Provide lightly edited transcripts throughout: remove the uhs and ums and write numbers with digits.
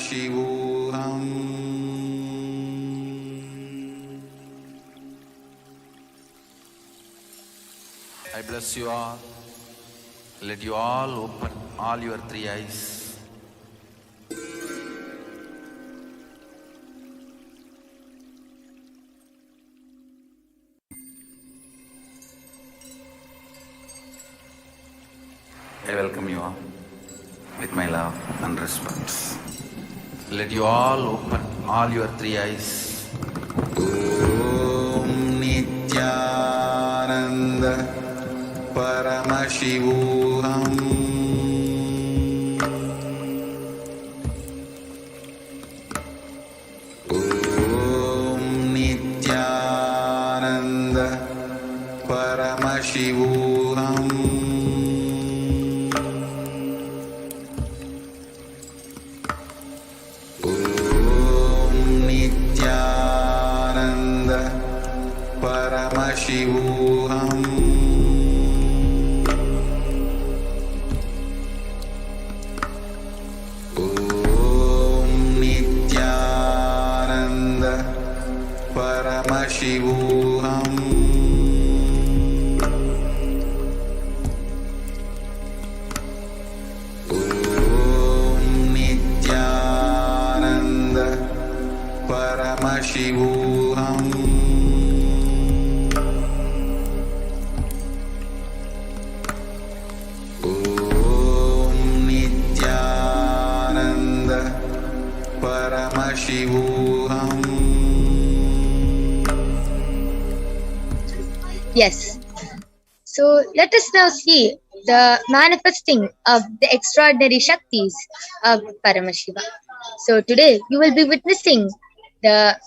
Paramashivoham. I bless you all. Let you all open all your three eyes. I welcome you all with my love and respect. Let you all open all your three eyes. Om Nithyananda Paramashivoham. Om Nithyananda Paramashivoham. Paramashivoham. Om Nithyananda Paramashivoham. Om Nithyananda Paramashivoham. Paramashivoham. Yes. So let us now see the manifesting of the extraordinary Shaktis of Paramashiva. So today you will be witnessing the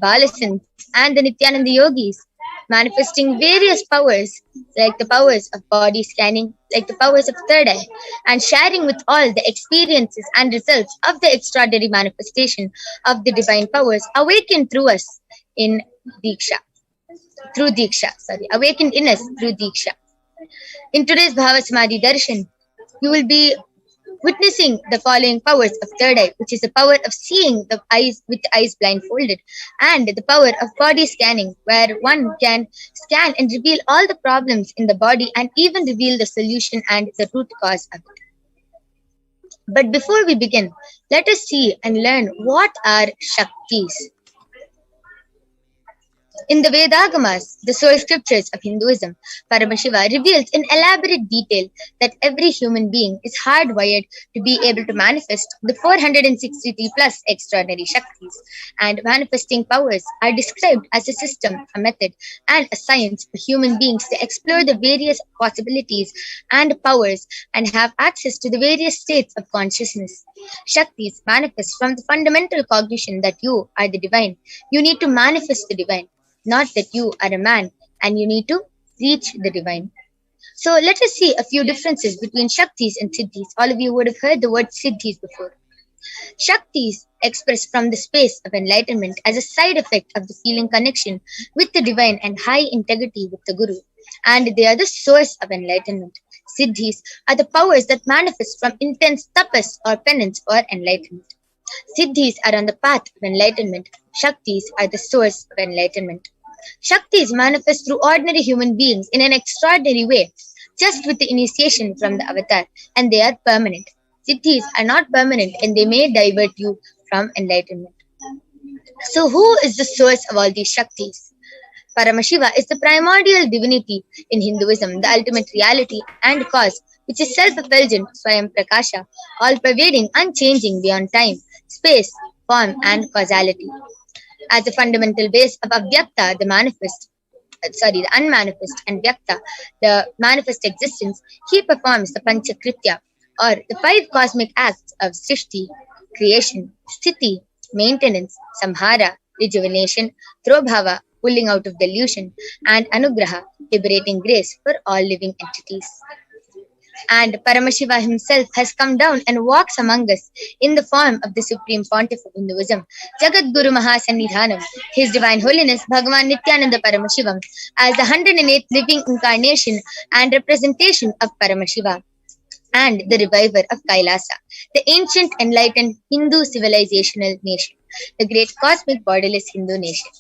Balasants and the Nithyananda Yogis manifesting various powers, like the powers of body scanning, like the powers of third eye, and sharing with all the experiences and results of the extraordinary manifestation of the divine powers awakened through us in Diksha. Awakened in us through Diksha. In today's Bhava Samadhi Darshan, you will be witnessing the following powers of third eye, which is the power of seeing the eyes with the eyes blindfolded, and the power of body scanning, where one can scan and reveal all the problems in the body and even reveal the solution and the root cause of it. But before we begin, let us see and learn what are Shaktis. In the Vedagamas, the soul scriptures of Hinduism, Paramashiva reveals in elaborate detail that every human being is hardwired to be able to manifest the 463 plus extraordinary Shaktis, and manifesting powers are described as a system, a method, and a science for human beings to explore the various possibilities and powers and have access to the various states of consciousness. Shaktis manifest from the fundamental cognition that you are the divine. You need to manifest the divine. Not that you are a man and you need to reach the divine. So let us see a few differences between Shaktis and Siddhis. All of you would have heard the word Siddhis before. Shaktis express from the space of enlightenment as a side effect of the feeling connection with the divine and high integrity with the Guru. And they are the source of enlightenment. Siddhis are the powers that manifest from intense tapas or penance or enlightenment. Siddhis are on the path of enlightenment. Shaktis are the source of enlightenment. Shaktis manifest through ordinary human beings in an extraordinary way, just with the initiation from the avatar, and they are permanent. Siddhis are not permanent and they may divert you from enlightenment. So who is the source of all these Shaktis? Paramashiva is the primordial divinity in Hinduism, the ultimate reality and cause, which is self-effulgent, Swayam Prakasha, all-pervading, unchanging beyond time, space, form, and causality. As the fundamental base of Avyakta, the unmanifest, and Vyakta, the manifest existence, he performs the Panchakritya, or the 5 cosmic acts of Srishti, creation, Sthiti, maintenance, Samhara, rejuvenation, Throbhava, pulling out of delusion, and Anugraha, liberating grace for all living entities. And Paramashiva himself has come down and walks among us in the form of the Supreme Pontiff of Hinduism, Jagat Guru Mahasannidhanam, His Divine Holiness Bhagavan Nithyananda Paramashivam, as the 108th living incarnation and representation of Paramashiva. and the reviver of Kailasa, the ancient enlightened Hindu civilizational nation, the great cosmic borderless Hindu nation.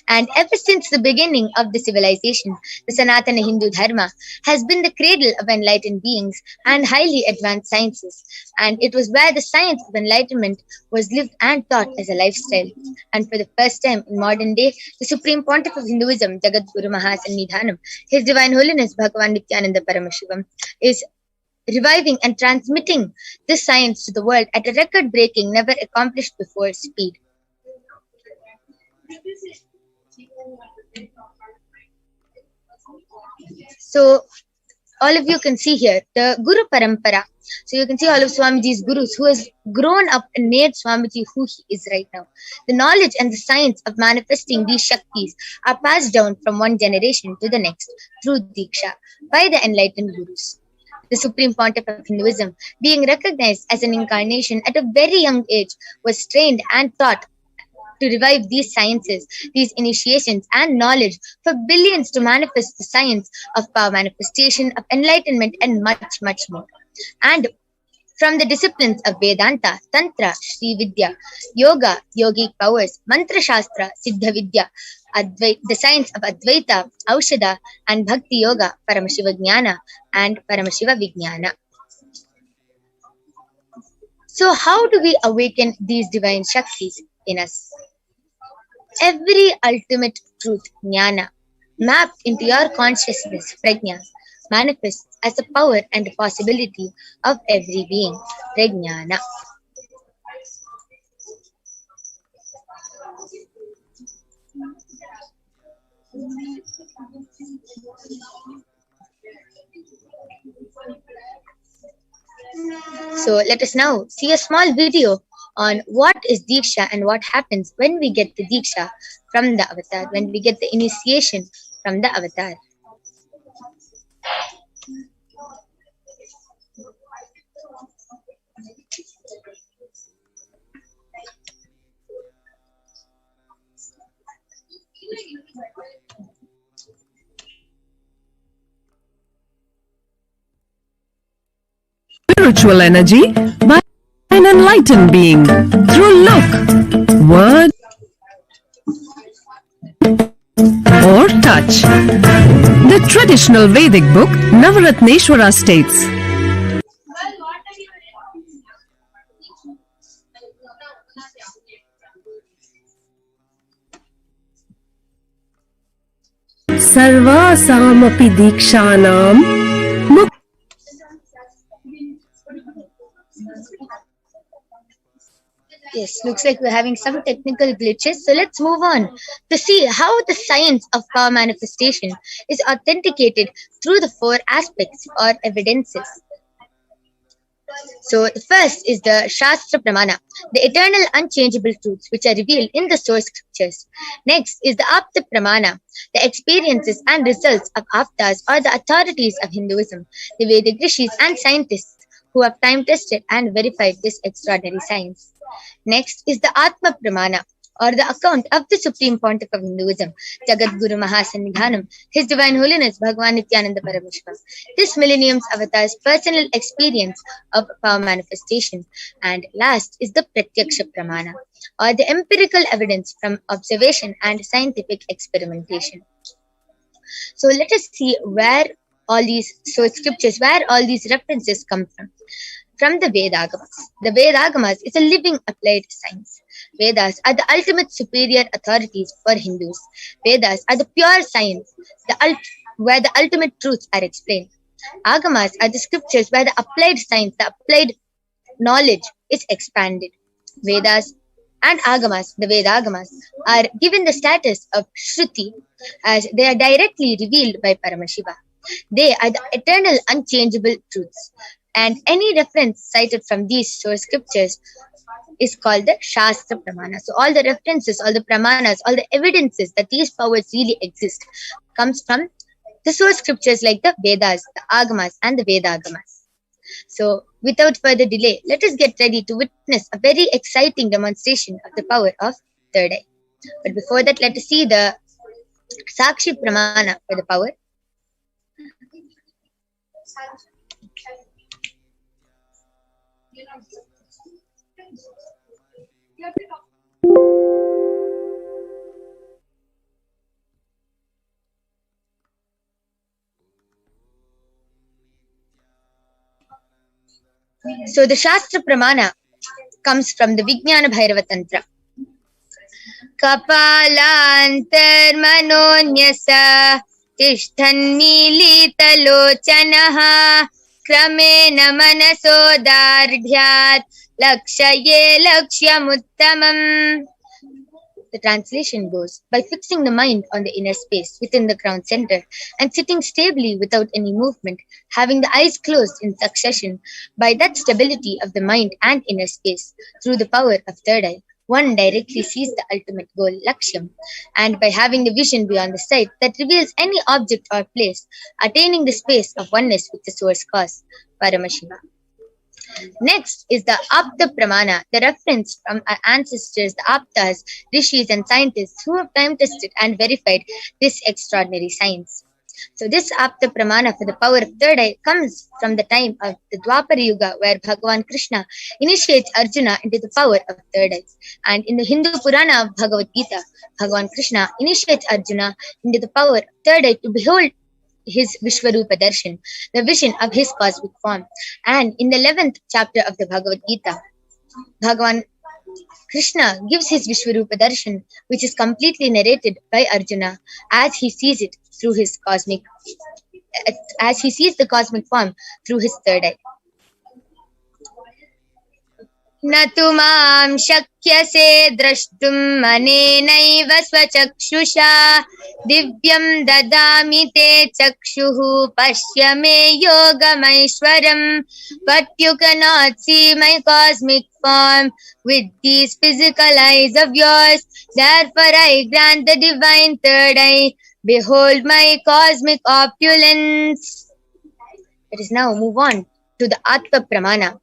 And ever since the beginning of the civilization, the Sanatana Hindu Dharma has been the cradle of enlightened beings and highly advanced sciences. And it was where the science of enlightenment was lived and taught as a lifestyle. And for the first time in modern day, the Supreme Pontiff of Hinduism, Jagadguru Mahasannidhanam, His Divine Holiness Bhagavan Nithyananda Paramashivam, is reviving and transmitting this science to the world at a record-breaking, never accomplished before speed. So, all of you can see here the Guru Parampara. So, you can see all of Swamiji's gurus who has grown up and made Swamiji who he is right now. The knowledge and the science of manifesting these Shaktis are passed down from one generation to the next through Diksha by the enlightened gurus. The Supreme Pontiff of Hinduism, being recognized as an incarnation at a very young age, was trained and taught to revive these sciences, these initiations and knowledge for billions to manifest the science of power manifestation, of enlightenment and much, much more. And from the disciplines of Vedanta, Tantra, Sri Vidya, Yoga, Yogic powers, Mantra Shastra, Siddha Vidya, the science of Advaita, Aushadha and Bhakti Yoga, Paramashiva Jnana and Paramashiva Vijnana. So how do we awaken these divine Shaktis in us? Every ultimate truth, Jnana, mapped into your consciousness, Prajna, manifests as a power and a possibility of every being, Prajnana. So let us now see a small video on what is Diksha and what happens when we get the Diksha from the avatar, when we get the initiation from the avatar. Spiritual energy by an enlightened being through look, word, or touch. The traditional Vedic book Navaratneshwara states, Sarvasamapi Dikshanam Yes, looks like we're having some technical glitches. So let's move on to see how the science of power manifestation is authenticated through the four aspects or evidences. So the first is the Shastra Pramana, the eternal unchangeable truths which are revealed in the source scriptures. Next is the Apta Pramana, the experiences and results of Aptas or the authorities of Hinduism, the Vedic rishis and scientists who have time tested and verified this extraordinary science. Next is the Atma Pramana, or the account of the Supreme Pontiff of Hinduism, Jagadguru Mahasannidhanam, His Divine Holiness Bhagavan Nithyananda Paramashivam, this millennium's avatar's personal experience of power manifestation. And last is the Pratyaksha Pramana, or the empirical evidence from observation and scientific experimentation. So let us see where all these source scriptures, where all these references come from. From the Vedagamas. The Vedagamas is a living applied science. Vedas are the ultimate superior authorities for Hindus. Vedas are the pure science, where the ultimate truths are explained. Agamas are the scriptures where the applied science, the applied knowledge is expanded. Vedas and Agamas, the Vedagamas, are given the status of Shruti as they are directly revealed by Paramashiva. They are the eternal unchangeable truths. And any reference cited from these source scriptures is called the Shastra Pramana. So all the references, all the Pramanas, all the evidences that these powers really exist comes from the source scriptures like the Vedas, the Agamas and the Vedagamas. So without further delay, let us get ready to witness a very exciting demonstration of the power of third eye. But before that, let us see the Sakshi Pramana for the power. So the Shastra Pramana comes from the Vijnana Bhairava Tantra. Kapalantarmanonyasa tishthanmilitalochanaha kramena manasodardhyat lakshaye lakshyamuttamam. The translation goes, by fixing the mind on the inner space within the crown center and sitting stably without any movement, having the eyes closed in succession, by that stability of the mind and inner space, through the power of third eye, one directly sees the ultimate goal, Lakshyam, and by having the vision beyond the sight that reveals any object or place, attaining the space of oneness with the source cause, Paramashiva. Next is the Apta Pramana, the reference from our ancestors, the Aptas, Rishis and scientists who have time tested and verified this extraordinary science. So this Apta Pramana for the power of third eye comes from the time of the Dwapara Yuga, where Bhagavan Krishna initiates Arjuna into the power of third eye. And in the Hindu Purana of Bhagavad Gita, Bhagavan Krishna initiates Arjuna into the power of third eye to behold his Vishwarupa Darshan, the vision of his cosmic form. And in the 11th chapter of the Bhagavad Gita, Bhagavan Krishna gives his Vishwarupa Darshan, which is completely narrated by Arjuna as he sees it through his the cosmic form through his third eye. Natu mam shakyase drashtum manenaiva swachakshusha divyam dadami te chakshuhu pashya me yogamaishwaram, but you cannot see my cosmic form with these physical eyes of yours, therefore I grant the divine third eye, behold my cosmic opulence. Let us now move on to the Atma Pramana,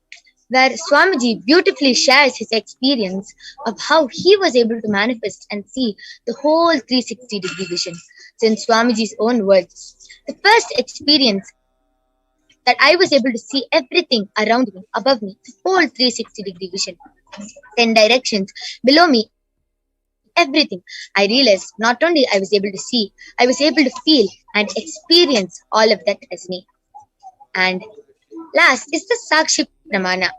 where Swamiji beautifully shares his experience of how he was able to manifest and see the whole 360-degree vision. So in Swamiji's own words, the first experience that I was able to see everything around me, above me, the whole 360-degree vision, 10 directions below me, everything. I realized not only I was able to see, I was able to feel and experience all of that as me. And last is the Sakshi Pramana,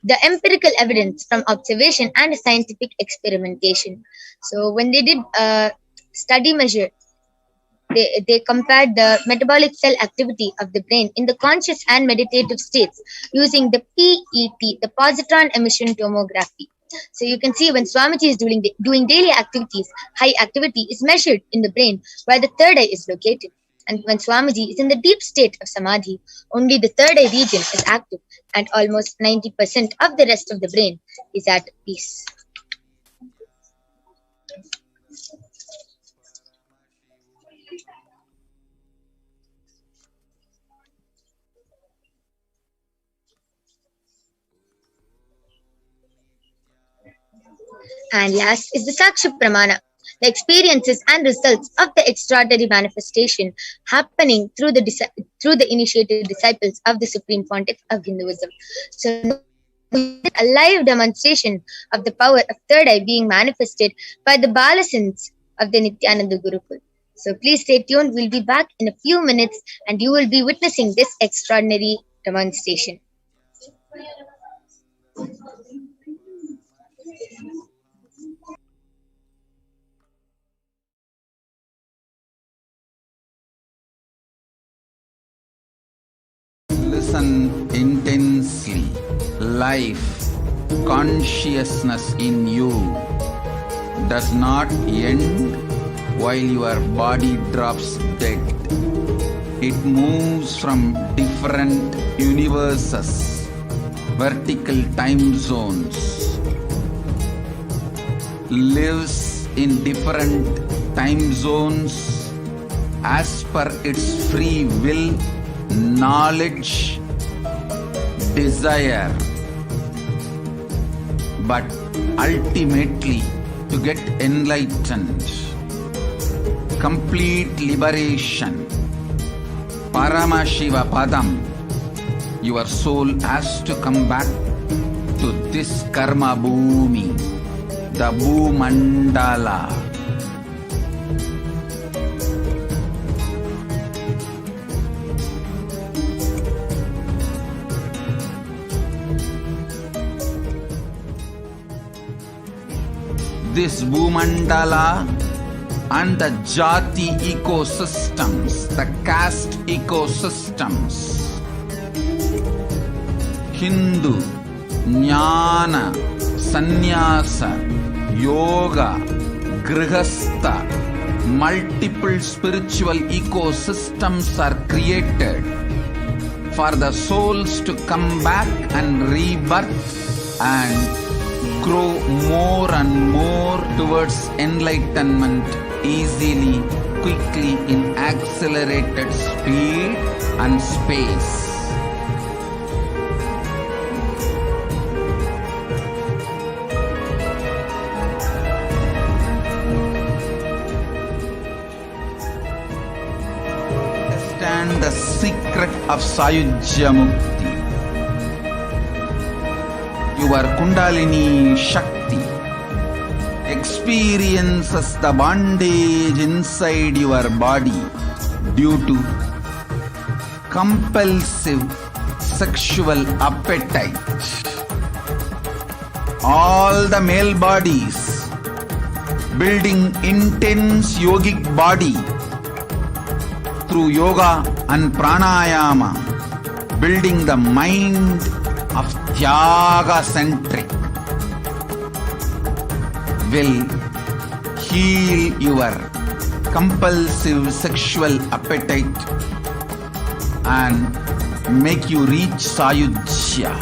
the empirical evidence from observation and scientific experimentation. So when they did a study measure, they compared the metabolic cell activity of the brain in the conscious and meditative states using the PET, the positron emission tomography. So you can see when Swamiji is doing daily activities, high activity is measured in the brain where the third eye is located. And when Swamiji is in the deep state of Samadhi, only the third eye region is active and almost 90% of the rest of the brain is at peace. And last is the Sakshi Pramana, the experiences and results of the extraordinary manifestation happening through the initiated disciples of the Supreme Pontiff of Hinduism. So a live demonstration of the power of third eye being manifested by the Balasins of the Nithyananda Gurukul. So please stay tuned. We'll be back in a few minutes and you will be witnessing this extraordinary demonstration. Listen intensely. Life, consciousness in you does not end while your body drops dead. It moves from different universes, vertical time zones, lives in different time zones as per its free will, knowledge, desire, but ultimately to get enlightened, complete liberation, Paramashiva Padam, your soul has to come back to this karma bhumi, the Bhumandala. This Bhumandala and the Jati ecosystems, the caste ecosystems, Hindu, Jnana, Sannyasa, Yoga, Grihastha, multiple spiritual ecosystems are created for the souls to come back and rebirth and grow more and more towards enlightenment easily, quickly, in accelerated speed and space. Understand the secret of Sayujya Mukti. Your Kundalini Shakti experiences the bondage inside your body due to compulsive sexual appetite. All the male bodies building intense yogic body through yoga and pranayama, building the mind of Tyaga-centric, will heal your compulsive sexual appetite and make you reach Sayujya.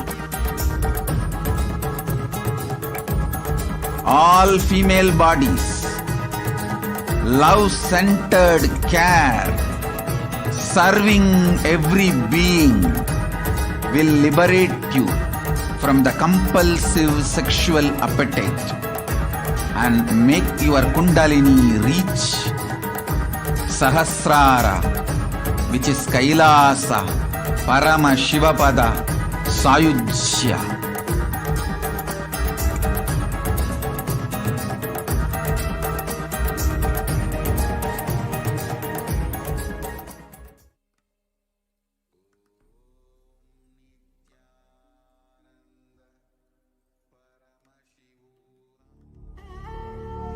All female bodies, love-centered care, serving every being, will liberate you from the compulsive sexual appetite and make your Kundalini reach Sahasrara, which is Kailasa, Paramashivoham, Sayujya.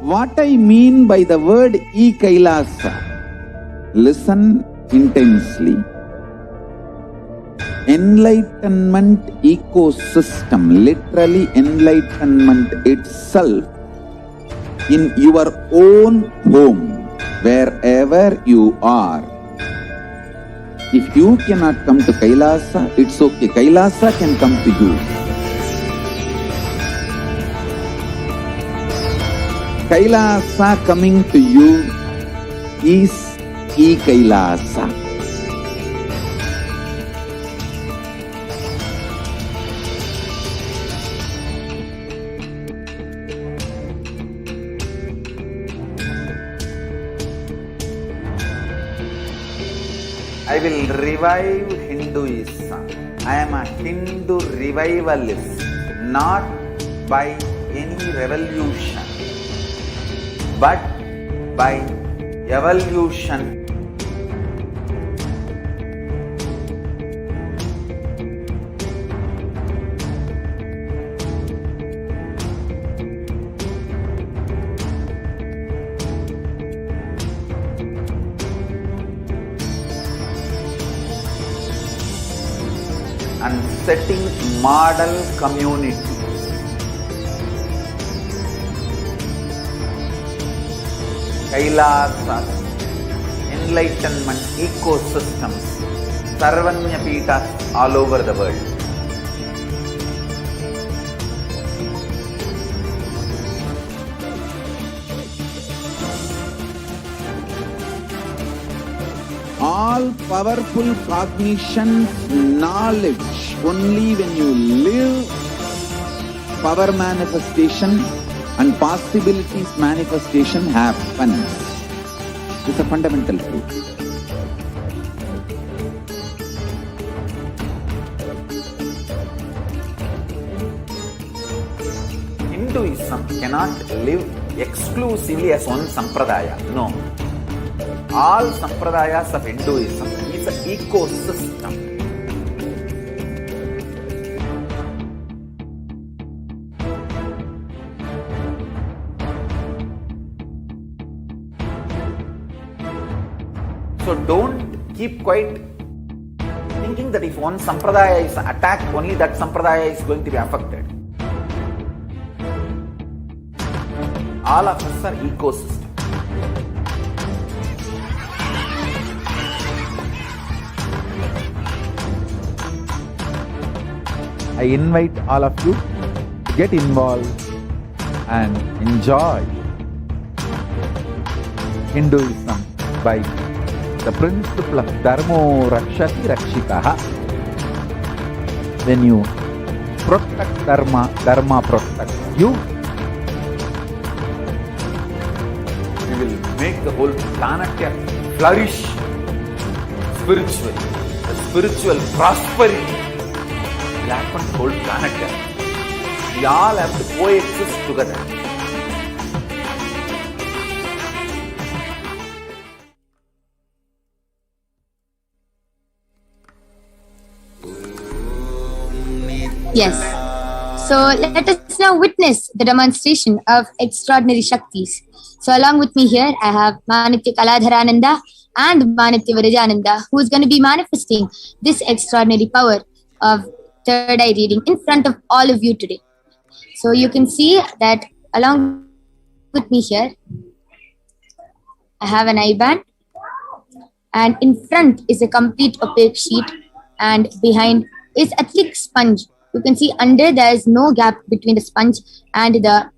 What I mean by the word Kailasa, listen intensely. Enlightenment ecosystem, literally enlightenment itself, in your own home, wherever you are. If you cannot come to Kailasa, it's okay. Kailasa can come to you. Kailasa coming to you is Kailasa. I will revive Hinduism. I am a Hindu revivalist, not by any revolution, but by evolution. And setting model community. Kailasa, enlightenment ecosystems, Sarvanya Pitas all over the world. All powerful cognition, knowledge, only when you live power manifestation and possibilities manifestation happens. It's a fundamental truth. Hinduism cannot live exclusively as one sampradaya. No. All sampradayas of Hinduism is an ecosystem. So don't keep quiet thinking that if one sampradaya is attacked, only that sampradaya is going to be affected. All of us are ecosystem. I invite all of you to get involved and enjoy Hinduism by the principle of Dharmo Rakshati Rakshitaha. When you protect Dharma, Dharma protects you. We will make the whole planet flourish spiritually. The spiritual prosperity will happen to the whole planet. We all have to coexist together. Yes. So let us now witness the demonstration of extraordinary Shaktis. So along with me here, I have Manitya Kaladharananda and Manitya Virajananda, who is going to be manifesting this extraordinary power of third eye reading in front of all of you today. So you can see that along with me here, I have an eye band, and in front is a complete opaque sheet, and behind is a thick sponge. You can see under there is no gap between the sponge and the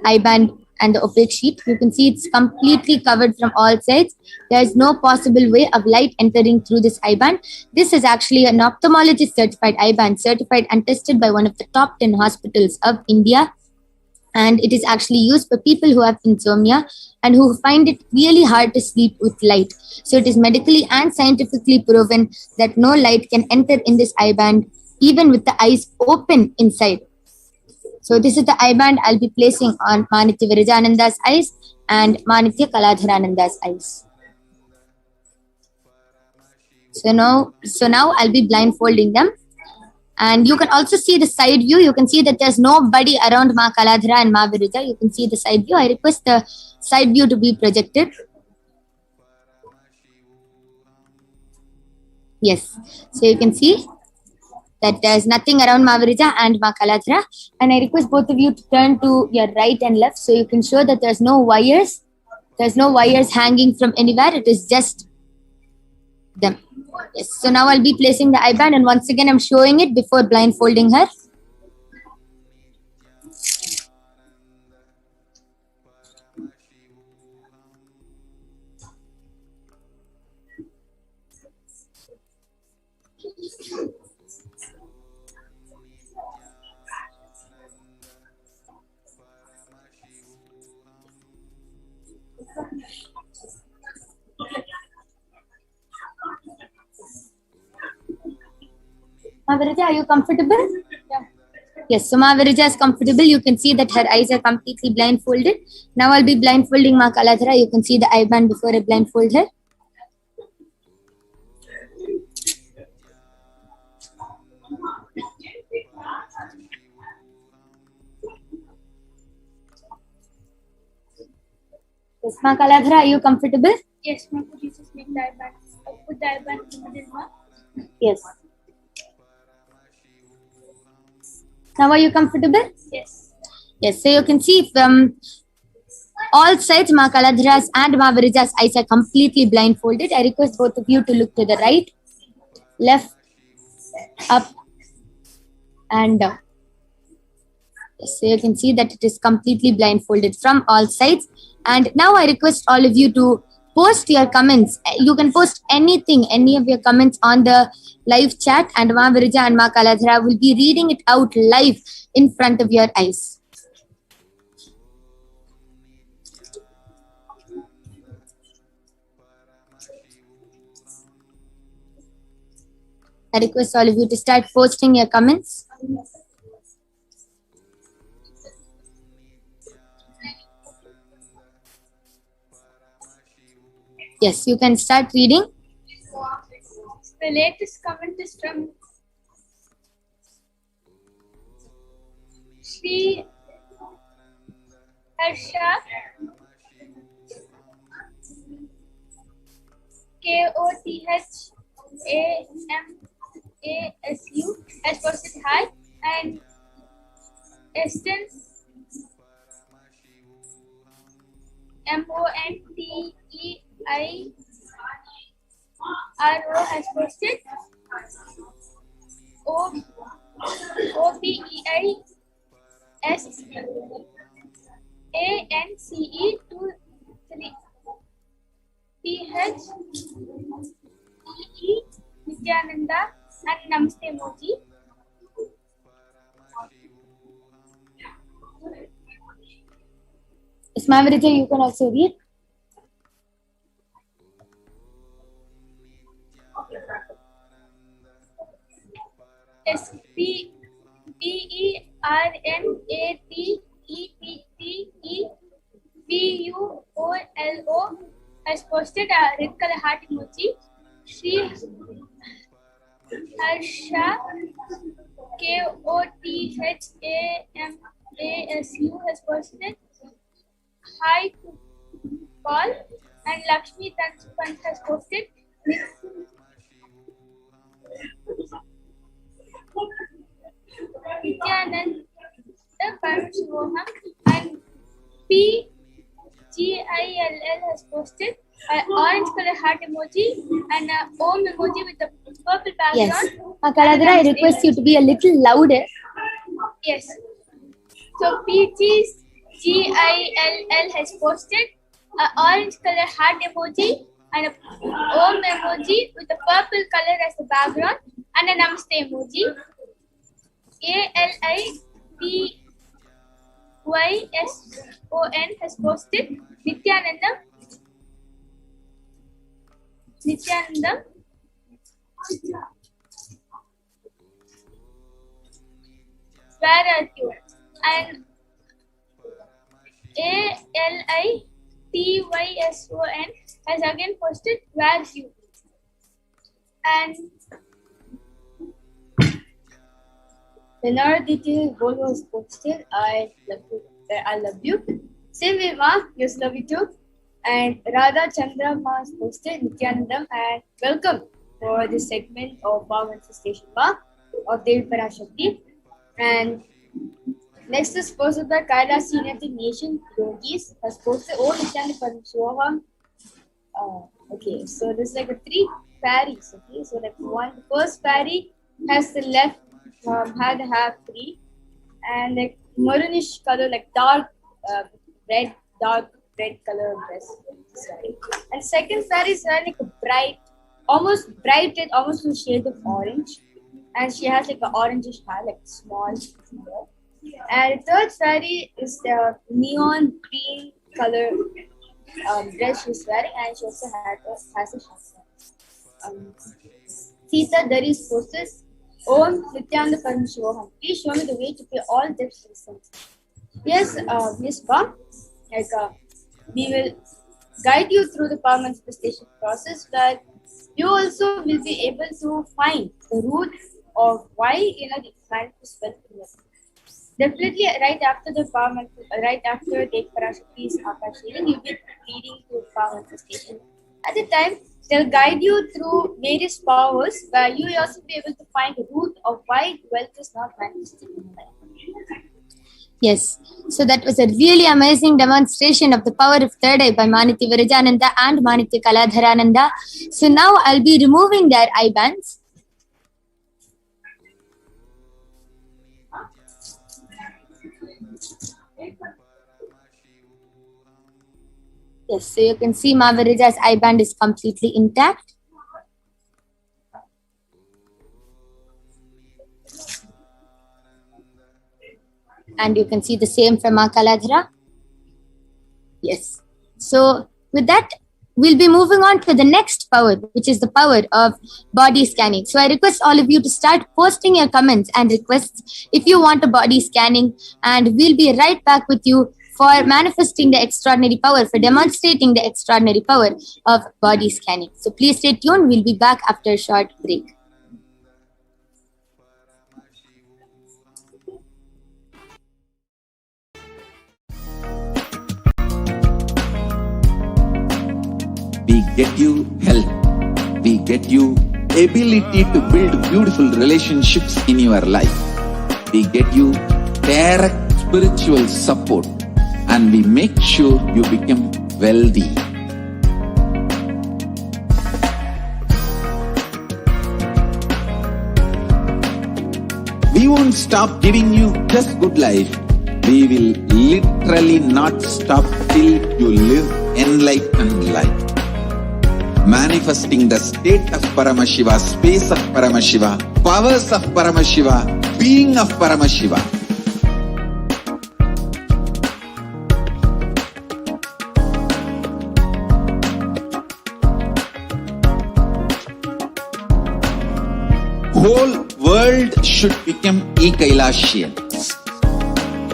eye band and the opaque sheet. You can see it's completely covered from all sides. There is no possible way of light entering through this eye band. This is actually an ophthalmologist certified eye band, certified and tested by one of the top 10 hospitals of India. And it is actually used for people who have insomnia and who find it really hard to sleep with light. So it is medically and scientifically proven that no light can enter in this eye band, even with the eyes open inside. So this is the eye band I'll be placing on Manitya Virajananda's eyes and Manitya Kaladharananda's eyes. So now I'll be blindfolding them. And you can also see the side view. You can see that there's nobody around Ma Kaladhara and Ma Virija. You can see the side view. I request the side view to be projected. Yes. So you can see that there's nothing around Ma Virija and Ma Kaladhara. And I request both of you to turn to your right and left so you can show that there's no wires. There's no wires hanging from anywhere. It is just them. Yes. So now I'll be placing the eye band, and once again I'm showing it before blindfolding her. Ma Virija, are you comfortable? Yeah. Yes, so Ma Virija is comfortable. You can see that her eyes are completely blindfolded. Now I'll be blindfolding Ma Kaladhara. You can see the eye band before I blindfold her. Yes, Ma Kaladhara, are you comfortable? Yes, ma'am. Could you just make the eye band? Put the eye band in the middle, ma'am. Yes. Now are you comfortable? Yes. Yes, so you can see from all sides, Ma Kaladhara's and Ma Virija's eyes are completely blindfolded. I request both of you to look to the right, left, up, and down. Yes, so you can see that it is completely blindfolded from all sides. And now I request all of you to post your comments. You can post anything, any of your comments on the live chat, and Ma Virija and Ma Kaladhara will be reading it out live in front of your eyes. I request all of you to start posting your comments. Yes, you can start reading. The latest comment is from Sri Harsha KOTHAMASU has posted hi, and Eston MONTEIRO has posted OBEISANCE23 HDH Nithyananda and Namaste emoji. Ismavarija, you can also read. SPERNATEPTEVULO has posted a red color heart emoji. Sri Harsha KOTHAMASU has posted hi to Paul, and Lakshmi Tanspant has posted Nithyananda Paramashivoham, and PGILL has posted an orange color heart emoji and an Om emoji with a purple background. Yes. Kaladhara, I request you to be a little louder. Yes. So PGILL has posted an orange color heart emoji and a Om emoji with a purple color as the background and a Namaste emoji. ALIDYSON has posted Nithyanandam. Where are you? And ALITYSON has again posted where's you? And Benarditi Bol was posted, I love you. Sylvie Ma, yes, love you too. And Radha Chandra Ma has posted Nithyanandam and welcome for this segment of Power Manifestation Ma of Devi Parashakti. And next is posted by Kailasa United Nation Yogis has posted Nithyananda Paramashivam. Okay, so there's like a 3 fairies. Okay, so like the first fairy has the left had half 3 and like maroonish color, like dark red color dress. And second fairy is like a almost a shade of orange, and she has like an orangish hair, like small hair. And the third fairy is the neon green color dress she's wearing, and she also has a shasta. Sita Dari's posters Om Nithyananda Paramashivoham. Please show me the way to pay all debts and sins. Yes, Miss Ba, we will guide you through the power manifestation process, where you also will be able to find the root of why the manifest wealth. Definitely, right after the Parashakti's Akashic, you'll be reading through power manifestation. At the time, they'll guide you through various powers, where you will also be able to find the root of why wealth is not manifesting in life. Yes, so that was a really amazing demonstration of the power of third eye by Maniti Virajananda and Maniti Kaladharananda. So now I'll be removing their eye bands. Yes, so you can see Mavirija's eye band is completely intact. And you can see the same from Kaladhara. Yes. So with that, we'll be moving on to the next power, which is the power of body scanning. So I request all of you to start posting your comments and requests if you want a body scanning, and we'll be right back with you for manifesting the extraordinary power, for demonstrating the extraordinary power of body scanning. So please stay tuned. We'll be back after a short break. We get you health. We get you ability to build beautiful relationships in your life. We get you direct spiritual support, and we make sure you become wealthy. We won't stop giving you just good life. We will literally not stop till you live enlightened life. Manifesting the state of Paramashiva, space of Paramashiva, powers of Paramashiva, being of Paramashiva. Whole world should become Kailasians.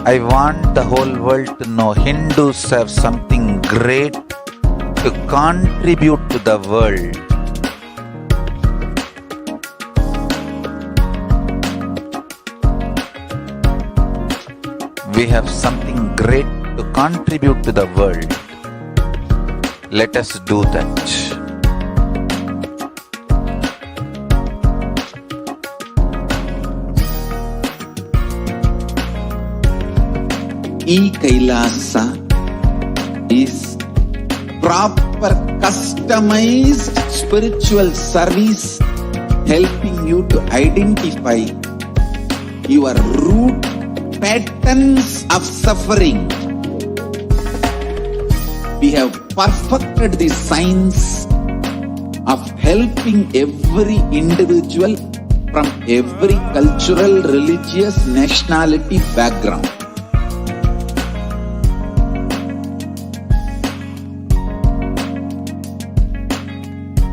I want the whole world to know Hindus have something great to contribute to the world. We have something great to contribute to the world. Let us do that. Kailasa is proper customized spiritual service helping you to identify your root patterns of suffering. We have perfected the science of helping every individual from every cultural, religious, nationality background.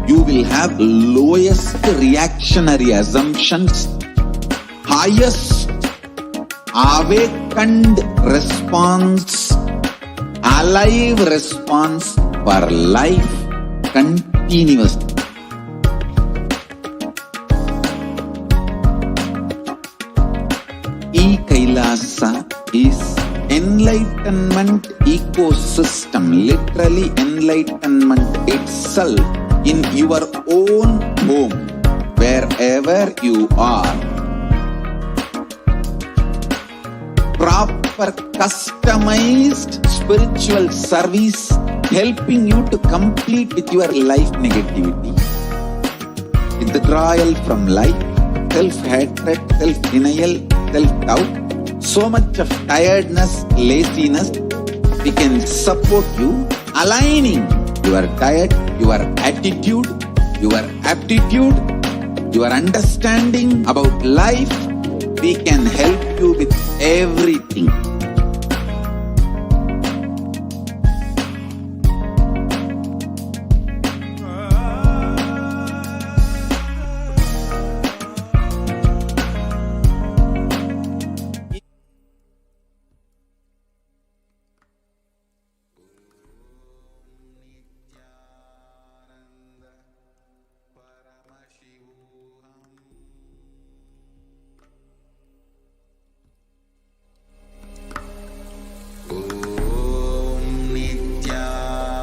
You will have lowest reactionary assumptions, highest awakened response, alive response for life continuously. Kailasa is enlightenment ecosystem, literally enlightenment itself in your own home, wherever you are. Proper customized spiritual service helping you to complete with your life negativity, withdrawal from life, self-hatred, self-denial, self-doubt, so much of tiredness, laziness. We can support you aligning your diet, your attitude, your aptitude, your understanding about life. We can help you with everything.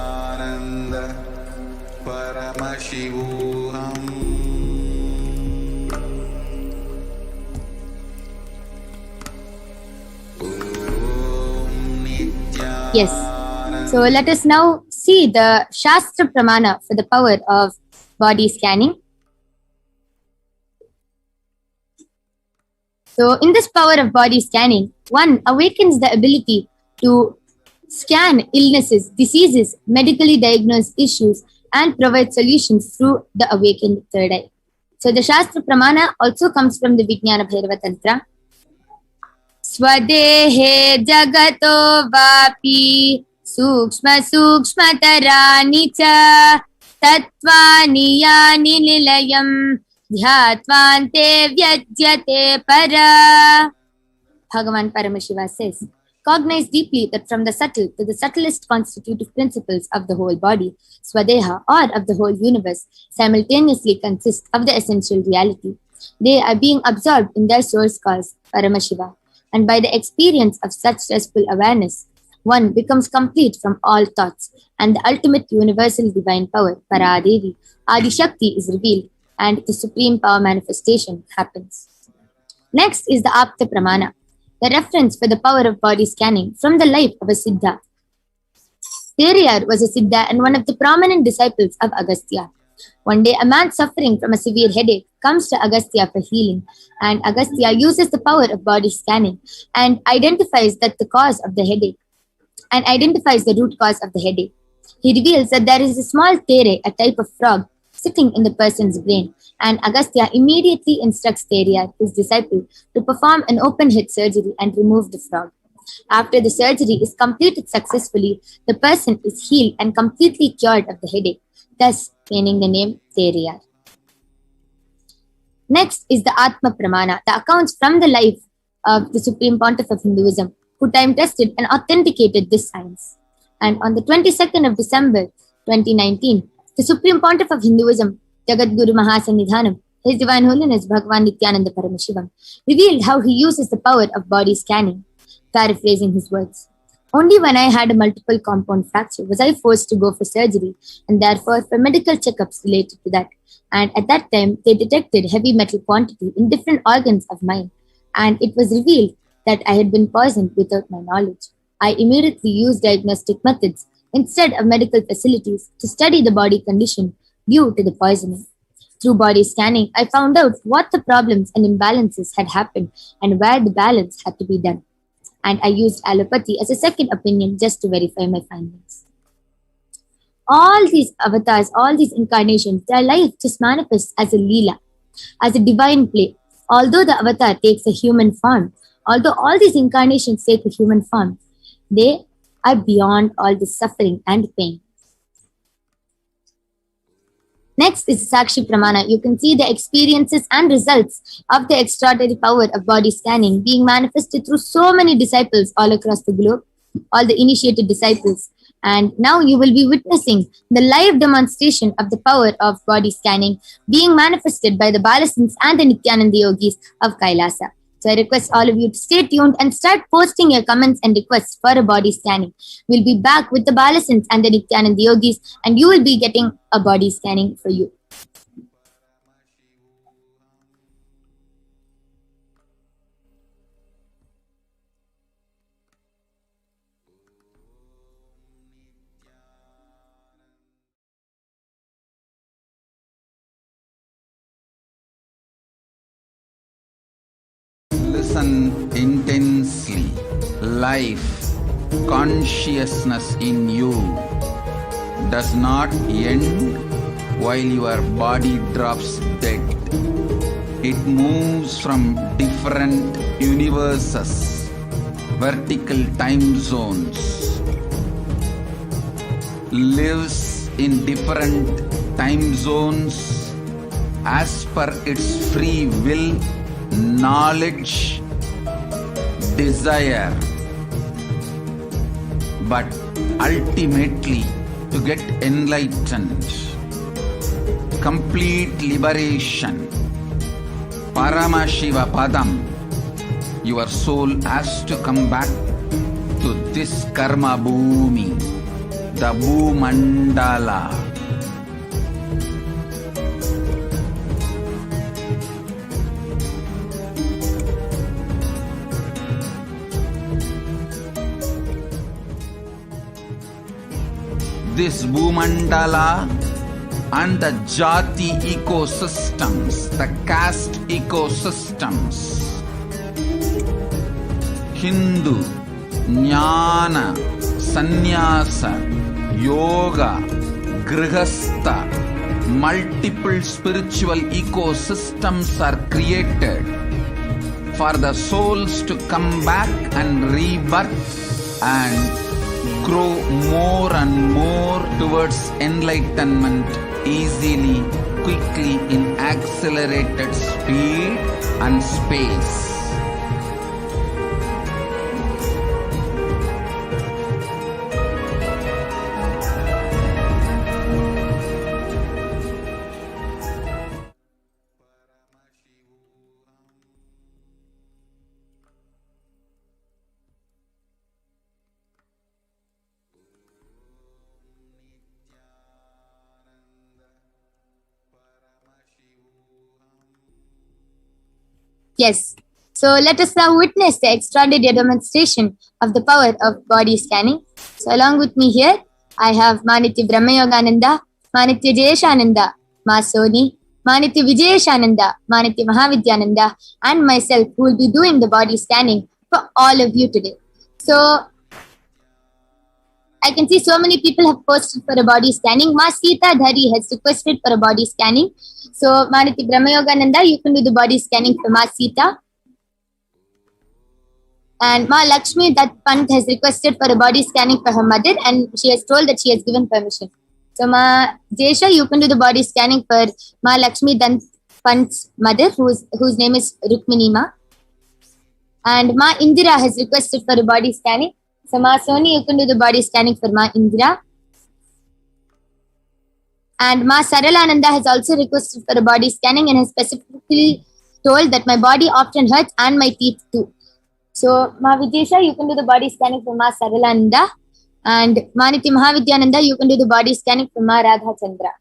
Nithyananda Paramashivoham. Yes. So let us now see the Shastra Pramana for the power of body scanning. So in this power of body scanning, one awakens the ability to scan illnesses, diseases, medically diagnosed issues, and provide solutions through the awakened third eye. So the Shastra Pramana also comes from the Vijnana Bhairava Tantra. Swadehe jagato vapi sukshma sukshmatarani cha tattvani yani nilayam dhyatvante vyajyate para. Bhagavan Paramashiva says, cognize deeply that from the subtle to the subtlest constitutive principles of the whole body, Swadeha, or of the whole universe, simultaneously consist of the essential reality. They are being absorbed in their source cause, Paramashiva, and by the experience of such restful awareness, one becomes complete from all thoughts, and the ultimate universal divine power, Paradevi, Adi Shakti, is revealed, and the supreme power manifestation happens. Next is the Apta Pramana, the reference for the power of body scanning from the life of a Siddha. Periyar was a Siddha and one of the prominent disciples of Agastya. One day, a man suffering from a severe headache comes to Agastya for healing, and Agastya uses the power of body scanning and identifies that the cause of the headache and identifies the root cause of the headache. He reveals that there is a small tere, a type of frog, sitting in the person's brain, and Agastya immediately instructs Periyar, his disciple, to perform an open-head surgery and remove the frog. After the surgery is completed successfully, the person is healed and completely cured of the headache, thus gaining the name Periyar. Next is the Atma Pramana, the accounts from the life of the Supreme Pontiff of Hinduism, who time-tested and authenticated this science. And on the 22nd of December 2019, the Supreme Pontiff of Hinduism, Jagadguru Mahasannidhanam, His Divine Holiness Bhagavan Nithyananda Paramashivam, revealed how he uses the power of body scanning. Paraphrasing his words, "Only when I had a multiple compound fracture was I forced to go for surgery and therefore for medical checkups related to that. And at that time, they detected heavy metal quantity in different organs of mine, and it was revealed that I had been poisoned without my knowledge. I immediately used diagnostic methods instead of medical facilities to study the body condition due to the poisoning. Through body scanning, I found out what the problems and imbalances had happened and where the balance had to be done. And I used allopathy as a second opinion just to verify my findings." All these avatars, all these incarnations, their life just manifests as a leela, as a divine play. Although the avatar takes a human form, although all these incarnations take a human form, they are beyond all the suffering and pain. Next is Sakshi Pramana. You can see the experiences and results of the extraordinary power of body scanning being manifested through so many disciples all across the globe, all the initiated disciples. And now you will be witnessing the live demonstration of the power of body scanning being manifested by the Balasins and the Nithyananda Yogis of Kailasa. So I request all of you to stay tuned and start posting your comments and requests for a body scanning. We'll be back with the Balasins and the Nithyananda Yogis, and you will be getting a body scanning for you. Listen intensely. Life, consciousness in you does not end while your body drops dead. It moves from different universes, vertical time zones, lives in different time zones as per its free will, knowledge, desire, but ultimately to get enlightened, complete liberation, Paramashiva Padam, your soul has to come back to this karma bhumi, the Bhumandala. This Bhumandala and the Jati ecosystems, the caste ecosystems, Hindu, Jnana, Sannyasa, Yoga, Grihastha, multiple spiritual ecosystems are created for the souls to come back and rebirth and grow more and more towards enlightenment easily, quickly, in accelerated speed and space. Yes. So let us now witness the extraordinary demonstration of the power of body scanning. So along with me here, I have Manitya Brahmayogananda, Manitya Jayeshananda, Ma Soni, Manitya Vijayeshananda, Manitya Mahavidyananda, and myself who will be doing the body scanning for all of you today. So I can see so many people have posted for a body scanning. Ma Sita Dhari has requested for a body scanning. So Manitya Brahmayogananda, you can do the body scanning for Ma Sita. And Ma Lakshmi Dutt Pant has requested for a body scanning for her mother, and she has told that she has given permission. So Ma Jesha, you can do the body scanning for Ma Lakshmi Dutt Pant's mother, whose name is Rukmini Ma. And Ma Indira has requested for a body scanning. So Ma Soni, you can do the body scanning for Ma Indira. And Ma Saralananda has also requested for a body scanning and has specifically told that my body often hurts and my teeth too. So Ma Vijesha, you can do the body scanning for Ma Saralananda. And Manitya Mahavidyananda, you can do the body scanning for Ma Radha Chandra.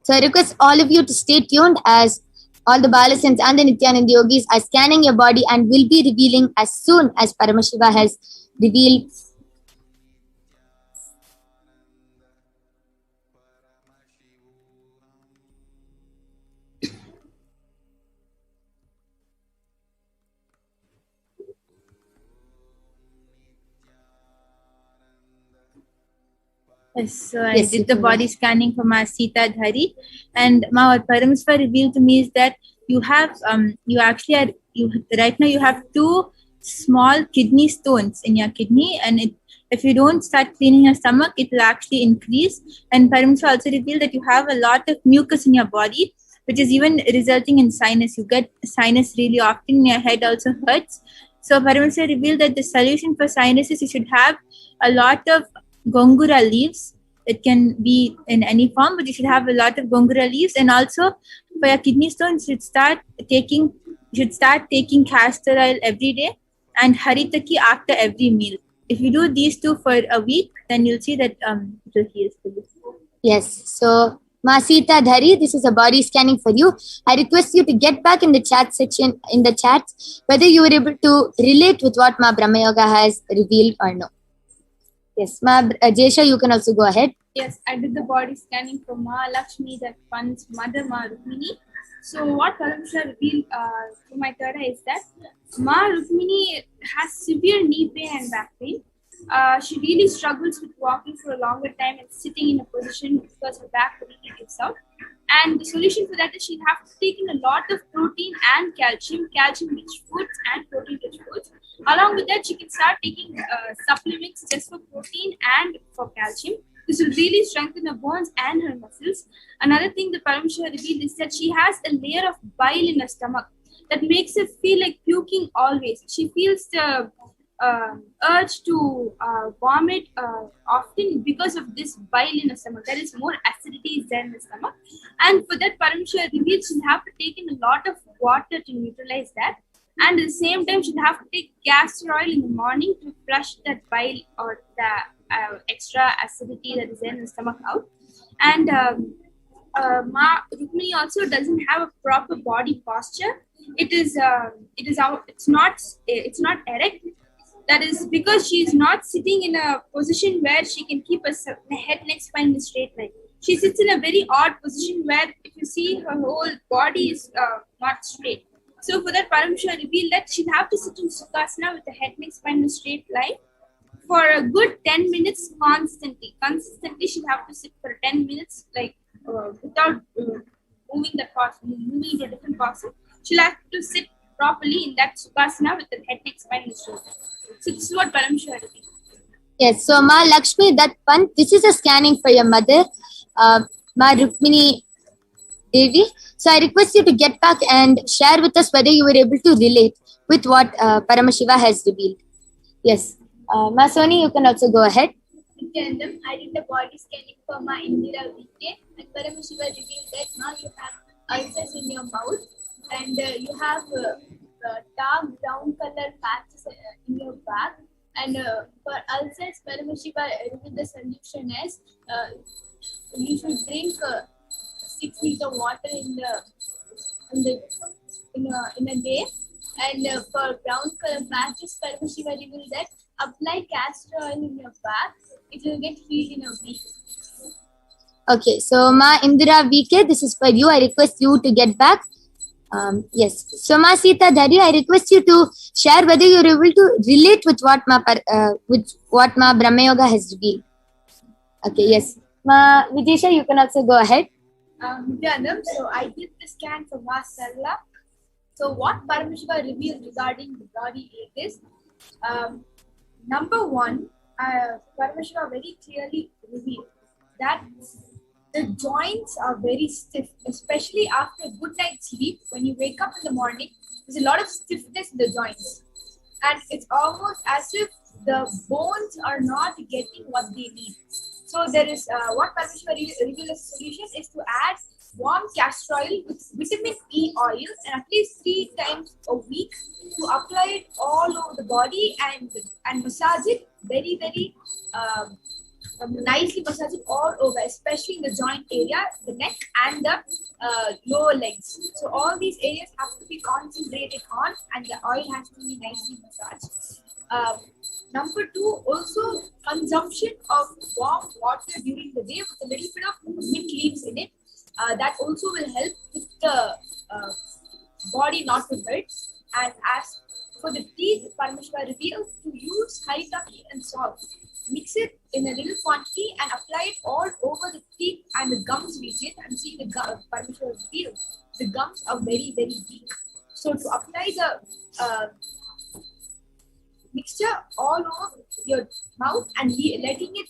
So I request all of you to stay tuned as all the Balasins and the Nithyananda Yogis are scanning your body and will be revealing as soon as Paramashiva has revealed. Yes, so I did the body scanning for Ma Sita Dhari, and what Paramashiva revealed to me is that you have right now you have 2 small kidney stones in your kidney, and if you don't start cleaning your stomach, it will actually increase. And Paramashiva also revealed that you have a lot of mucus in your body, which is even resulting in sinus. You get sinus really often, your head also hurts. So Paramashiva revealed that the solution for sinuses, you should have a lot of gongura leaves. It can be in any form, but you should have a lot of gongura leaves. And also for your kidney stones, you should start taking castor oil every day and haritaki after every meal. If you do these 2 for a week, then you'll see that it will heal for you. Yes. So Ma Sita Dhari, this is a body scanning for you. I request you to get back in the chat section, in the chats, whether you were able to relate with what Ma Brahma Yoga has revealed or no. Yes, Ma Jesha, you can also go ahead. Yes, I did the body scanning for Ma Lakshmi Dutt Pant's mother, Ma Rukmini. So what Paramashiva revealed to my third eye is that Ma Rukmini has severe knee pain and back pain. She really struggles with walking for a longer time and sitting in a position because her back really gives out. And the solution for that is she'll have to take in a lot of protein and calcium-rich foods and protein-rich foods. Along with that, she can start taking supplements just for protein and for calcium. This will really strengthen her bones and her muscles. Another thing the Paramashiva revealed is that she has a layer of bile in her stomach that makes her feel like puking always. She feels the urge to vomit often because of this bile in the stomach. There is more acidity there in the stomach, and for that Paramashiva revealed she'll have to take in a lot of water to neutralize that, and at the same time she'll have to take castor oil in the morning to flush that bile or the extra acidity that is there in the stomach out. And Ma Rukmini also doesn't have a proper body posture. It's not erect. That is because she is not sitting in a position where she can keep a head, neck, spine in a straight line. She sits in a very odd position where if you see her whole body is not straight. So for that, Paramashiva revealed that she'll have to sit in Sukhasana with the head, neck, spine in a straight line for a good 10 minutes constantly. Consistently, she'll have to sit for 10 minutes without moving to a different posture. She'll have to sit properly in that Sukhasana with the head, neck, spine in a straight line. So this is what Paramashiva revealed. Yes, so Ma Lakshmi Dutt Pant, this is a scanning for your mother, Ma Rukmini Devi. So I request you to get back and share with us whether you were able to relate with what Paramashiva has revealed. Yes, Ma Soni, you can also go ahead. Nithyanandam, I did the body scanning for Ma Indira VK, and Paramashiva revealed that now you have ulcers in your mouth and you have dark brown color patches in your back, And for ulcers, Paramashiva revealed the solution as you should drink 6 liters of water in a day. And for brown color patches, Paramashiva revealed that apply castor oil in your back. It will get healed in a week. Okay, so Ma Indira VK, this is for you. I request you to get back. Yes. So Ma Sita Dhari, I request you to share whether you're able to relate with what Ma Brahma Yoga has revealed. Okay, yes. Ma Vidisha, you can also go ahead. Nithyanandam, so I did the scan for Ma Sarla. So what Paramashiva revealed regarding the body is, number one, Paramashiva very clearly revealed that the joints are very stiff, especially after a good night's sleep. When you wake up in the morning, there's a lot of stiffness in the joints. And it's almost as if the bones are not getting what they need. So there is, what Paramashiva revealed as a solution is to add warm castor oil with vitamin E oil and at least 3 times a week to apply it all over the body and massage it very, very nicely, massage it all over, especially in the joint area, the neck and the lower legs. So all these areas have to be concentrated on and the oil has to be nicely massaged. Number 2, also consumption of warm water during the day with a little bit of mint leaves in it. That also will help with the body not to hurt. And as for the teeth, Paramashiva revealed to use haritaki and salt. Mix it in a little quantity and apply it all over the teeth and the gums region. I'm seeing the Paramashiva revealed. The gums are very, very weak. So to apply the mixture all over your mouth and letting it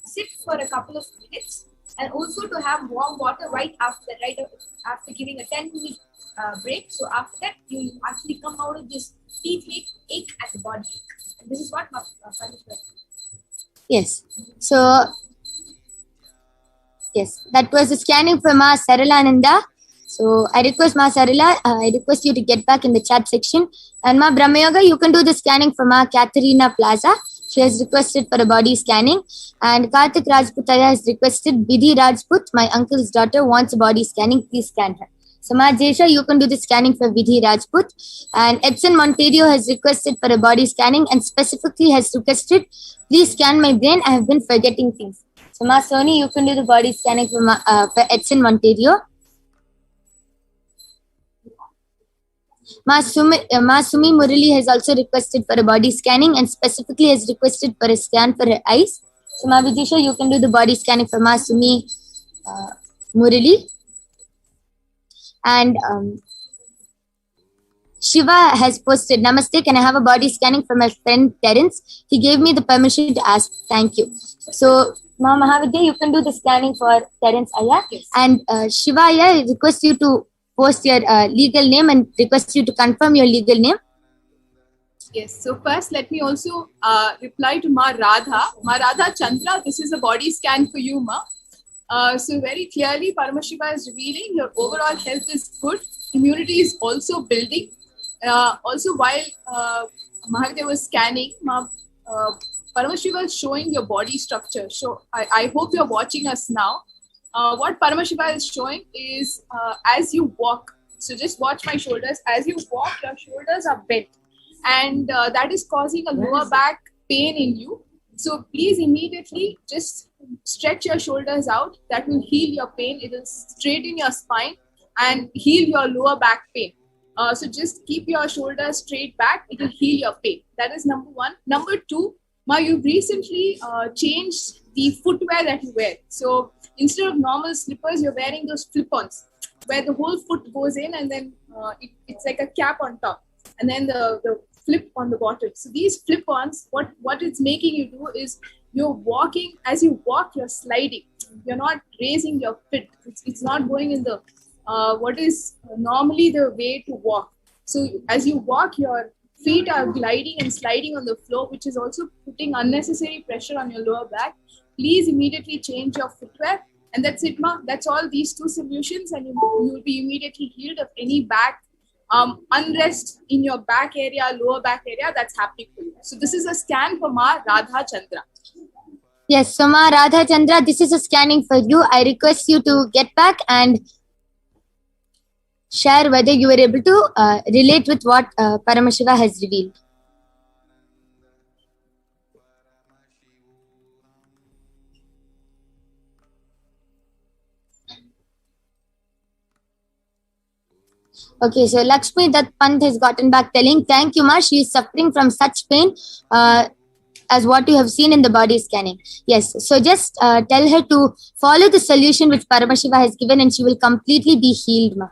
sit for a couple of minutes. And also to have warm water right after giving a 10-minute break. So after that, you actually come out of this teeth ache and the body ache. And this is what Yes. So, yes, that was the scanning for Ma Saralananda. So I request Ma Sarala, I request you to get back in the chat section. And Ma Brahma Yoga, you can do the scanning for Ma Katharina Plaza. She has requested for a body scanning. And Karthik Rajputaya has requested Vidhi Rajput, my uncle's daughter, wants a body scanning. Please scan her. So Ma Jesha, you can do the scanning for Vidhi Rajput. And Edson Monterio has requested for a body scanning and specifically has requested, please scan my brain. I have been forgetting things. So Ma Soni, you can do the body scanning for Edson Monterio. Ma Sumi Murali has also requested for a body scanning and specifically has requested for a scan for her eyes. So Ma Vidisha, you can do the body scanning for Ma Sumi Murali. And Shiva has posted, Namaste, can I have a body scanning for my friend Terence? He gave me the permission to ask. Thank you. So Ma Mahavidya, you can do the scanning for Terence Aya. Yes. And Shiva Aya, I request you to post your legal name and request you to confirm your legal name. Yes, so first let me also reply to Ma Radha. Ma Radha Chandra, this is a body scan for you, Ma. So very clearly Paramashiva is revealing your overall health is good, immunity is also building. Also while Mahavidya was scanning, Paramashiva is showing your body structure. So I hope you're watching us now. What Paramashiva is showing is as you walk, so just watch my shoulders, as you walk your shoulders are bent and that is causing a lower back pain in you. So please immediately just stretch your shoulders out. That will heal your pain. It will straighten your spine and heal your lower back pain. So just keep your shoulders straight back. It will heal your pain. That is number 1. Number 2, Ma, you recently changed the footwear that you wear. So instead of normal slippers, you're wearing those flip-ons where the whole foot goes in and then it's like a cap on top and then the flip on the bottom. So these flip-ons, what it's making you do is you're walking, as you walk, you're sliding. You're not raising your feet. It's not going in the, what is normally the way to walk. So as you walk, your feet are gliding and sliding on the floor, which is also putting unnecessary pressure on your lower back. Please immediately change your footwear. And that's it, Ma. That's all, these 2 solutions, and you will be immediately healed of any back unrest in your back area, lower back area, that's happening for you. So this is a scan for Ma Radha Chandra. Yes, so Ma Radha Chandra, this is a scanning for you. I request you to get back and share whether you were able to relate with what Paramashiva has revealed. Okay, so Lakshmi Dutt Pant has gotten back telling, thank you, Ma. She is suffering from such pain as what you have seen in the body scanning. Yes, so just tell her to follow the solution which Paramashiva has given and she will completely be healed, Ma.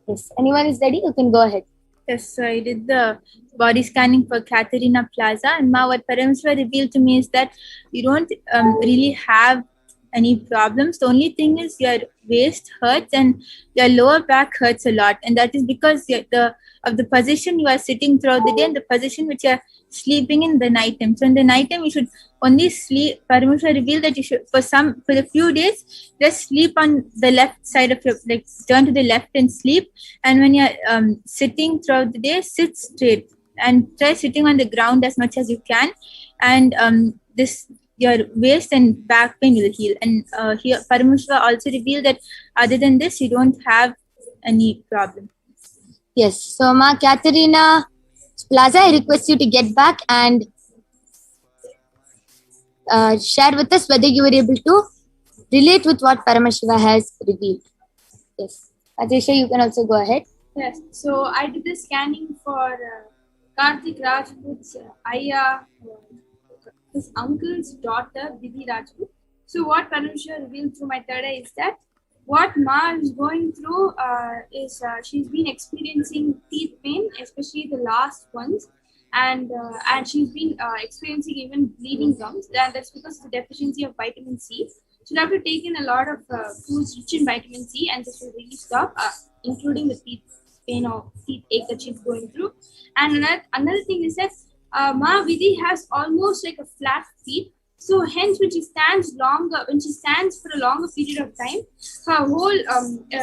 Yes, anyone is ready? You can go ahead. Yes, so I did the body scanning for Katerina Plaza, and now what Paramashiva revealed to me is that you don't really have any problems. The only thing is your waist hurts and your lower back hurts a lot, and that is because of the position you are sitting throughout the day and the position which you are sleeping in the night time. So in the night time you should only sleep. Paramashiva revealed that you should for a few days just sleep on the left side of your, like turn to the left and sleep, and when you're sitting throughout the day, sit straight and try sitting on the ground as much as you can, and this your waist and back pain will heal. And here Paramashiva also revealed that other than this you don't have any problem. Yes, so Ma Katerina Plaza, I request you to get back and share with us whether you were able to relate with what Paramashiva has revealed. Yes, Ajisha, you can also go ahead. Yes, so I did the scanning for Karthik Rajput's Aya, his uncle's daughter, Vidhi Rajput. So what Paramashiva revealed through my third eye is that what Ma is going through is she's been experiencing teeth pain, especially the last ones, and she's been experiencing even bleeding gums, and that's because of the deficiency of vitamin C. She'll have to take in a lot of foods rich in vitamin C, and this will really stop, including the teeth pain or teeth ache that she's going through. And another thing is that Ma Vidhi has almost like a flat feet. So hence, when she stands for a longer period of time, her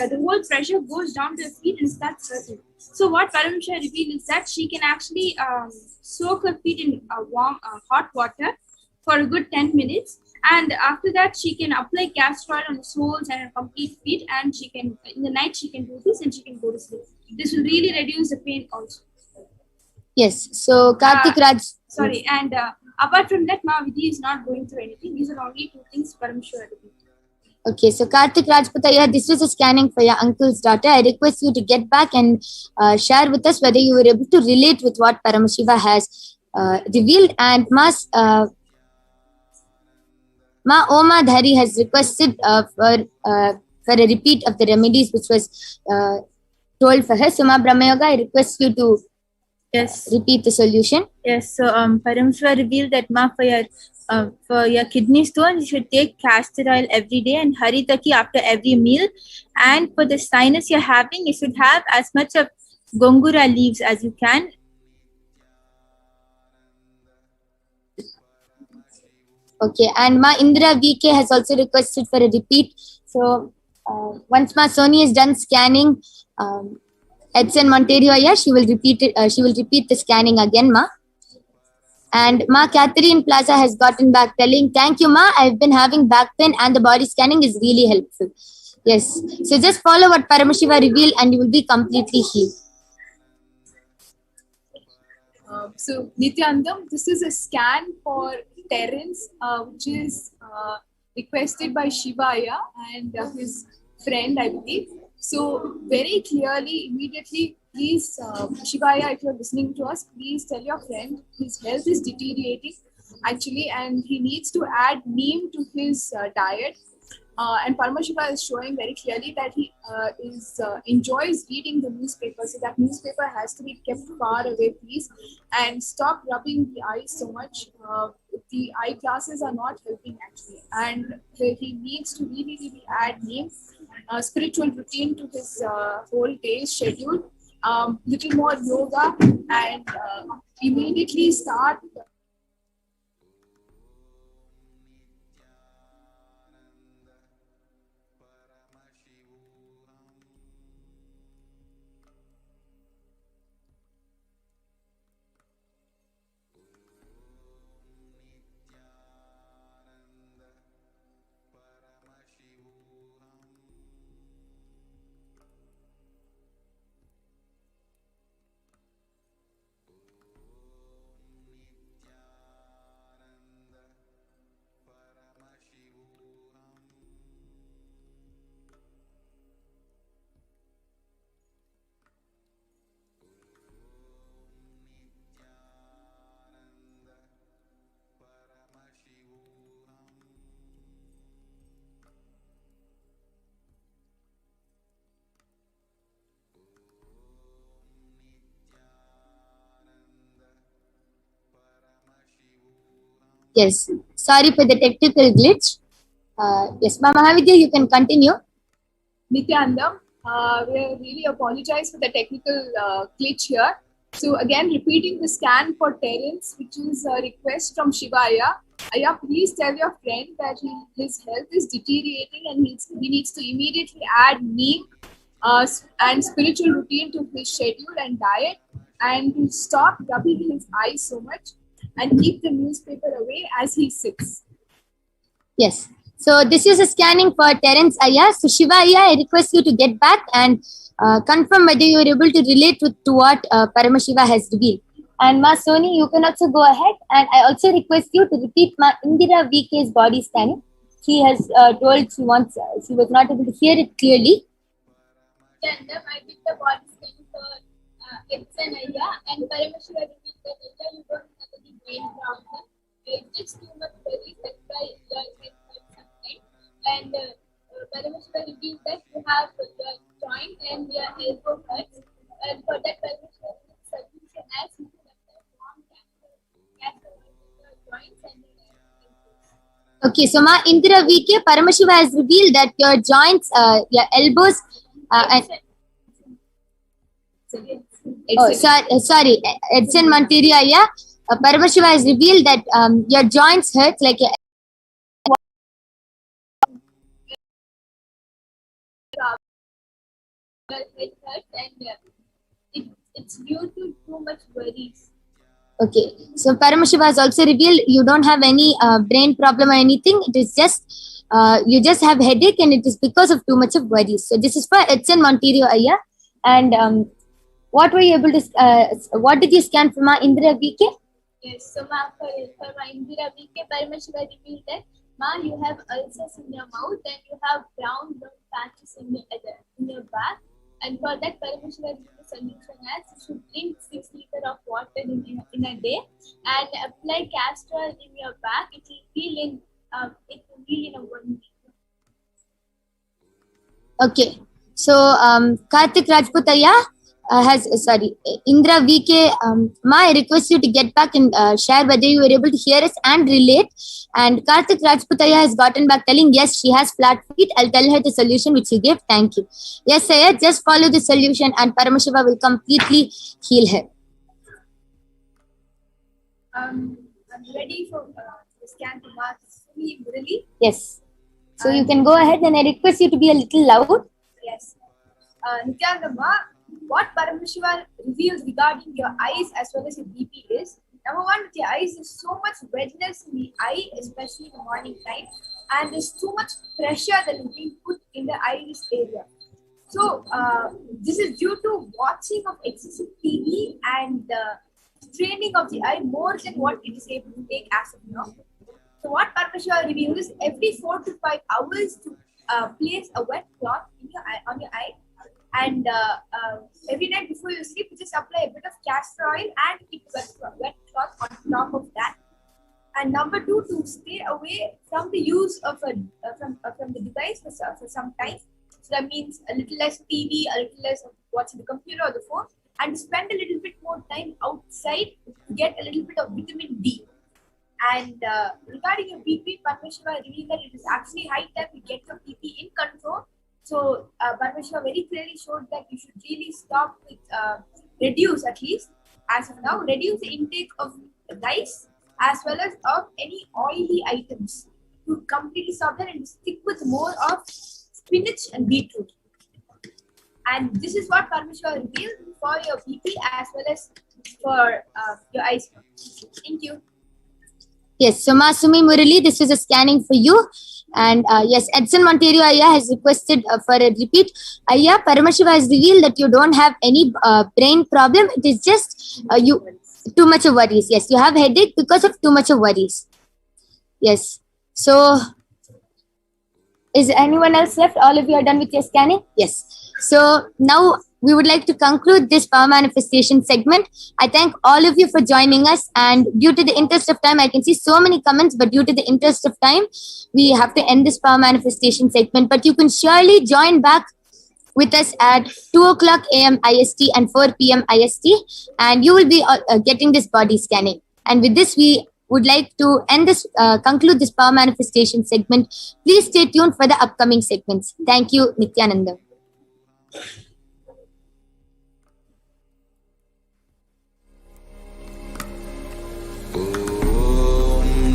the whole pressure goes down to her feet and starts hurting. So what Paramashiva revealed is that she can actually soak her feet in warm hot water for a good 10 minutes, and after that she can apply castor oil on the soles and her complete feet, and she can in the night she can do this and she can go to sleep. This will really reduce the pain also. Yes, so Karthik Raj. Sorry, and apart from that, Ma Vidhi is not going through anything. These are only two things Paramashiva revealed. Okay, so Karthik Rajputaya, this was a scanning for your uncle's daughter. I request you to get back and share with us whether you were able to relate with what Paramashiva has revealed. And Ma Oma Dhari has requested for a repeat of the remedies which was told for her. So Ma Brahmayoga, I request you to repeat the solution. Yes, so Paramashiva revealed that Ma for your kidney stones, you should take castor oil every day and haritaki after every meal. And for the sinus you're having, you should have as much of gongura leaves as you can. Okay, and Ma Indra VK has also requested for a repeat. So once Ma Soni is done scanning Edson Monterio, she will repeat it. She will repeat the scanning again, Ma. And Ma Catherine Plaza has gotten back telling, thank you, Ma. I've been having back pain and the body scanning is really helpful. Yes. So just follow what Paramashiva revealed and you will be completely healed. So Nithyanandam, this is a scan for Terence, which is requested by Shivaya and his friend, I believe. So very clearly, immediately, please, Shivaya, if you're listening to us, please tell your friend his health is deteriorating actually, and he needs to add neem to his diet. And Paramashiva is showing very clearly that he enjoys reading the newspaper. So that newspaper has to be kept far away, please. And stop rubbing the eyes so much. The eye glasses are not helping actually. And he needs to really add neem, spiritual routine to his whole day's schedule. Little more yoga and immediately start Yes. Sorry for the technical glitch. Yes, Ma Mahavidya, you can continue. Nithyananda, we really apologize for the technical glitch here. So again, repeating the scan for Terence, which is a request from Shivaya. Aya, please tell your friend that his health is deteriorating and he needs to immediately add neem and spiritual routine to his schedule and diet, and to stop rubbing his eyes so much and keep the newspaper away as he sits. Yes. So this is a scanning for Terence Aya. So Shiva Aya, I request you to get back and confirm whether you are able to relate to what Paramashiva has revealed. And Ma Soni, you can also go ahead. And I also request you to repeat Ma Indira VK's body scanning. She has told she was not able to hear it clearly. I did the body scanning for Epson Aya, and Paramashiva repeated that you don't have any brain problem. It's just too much worries, that's why you are getting something. And Paramashiva revealed that you have your joint and your elbow hurts, and for that Paramashiva revealed solution as you can apply warm cancer your joints and your elbows. Okay, so Ma Indira VK, Paramashiva has revealed that your joints, your elbows, and sorry, Edson Monteria, yeah. Paramashiva has revealed that your joints hurt, like your head hurts, and it's due to too much worries. Okay, so Paramashiva has also revealed you don't have any brain problem or anything. It is just you just have headache, and it is because of too much of worries. So this is for Edson Monterio Aya. And what were you able to? What did you scan for Ma Indira VK? Yes, so Ma, for Ma Indira VK, Paramashiva revealed that Ma, you have ulcers in your mouth and you have brown patches in your back. And for that, Paramashiva revealed the solution as you should drink 6 liters of water in a day and apply castor oil in your back. It will heal in a 1 week. Okay, so Karthik Rajputaya Indra VK, Ma, I request you to get back and share whether you were able to hear us and relate. And Karthik Rajputaya has gotten back telling, yes, she has flat feet. I'll tell her the solution which you gave. Thank you. Yes, Sayed, just follow the solution and Paramashiva will completely heal her. I'm ready for the scan to Ma Murali. Yes. So you can go ahead, and I request you to be a little loud. Yes. Nithyananda, what Paramashiva reveals regarding your eyes as well as your BP is, number one, with your eyes, there's so much redness in the eye, especially in the morning time, and there's too much pressure that is being put in the iris area. So this is due to watching of excessive TV and straining of the eye more than what it is able to take as of now. So what Paramashiva reveals is every 4 to 5 hours to place a wet cloth on your eye, and every night before you sleep, you just apply a bit of castor oil and keep wet cloth on top of that. And number 2, to stay away from the use of from the device for some time. So that means a little less TV, a little less of watching the computer or the phone, and spend a little bit more time outside to get a little bit of vitamin D. And regarding your BP, Paramashiva revealed that it is actually high time to get your BP in control. So Paramashiva very clearly showed that you should really stop with, reduce at least, as of now, reduce the intake of rice as well as of any oily items. To completely stop that and stick with more of spinach and beetroot. And this is what Paramashiva revealed for your BP as well as for your eyes. Thank you. Yes, so Masumi Murali, this is a scanning for you. And yes, Edson Monterio Aya has requested for a repeat. Aya, Paramashiva has revealed that you don't have any brain problem. It is just too much of worries. Yes, you have headache because of too much of worries. Yes. So, is anyone else left? All of you are done with your scanning? Yes. So now we would like to conclude this power manifestation segment. I thank all of you for joining us, and due to the interest of time, I can see so many comments, but due to the interest of time, we have to end this power manifestation segment. But you can surely join back with us at 2:00 a.m. IST and 4 p.m. IST, and you will be getting this body scanning. And with this, we would like to conclude this power manifestation segment, please stay tuned for the upcoming segments. Thank you, Nithyananda.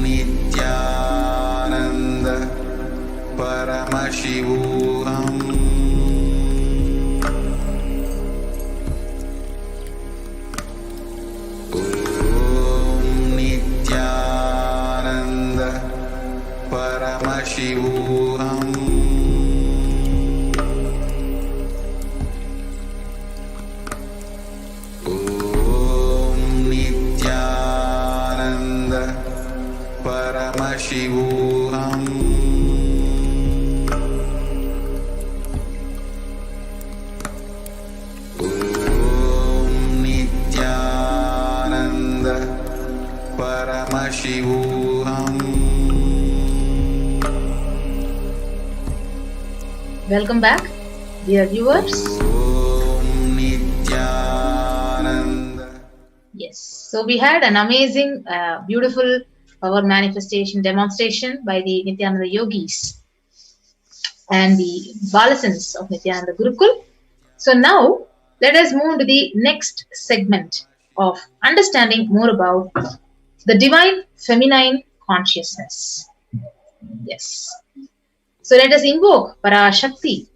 Nithyananda Paramashivoham. Nithyananda Paramashivoham. Nithyananda Paramashivoham. Nithyananda Paramashivoham. Welcome back, dear viewers. Yes, so we had an amazing, beautiful power manifestation demonstration by the Nithyananda yogis and the Balasans of Nithyananda Gurukul. So now let us move to the next segment of understanding more about the divine feminine consciousness. Yes. So let us invoke Parashakti,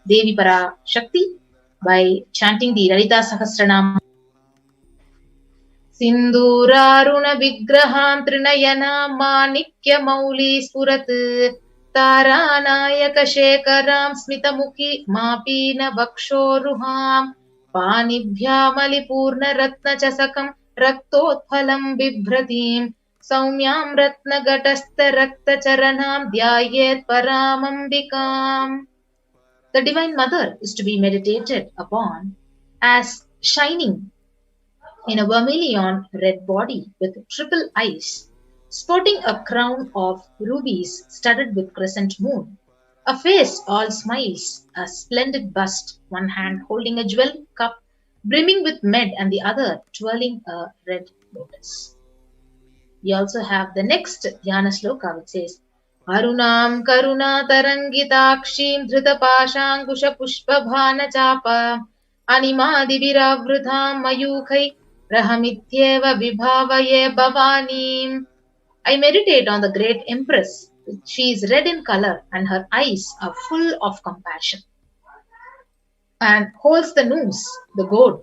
Devi Parashakti, by chanting the Lalita Sahasranam. Sinduraruna Vigraham Trinayana Manikya Mauli Spurat Taranayaka Shekaram Smitamuki Mapina Vakshoruham Panibhyamalipurna Ratna Chasakam Raktotphalam Bibhratim Saumyam Ratna Gatastha Rakta Charanam Dhyayet Paramambikam. The Divine Mother is to be meditated upon as shining in a vermilion red body with triple eyes, sporting a crown of rubies studded with crescent moon, a face all smiles, a splendid bust, one hand holding a jewel cup brimming with med and the other twirling a red lotus. We also have the next Dhyana Sloka which says, Arunam Karuna Tarangitakshim Dhrita Pashangusha Pushpa Bhana Chapa Animadi Viravrutham Mayukai Rahamityeva Vibhavaye Bhavanim. I meditate on the great Empress. She is red in color and her eyes are full of compassion and holds the noose, the goad,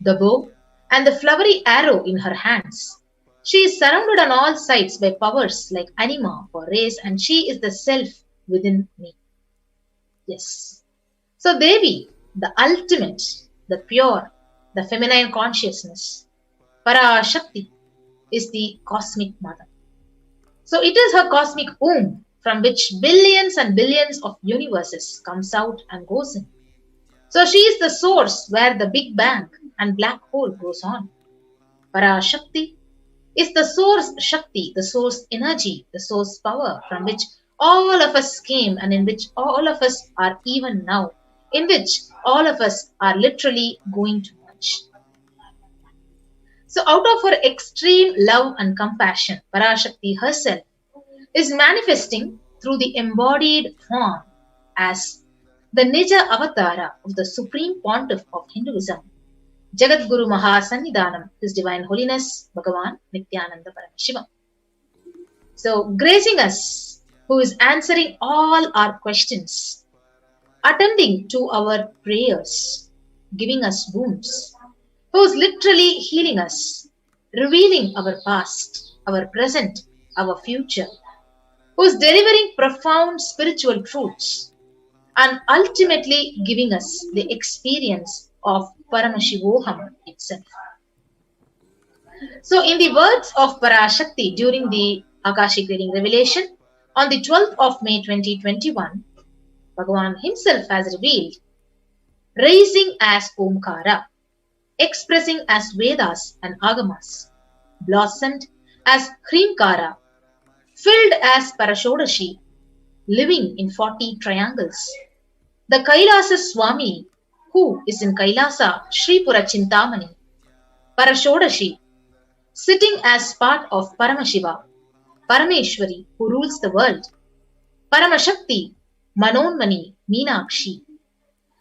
the bow and the flowery arrow in her hands. She is surrounded on all sides by powers like anima or race, and she is the self within me. Yes. So Devi, the ultimate, the pure, the feminine consciousness, Parashakti, is the cosmic mother. So it is her cosmic womb from which billions and billions of universes comes out and goes in. So she is the source where the Big Bang and black hole goes on. Parashakti is the source Shakti, the source energy, the source power from which all of us came and in which all of us are even now, in which all of us are literally going to merge. So out of her extreme love and compassion, Parashakti herself is manifesting through the embodied form as the Nija Avatara of the Supreme Pontiff of Hinduism, Jagadguru Mahasannidhanam, His Divine Holiness, Bhagavan Nithyananda Paramashivam. So, gracing us, who is answering all our questions, attending to our prayers, giving us wounds, who is literally healing us, revealing our past, our present, our future, who is delivering profound spiritual truths, and ultimately giving us the experience of Paramashivoham itself. So in the words of Parashakti during the Akashic reading revelation on the 12th of May 2021, Bhagavan himself has revealed, raising as Omkara, expressing as Vedas and Agamas, blossomed as Hrimkara, filled as Parashodashi, living in 40 triangles. The Kailasa Swami, who is in Kailasa, Sri Pura Chintamani, Parashodashi, sitting as part of Paramashiva, Parameshwari, who rules the world, Paramashakti, Manonmani, Meenakshi.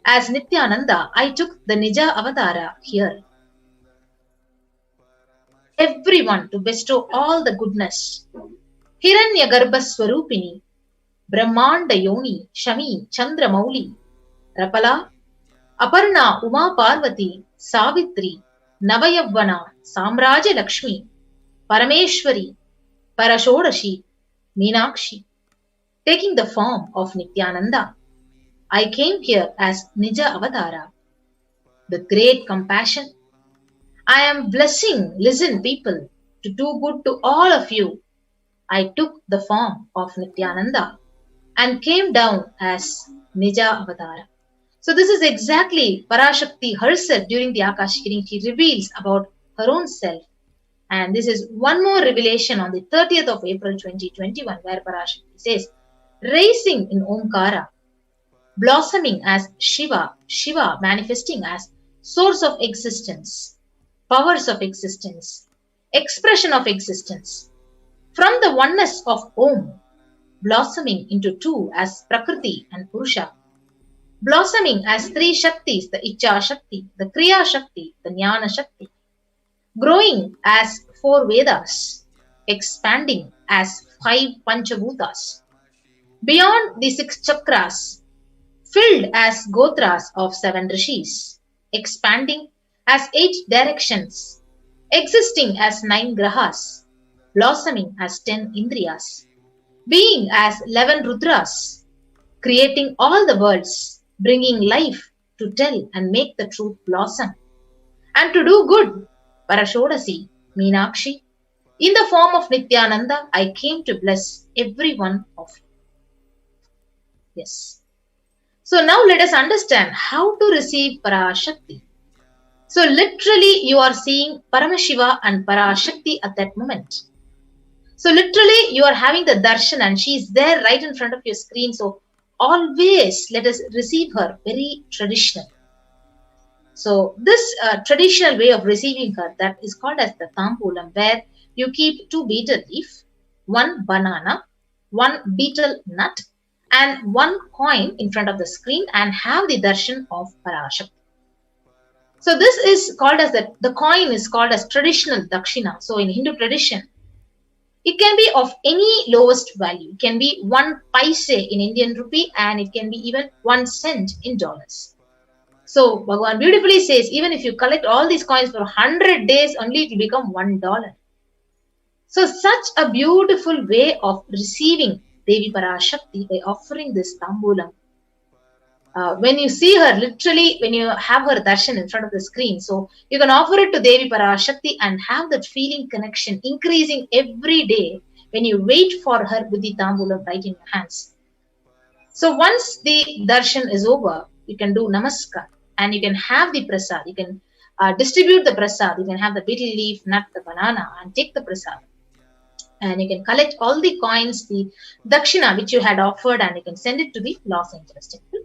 As Nithyananda, I took the Nija Avatara here. Everyone to bestow all the goodness. Hiranya Garbha Swarupini, Brahmanda Yoni, Shami, Chandra Mauli, Rapala, Aparna Uma Parvati, Savitri, Navayavana, Samraja Lakshmi, Parameshwari, Parashodashi, Meenakshi. Taking the form of Nithyananda, I came here as Nija Avatara. With great compassion, I am blessing, listen people, to do good to all of you. I took the form of Nithyananda and came down as Nija Avatara. So this is exactly Parashakti herself during the Akashic reading. She reveals about her own self. And this is one more revelation on the 30th of April 2021 where Parashakti says, rising in Omkara, blossoming as Shiva, Shiva manifesting as source of existence, powers of existence, expression of existence. From the oneness of Om, blossoming into two as Prakriti and Purusha, blossoming as three Shaktis, the Icha Shakti, the Kriya Shakti, the Jnana Shakti, growing as four Vedas, expanding as five Panchabhutas, beyond the six chakras, filled as Gotras of seven Rishis, expanding as 8 directions, existing as 9 Grahas, blossoming as 10 Indriyas, being as 11 Rudras, creating all the worlds, bringing life to tell and make the truth blossom, and to do good, Parashodasi, Meenakshi. In the form of Nithyananda, I came to bless every one of you. Yes. So now let us understand how to receive Parashakti. So literally you are seeing Paramashiva and Parashakti at that moment. So literally you are having the darshan and she is there right in front of your screen. So always let us receive her very traditional. So this traditional way of receiving her, that is called as the tambulam, where you keep 2 betel leaf, 1 banana, 1 betel nut and 1 coin in front of the screen and have the darshan of Parashakti. So this is called as the coin is called as traditional dakshina. So in Hindu tradition, it can be of any lowest value. It can be 1 paise in Indian rupee and it can be even 1 cent in dollars. So Bhagavan beautifully says, even if you collect all these coins for 100 days, only it will become $1. So such a beautiful way of receiving Devi Parashakti by offering this tambulam. When you see her, literally, when you have her darshan in front of the screen, so you can offer it to Devi Parashakti and have that feeling connection increasing every day when you wait for her with the tambulam right in your hands. So once the darshan is over, you can do namaskar and you can have the prasad. You can distribute the prasad. You can have the betel leaf, nut, the banana and take the prasad. And you can collect all the coins, the dakshina which you had offered and you can send it to the Los Angeles temple.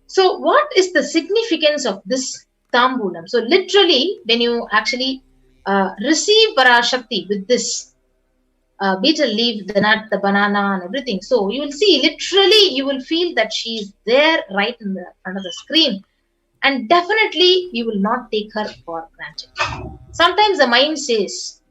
So what is the significance of this tambulam? So literally when you actually receive Parashakti with this betel leaf, the nut, the banana and everything. So you will see literally you will feel that she is there right in the front of the screen. And definitely you will not take her for granted. Sometimes the mind says,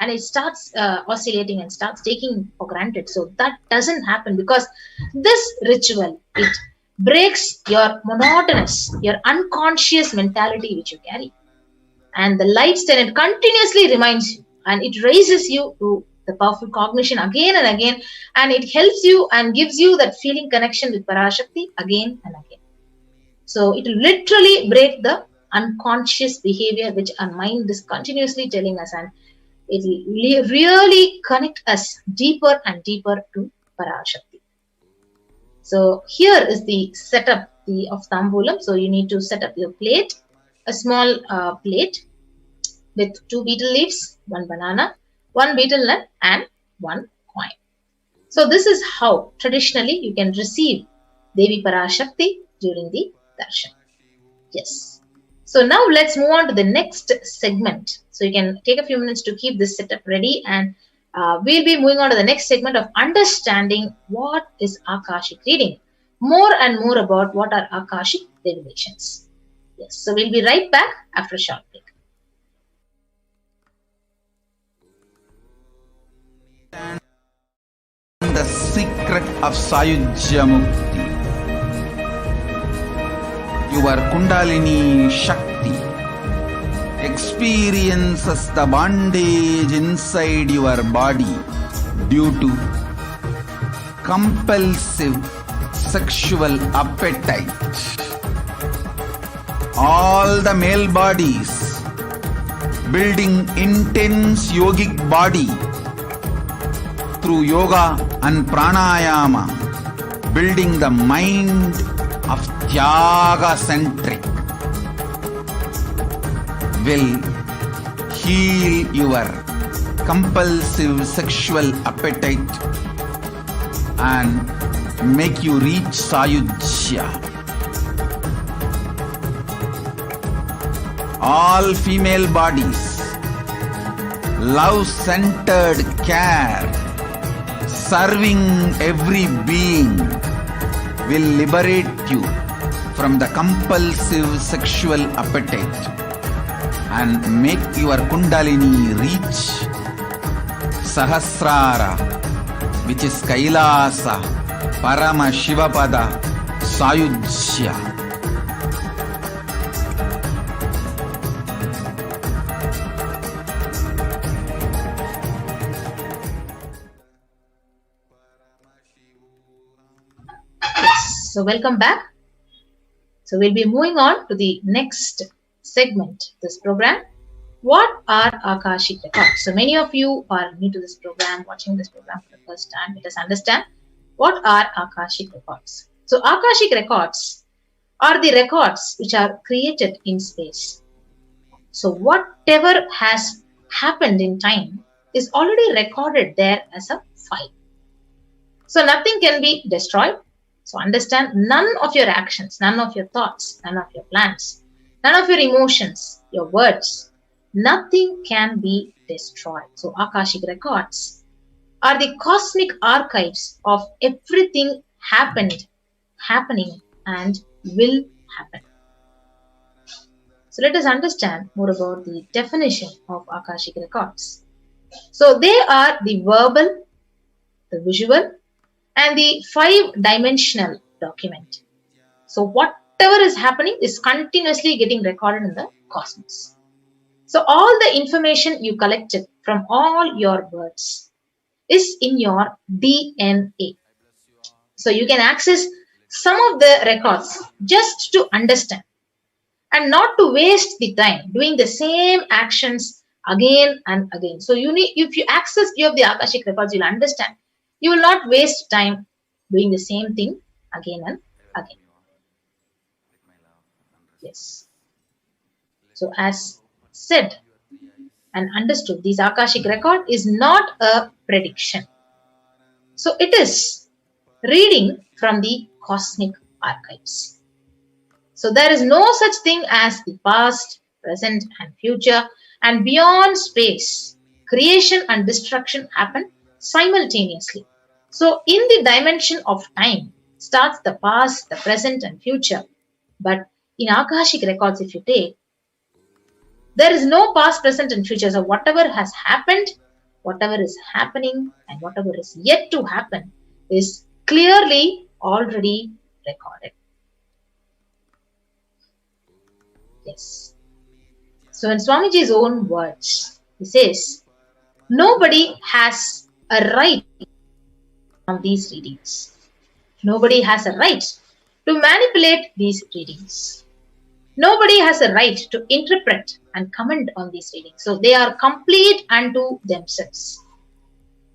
and it starts oscillating and starts taking for granted. So that doesn't happen because this ritual, it breaks your monotonous, your unconscious mentality which you carry. And the light stand, it continuously reminds you and it raises you to the powerful cognition again and again. And it helps you and gives you that feeling connection with Parashakti again and again. So it will literally break the unconscious behavior which our mind is continuously telling us, and it will really connect us deeper and deeper to Parashakti. So here is the setup of tambulam. So you need to set up your plate, a small plate with 2 betel leaves, 1 banana, 1 betel nut and 1 coin. So this is how traditionally you can receive Devi Parashakti during the darshan. Yes. So now let's move on to the next segment. So you can take a few minutes to keep this setup ready, and we'll be moving on to the next segment of understanding what is Akashic reading. More and more about what are Akashic revelations. Yes, so we'll be right back after a short break. The secret of Sayujya Mukti. Your Kundalini Shakti experiences the bondage inside your body due to compulsive sexual appetite. All the male bodies building intense yogic body through yoga and pranayama, building the mind of Tyaga centric, will heal your compulsive sexual appetite and make you reach Sayujya. All female bodies, love-centered care, serving every being will liberate you from the compulsive sexual appetite and make your Kundalini reach Sahasrara, which is Kailasa, Paramashivoham, Sayujya. So welcome back. So we'll be moving on to the next segment of this program. What are Akashic records? So many of you are new to this program, watching this program for the first time. Let us understand what are Akashic records. So Akashic records are the records which are created in space. So whatever has happened in time is already recorded there as a file. So nothing can be destroyed. So understand, none of your actions, none of your thoughts, none of your plans, none of your emotions, your words, nothing can be destroyed. So Akashic records are the cosmic archives of everything happening, and will happen. So let us understand more about the definition of Akashic records. So they are the verbal, the visual, and the 5-dimensional document. So whatever is happening is continuously getting recorded in the cosmos. So all the information you collected from all your words is in your DNA. So you can access some of the records just to understand and not to waste the time doing the same actions again and again. So if you access few of the Akashic records, you'll understand. You will not waste time doing the same thing again and again. Yes. So as said and understood, this Akashic record is not a prediction. So it is reading from the cosmic archives. So there is no such thing as the past, present and future, and beyond space. Creation and destruction happen simultaneously. So in the dimension of time starts the past, the present and future. But in Akashic records, if you take, there is no past, present and future. So whatever has happened, whatever is happening and whatever is yet to happen is clearly already recorded. Yes. So in Swamiji's own words, he says, nobody has a right on these readings. Nobody has a right to manipulate these readings. Nobody has a right to interpret and comment on these readings. So they are complete unto themselves.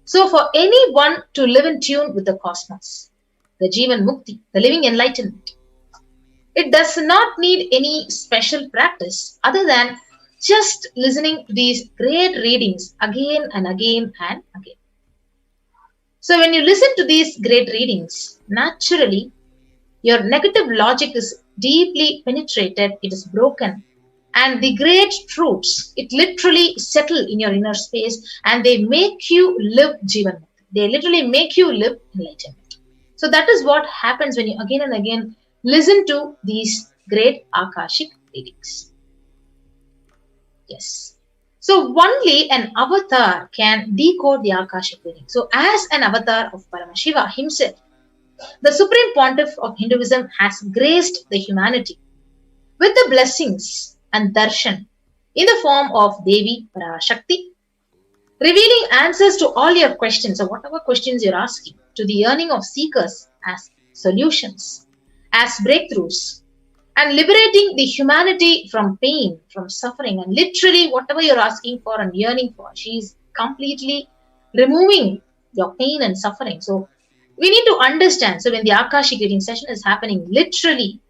So for anyone to live in tune with the cosmos, the Jivan Mukti, the living enlightenment, it does not need any special practice other than just listening to these great readings again and again and again. So when you listen to these great readings, naturally, your negative logic is deeply penetrated, it is broken, and the great truths, it literally settle in your inner space and they make you live Jivan. They literally make you live enlightenment. So that is what happens when you again and again listen to these great Akashic readings. Yes. So only an avatar can decode the Akashic reading. So as an avatar of Paramashiva himself, the Supreme Pontiff of Hinduism has graced the humanity with the blessings and darshan in the form of Devi Parashakti, revealing answers to all your questions or whatever questions you're asking, to the yearning of seekers as solutions, as breakthroughs, and liberating the humanity from pain, from suffering, and literally whatever you're asking for and yearning for, she is completely removing your pain and suffering. So we need to understand. So when the Akashic reading session is happening, literally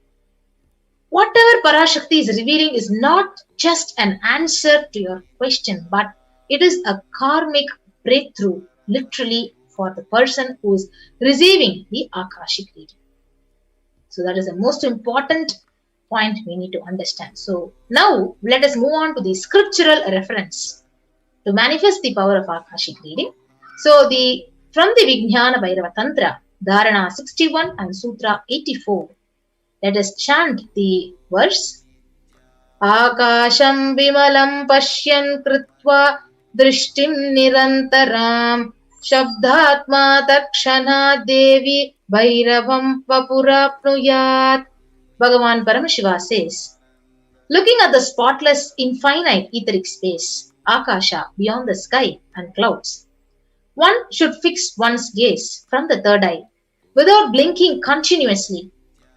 whatever Parashakti is revealing is not just an answer to your question, but it is a karmic breakthrough, literally, for the person who is receiving the Akashic reading. So that is the most important point we need to understand. So now let us move on to the scriptural reference to manifest the power of Akashic reading. So from the Vijnana Bhairava Tantra, Dharana 61 and Sutra 84, let us chant the verse. Akasham vimalam pashyan kritva drishtim nirantaram shabdhatma takshana devi bhairavam vapurapnuyat. Bhagavan Paramashiva says, looking at the spotless infinite etheric space, Akasha, beyond the sky and clouds, one should fix one's gaze from the third eye without blinking continuously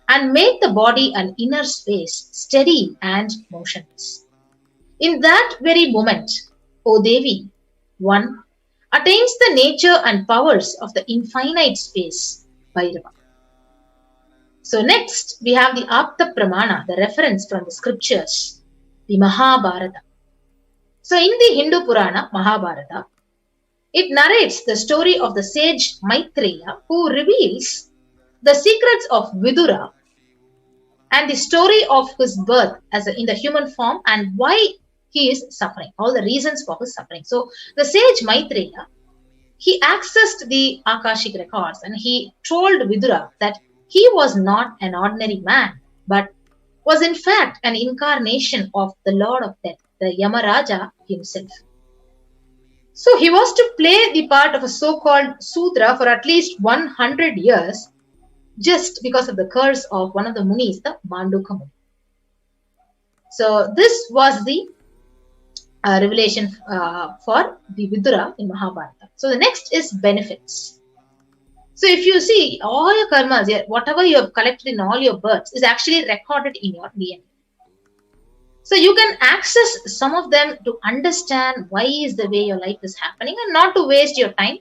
and make the body an inner space steady and motionless. In that very moment, O Devi, one attains the nature and powers of the infinite space, Bhairava. So next, we have the Apta Pramana, the reference from the scriptures, the Mahabharata. So in the Hindu Purana, Mahabharata, it narrates the story of the sage Maitreya, who reveals the secrets of Vidura and the story of his birth in the human form and why he is suffering, all the reasons for his suffering. So the sage Maitreya, he accessed the Akashic records and he told Vidura that he was not an ordinary man, but was in fact an incarnation of the Lord of Death, the Yamaraja himself. So he was to play the part of a so-called Sudra for at least 100 years, just because of the curse of one of the Munis, the Manduka Muni. So this was the revelation for the Vidura in Mahabharata. So the next is benefits. So if you see, all your karmas, whatever you have collected in all your births is actually recorded in your DNA. So you can access some of them to understand why is the way your life is happening and not to waste your time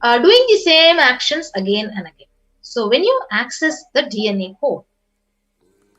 doing the same actions again and again. So when you access the DNA code,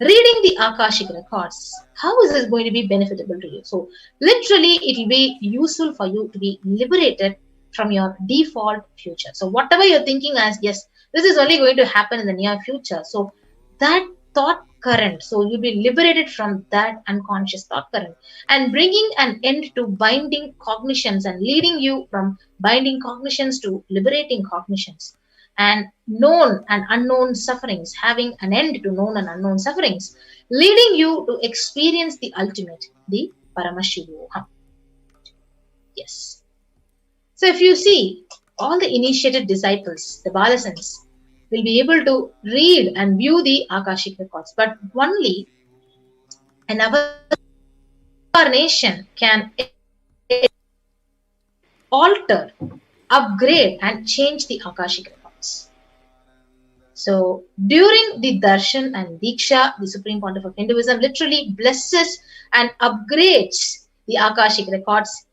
reading the Akashic records, how is this going to be beneficial to you? So literally it will be useful for you to be liberated from your default future. So whatever you're thinking as, yes, this is only going to happen in the near future. So that thought current, so you'll be liberated from that unconscious thought current and bringing an end to binding cognitions and leading you from binding cognitions to liberating cognitions, and known and unknown sufferings, having an end to known and unknown sufferings, leading you to experience the ultimate, the Paramashivoham. Yes. So if you see, all the initiated disciples, the Balasans, will be able to read and view the Akashic records, but only an incarnation can alter, upgrade and change the Akashic records. So during the Darshan and Diksha, the Supreme Pontiff of Hinduism literally blesses and upgrades the Akashic records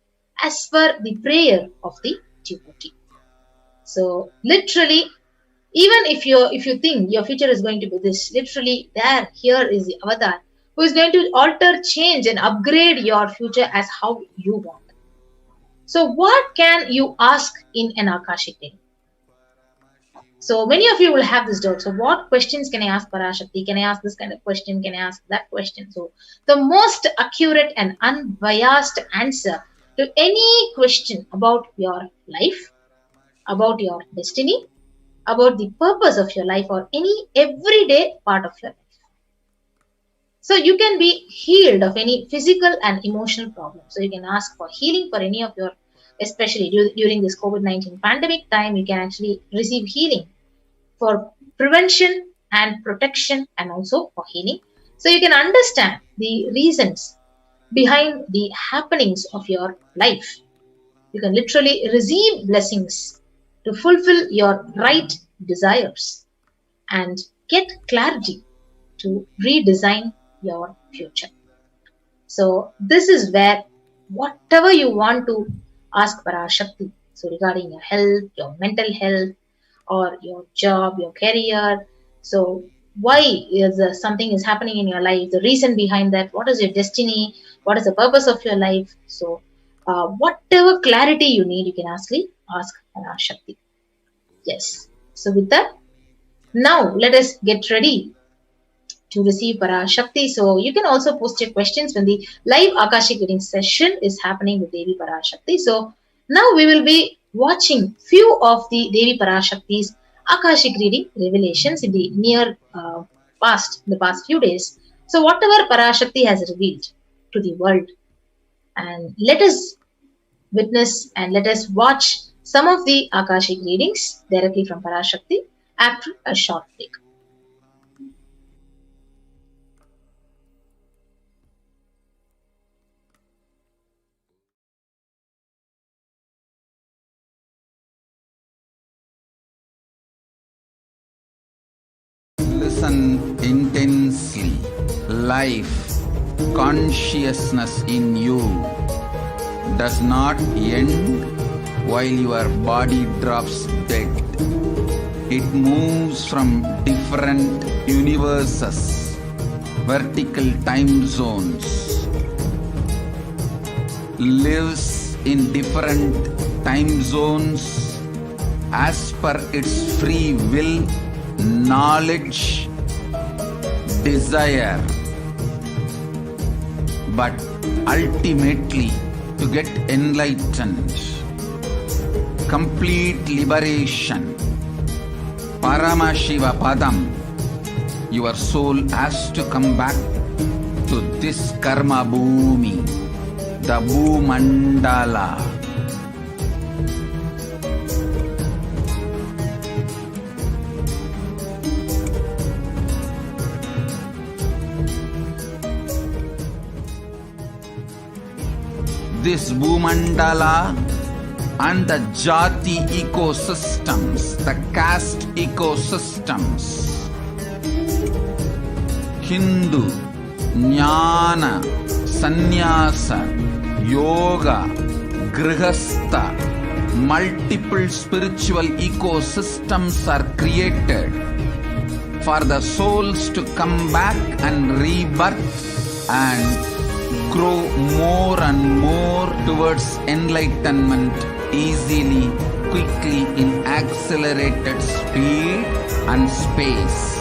as per the prayer of the devotee. So literally, even if you think your future is going to be this, literally here is the avatar who is going to alter, change and upgrade your future as how you want. So what can you ask in an Akashic reading? So many of you will have this doubt. So what questions can I ask Parashakti? Can I ask this kind of question? Can I ask that question? So the most accurate and unbiased answer to any question about your life, about your destiny, about the purpose of your life, or any everyday part of your life. So you can be healed of any physical and emotional problem. So you can ask for healing for any of your, especially during this COVID-19 pandemic time, you can actually receive healing for prevention and protection, and also for healing. So you can understand the reasons behind the happenings of your life. You can literally receive blessings to fulfill your right desires and get clarity to redesign your future. So this is where whatever you want to ask Parashakti, so regarding your health, your mental health, or your job, your career, so why is something is happening in your life, the reason behind that, what is your destiny, what is the purpose of your life, so whatever clarity you need, you can ask Parashakti. Yes, so with that, now let us get ready to receive Parashakti. So you can also post your questions when the live Akashic reading session is happening with Devi Parashakti. So now we will be watching few of the Devi Parashakti's Akashic reading revelations in the near past, the past few days. So whatever Parashakti has revealed to the world, and let us witness and let us watch some of the Akashic readings directly from Parashakti after a short break. Listen intensely. Life, consciousness in you does not end while your body drops dead. It moves from different universes, vertical time zones, lives in different time zones as per its free will, knowledge, desire, but ultimately to get enlightened, complete liberation, Paramashivoham, your soul has to come back to this karma bhumi, the Bhumandala. This Bhumandala and the Jati ecosystems, the caste ecosystems, Hindu, Jnana, Sannyasa, Yoga, Grihastha, multiple spiritual ecosystems are created for the souls to come back and rebirth and grow more and more towards enlightenment easily, quickly, in accelerated speed and space.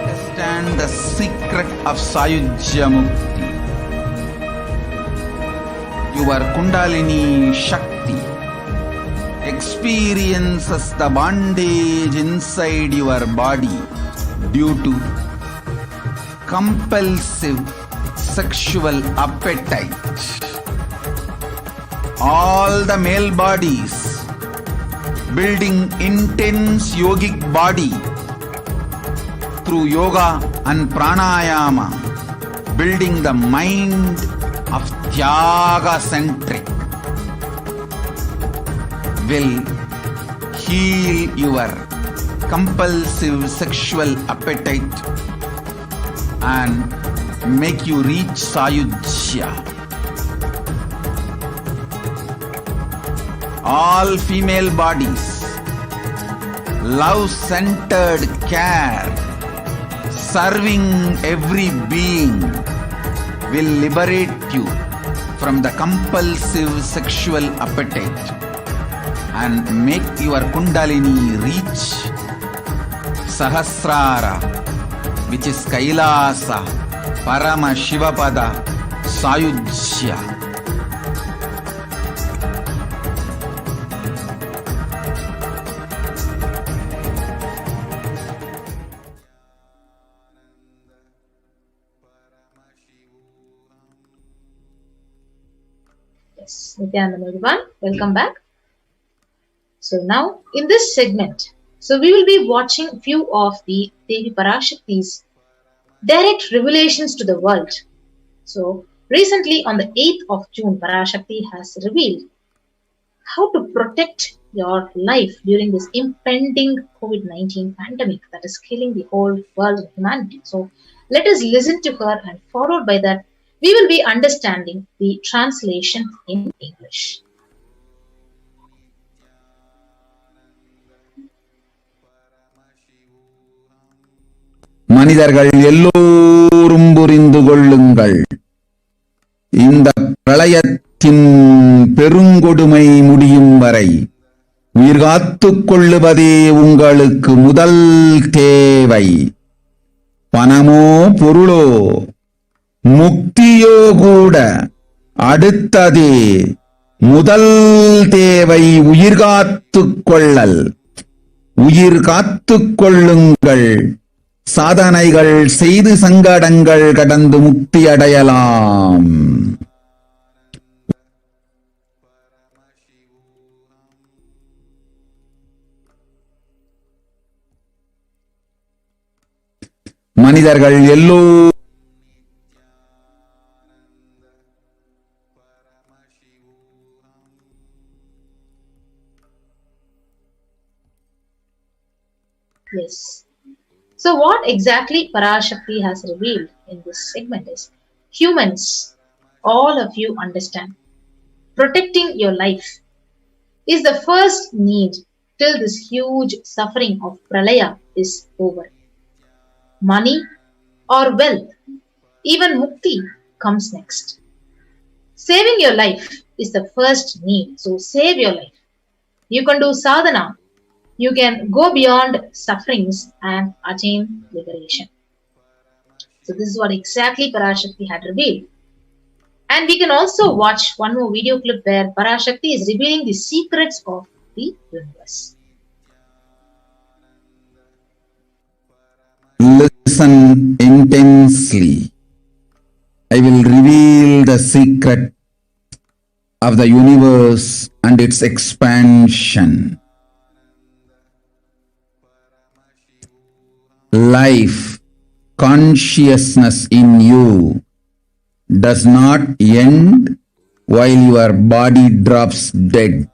Understand the secret of Sayujya Mukti. Your Kundalini Shakti experiences the bondage inside your body due to compulsive sexual appetite. All the male bodies building intense yogic body through yoga and pranayama, building the mind of Tyaga-centric, will heal your compulsive sexual appetite and make you reach Sayujya. All female bodies, love-centered care, serving every being will liberate you from the compulsive sexual appetite and make your Kundalini reach Sahasrara, which is Kailasa, Paramashivoham, Sayujya. Yes, Nithyananda everyone, welcome back. So now in this segment, so we will be watching few of the Devi Parashakti's direct revelations to the world. So recently on the 8th of June, Parashakti has revealed how to protect your life during this impending COVID-19 pandemic that is killing the whole world of humanity. So let us listen to her, and followed by that, we will be understanding the translation in English. மனிதர்கள் எல்லோரும் புரிந்து கொள்ளுங்கள், இந்த பிரளயத்தின் பெருங்கொடுமை முடியும் வரை உயிர் காத்துக் கொள்ளுவதே உங்களுக்கு முதல் தேவை. பணமோ பொருளோ முக்தியோ கூட அடுத்ததே. முதல் தேவை உயிர் காத்துக் கொள்ளல். உயிர் காத்துக் கொள்ளுங்கள். சாதனைகள் செய்து சங்கடங்கள் கடந்து முக்தி அடையலாம். மனிதர்கள் எல்லோரும் Yes. So what exactly Parashakti has revealed in this segment is, humans, all of you understand, protecting your life is the first need till this huge suffering of Pralaya is over. Money or wealth, even mukti comes next. Saving your life is the first need. So save your life. You can do sadhana. You can go beyond sufferings and attain liberation. So this is what exactly Parashakti had revealed. And we can also watch one more video clip where Parashakti is revealing the secrets of the universe. Listen intensely. I will reveal the secret of the universe and its expansion. Life, consciousness in you does not end while your body drops dead.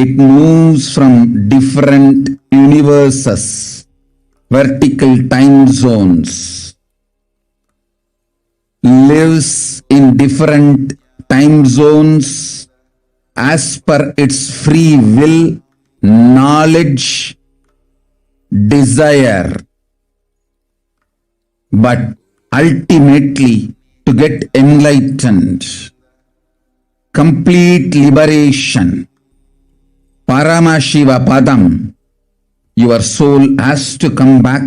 It moves from different universes, vertical time zones, lives in different time zones as per its free will, knowledge, desire, but ultimately to get enlightened, complete liberation, Paramashivoham, your soul has to come back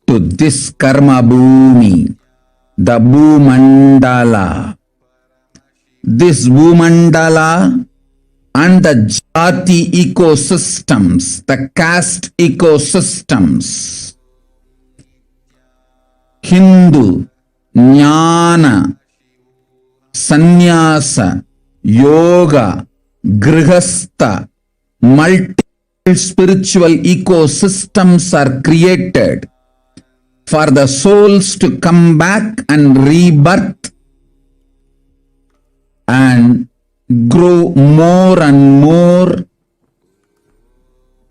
to this karma bhumi, the Bhumandala. This Bhumandala and the jati ecosystems, the caste ecosystems, Hindu, Jnana, Sannyasa, Yoga, Grihastha, multiple spiritual ecosystems are created for the souls to come back and rebirth and grow more and more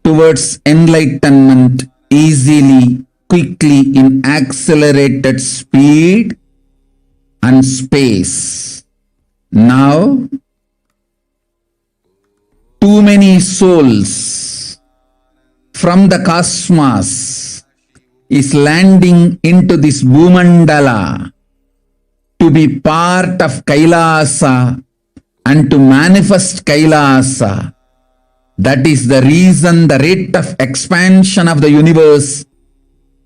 towards enlightenment easily, quickly, in accelerated speed and space. Now, too many souls from the cosmos is landing into this Bhumandala to be part of Kailasa and to manifest Kailasa. That is the reason the rate of expansion of the universe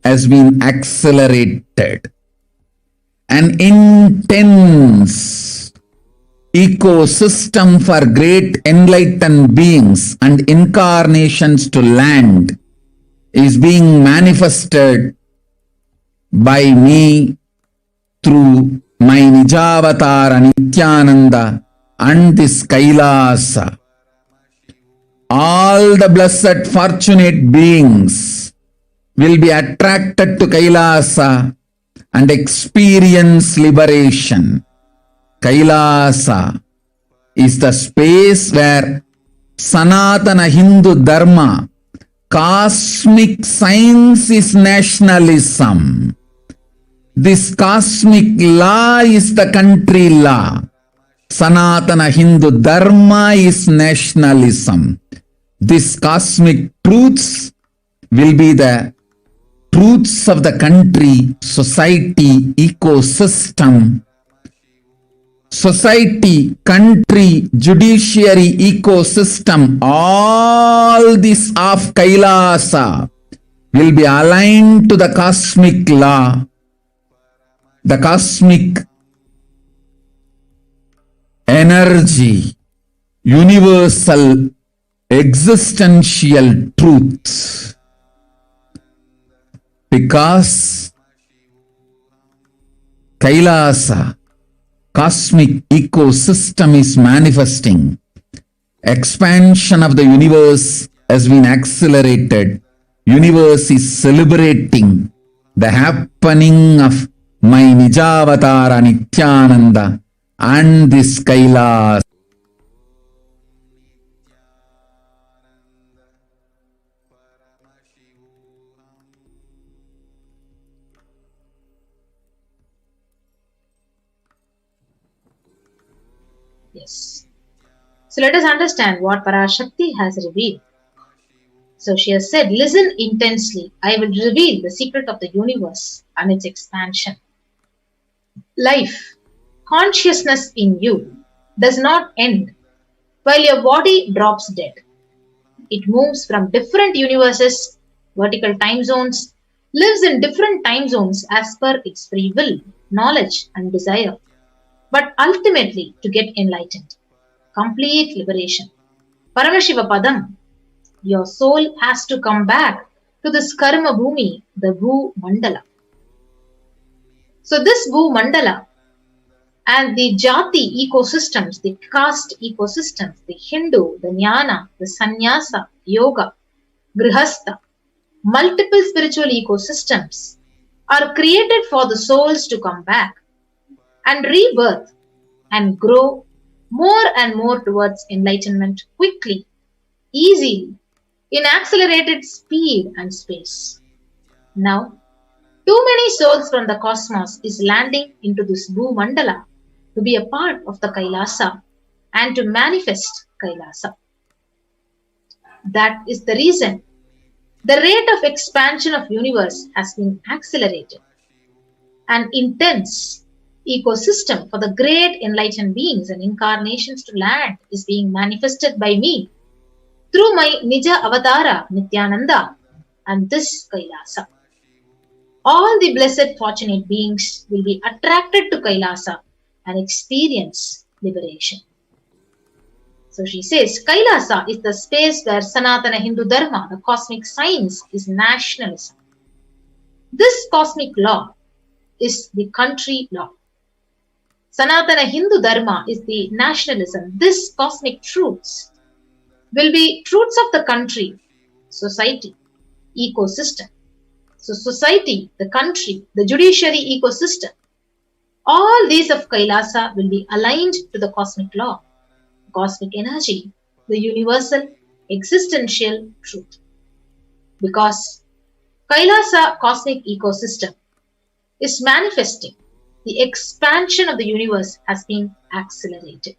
has been accelerated. An intense ecosystem for great enlightened beings and incarnations to land is being manifested by me through my Nijavatara Nithyananda and this Kailasa. All the blessed fortunate beings will be attracted to Kailasa and experience liberation. Kailasa is the space where Sanatana Hindu Dharma, cosmic science is nationalism. This cosmic law is the country law. Sanatana Hindu Dharma is nationalism. These cosmic truths will be the truths of the country, society, ecosystem. Society, country, judiciary, ecosystem, all this of Kailasa will be aligned to the cosmic law, the cosmic energy, universal existential truth. Because Kailasa, cosmic ecosystem is manifesting, expansion of the universe has been accelerated. Universe is celebrating the happening of my Nijavatara Nithyananda and this Kailasa. Yes. So let us understand what Parashakti has revealed. So she has said, listen intensely. I will reveal the secret of the universe and its expansion. Life, consciousness in you does not end while your body drops dead. It moves from different universes, vertical time zones, lives in different time zones as per its free will, knowledge and desire. But ultimately to get enlightened, complete liberation. Paramashiva Padam, your soul has to come back to this Karma Bhumi, the Bhu Mandala. So this Bhu Mandala and the Jati ecosystems, the caste ecosystems, the Hindu, the Jnana, the Sannyasa, Yoga, Grihastha, multiple spiritual ecosystems are created for the souls to come back and rebirth and grow more and more towards enlightenment quickly, easily, in accelerated speed and space. Now, too many souls from the cosmos is landing into this Bhu Mandala to be a part of the Kailasa and to manifest Kailasa. That is the reason the rate of expansion of universe has been accelerated. An intense ecosystem for the great enlightened beings and incarnations to land is being manifested by me through my Nija Avatara Nithyananda and this Kailasa. All the blessed fortunate beings will be attracted to Kailasa and experience liberation. So she says, Kailasa is the space where Sanatana Hindu Dharma, the cosmic science, is nationalism. This cosmic law is the country law. Sanatana Hindu Dharma is the nationalism. This cosmic truths will be truths of the country, society, ecosystem. So society, the country, the judiciary ecosystem, all these of Kailasa will be aligned to the cosmic law, cosmic energy, the universal existential truth. Because Kailasa cosmic ecosystem is manifesting, the expansion of the universe has been accelerated.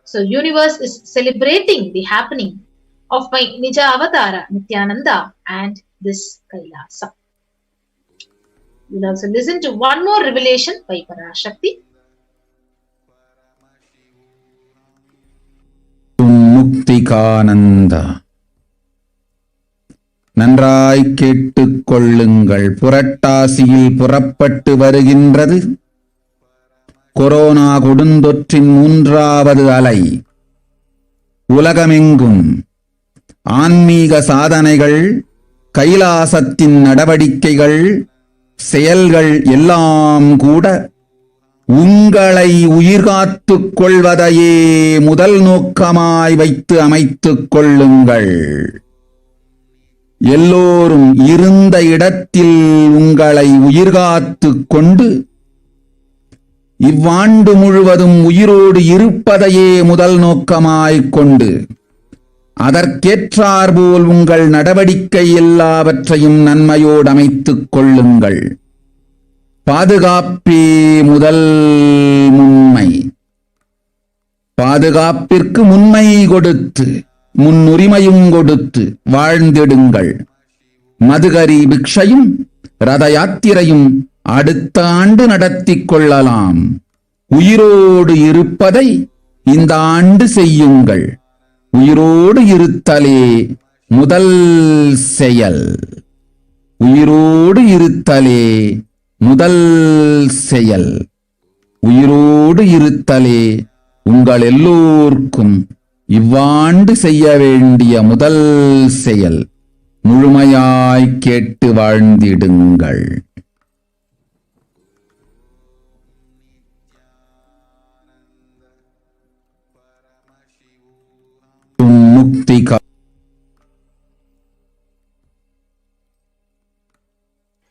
So universe is celebrating the happening of my Nija Avatara Nithyananda and this Kailasa. We'll also listen to one more revelation by Parashakti. முக்திகானந்த நன்றாய் கேட்டுக் கொள்ளுங்கள். புரட்டாசியில் புறப்பட்டு வருகின்றது corona கொடுந்தொற்றின் 3வது அலை. உலகமெங்கும் ஆன்மீக சாதனைகள், கைலாசத்தின் நடவடிக்கைகள், செயல்கள் எல்லாம் கூட உங்களை உயிர்காத்துக் கொள்வதையே முதல் நோக்கமாய் வைத்து அமைத்துக் கொள்ளுங்கள். எல்லோரும் இருந்த இடத்தில் உங்களை உயிர்காத்துக் கொண்டு இவ்வாண்டு முழுவதும் உயிரோடு இருப்பதையே முதல் நோக்கமாய்க் கொண்டு அதற்கேற்றாற்போல் உங்கள் நடவடிக்கை எல்லாவற்றையும் நன்மையோடு அமைத்துக் கொள்ளுங்கள். பாதுகாப்பே முதல் முன்மை. பாதுகாப்பிற்கு முன்மை கொடுத்து, முன்னுரிமையும் கொடுத்து வாழ்ந்திடுங்கள். மதுகரி பிக்ஷையும் ரத யாத்திரையும் அடுத்த ஆண்டு நடத்திக் கொள்ளலாம். உயிரோடு இருப்பதை இந்த ஆண்டு செய்யுங்கள். உயிரோடு இருத்தலே முதல் செயல். உயிரோடு இருத்தலே முதல் செயல். உயிரோடு இருத்தலே உங்கள் எல்லோருக்கும் இவ்வாண்டு செய்ய வேண்டிய முதல் செயல். முழுமையாய் கேட்டு வாழ்ந்திடுங்கள். முக்திகா.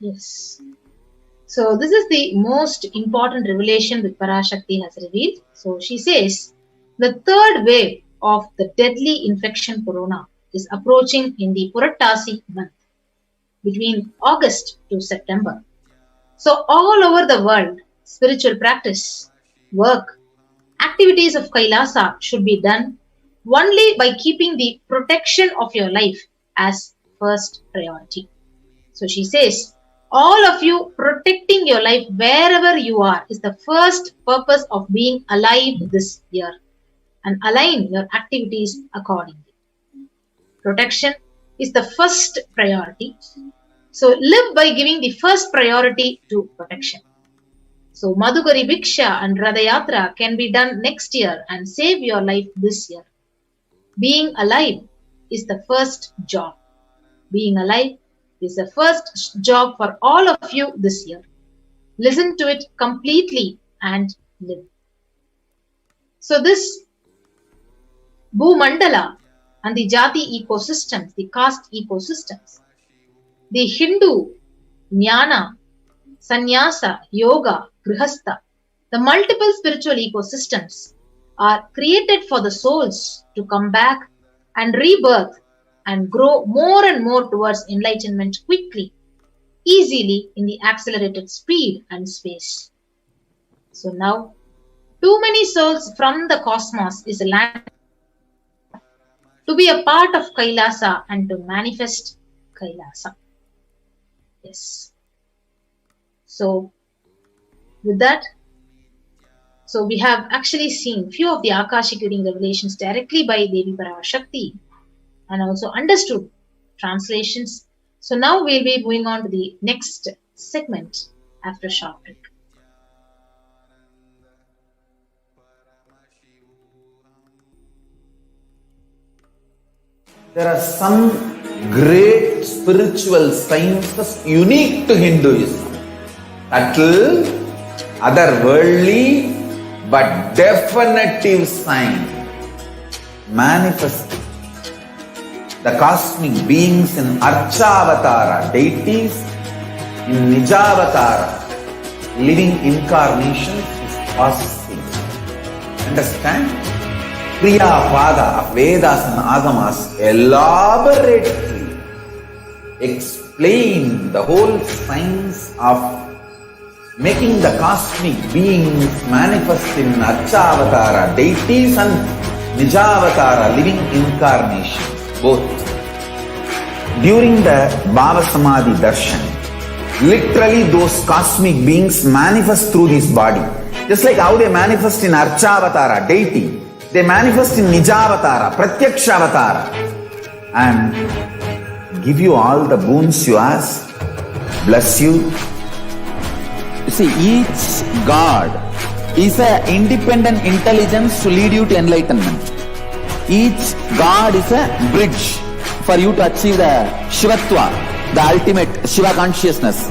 Yes. So this is the most important revelation that Parashakti has revealed. So she says the third wave of the deadly infection corona is approaching in the Purattasi month between August to September. So all over the world, spiritual practice, work, activities of Kailasa should be done only by keeping the protection of your life as first priority. So she says, all of you protecting your life wherever you are is the first purpose of being alive this year, and align your activities accordingly. Protection is the first priority. So live by giving the first priority to protection. So Madhukari Bhiksha and Radayatra can be done next year and save your life this year. Being alive is the first job. Being alive is the first job for all of you this year. Listen to it completely and live. So this Bhumandala and the Jati ecosystems, the caste ecosystems, the Hindu, Jnana, Sannyasa, Yoga, Grihastha, the multiple spiritual ecosystems are created for the souls to come back and rebirth and grow more and more towards enlightenment quickly, easily in the accelerated speed and space. So now, too many souls from the cosmos is land to be a part of Kailasa and to manifest Kailasa. Yes. So, with that, so we have actually seen few of the Akashic reading revelations directly by Devi Parashakti and also understood translations. So now we'll be moving on to the next segment after a short break. There are some great spiritual sciences unique to Hinduism. Subtle, otherworldly, but definitive sign manifesting the cosmic beings in Archavatara, deities in Nijavatara, living incarnations is possible. Understand? Priya Pada of Vedas and Agamas elaborately explain the whole science of making the cosmic beings manifest in Archavatara, deities and Nijavatara, living incarnations, both. During the Bhava Samadhi Darshan, Literally, those cosmic beings manifest through this body. Just like how they manifest in Archavatara, deity, they manifest in Nijavatara, Pratyakshavatara, and give you all the boons you ask, bless you. You see, each God is an independent intelligence to lead you to enlightenment. Each God is a bridge for you to achieve the Shivatva, the ultimate Shiva consciousness.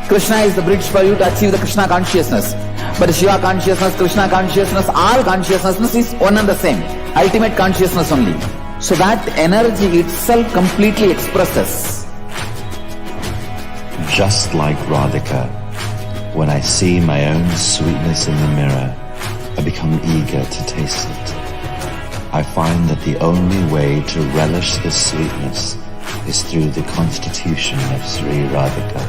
Krishna is the bridge for you to achieve the Krishna consciousness. But Shiva consciousness, Krishna consciousness, all consciousness is one and the same. Ultimate consciousness only. So that energy itself completely expresses. Just like Radhika, when I see my own sweetness in the mirror, I become eager to taste it. I find that the only way to relish the sweetness is through the constitution of Sri Radhika.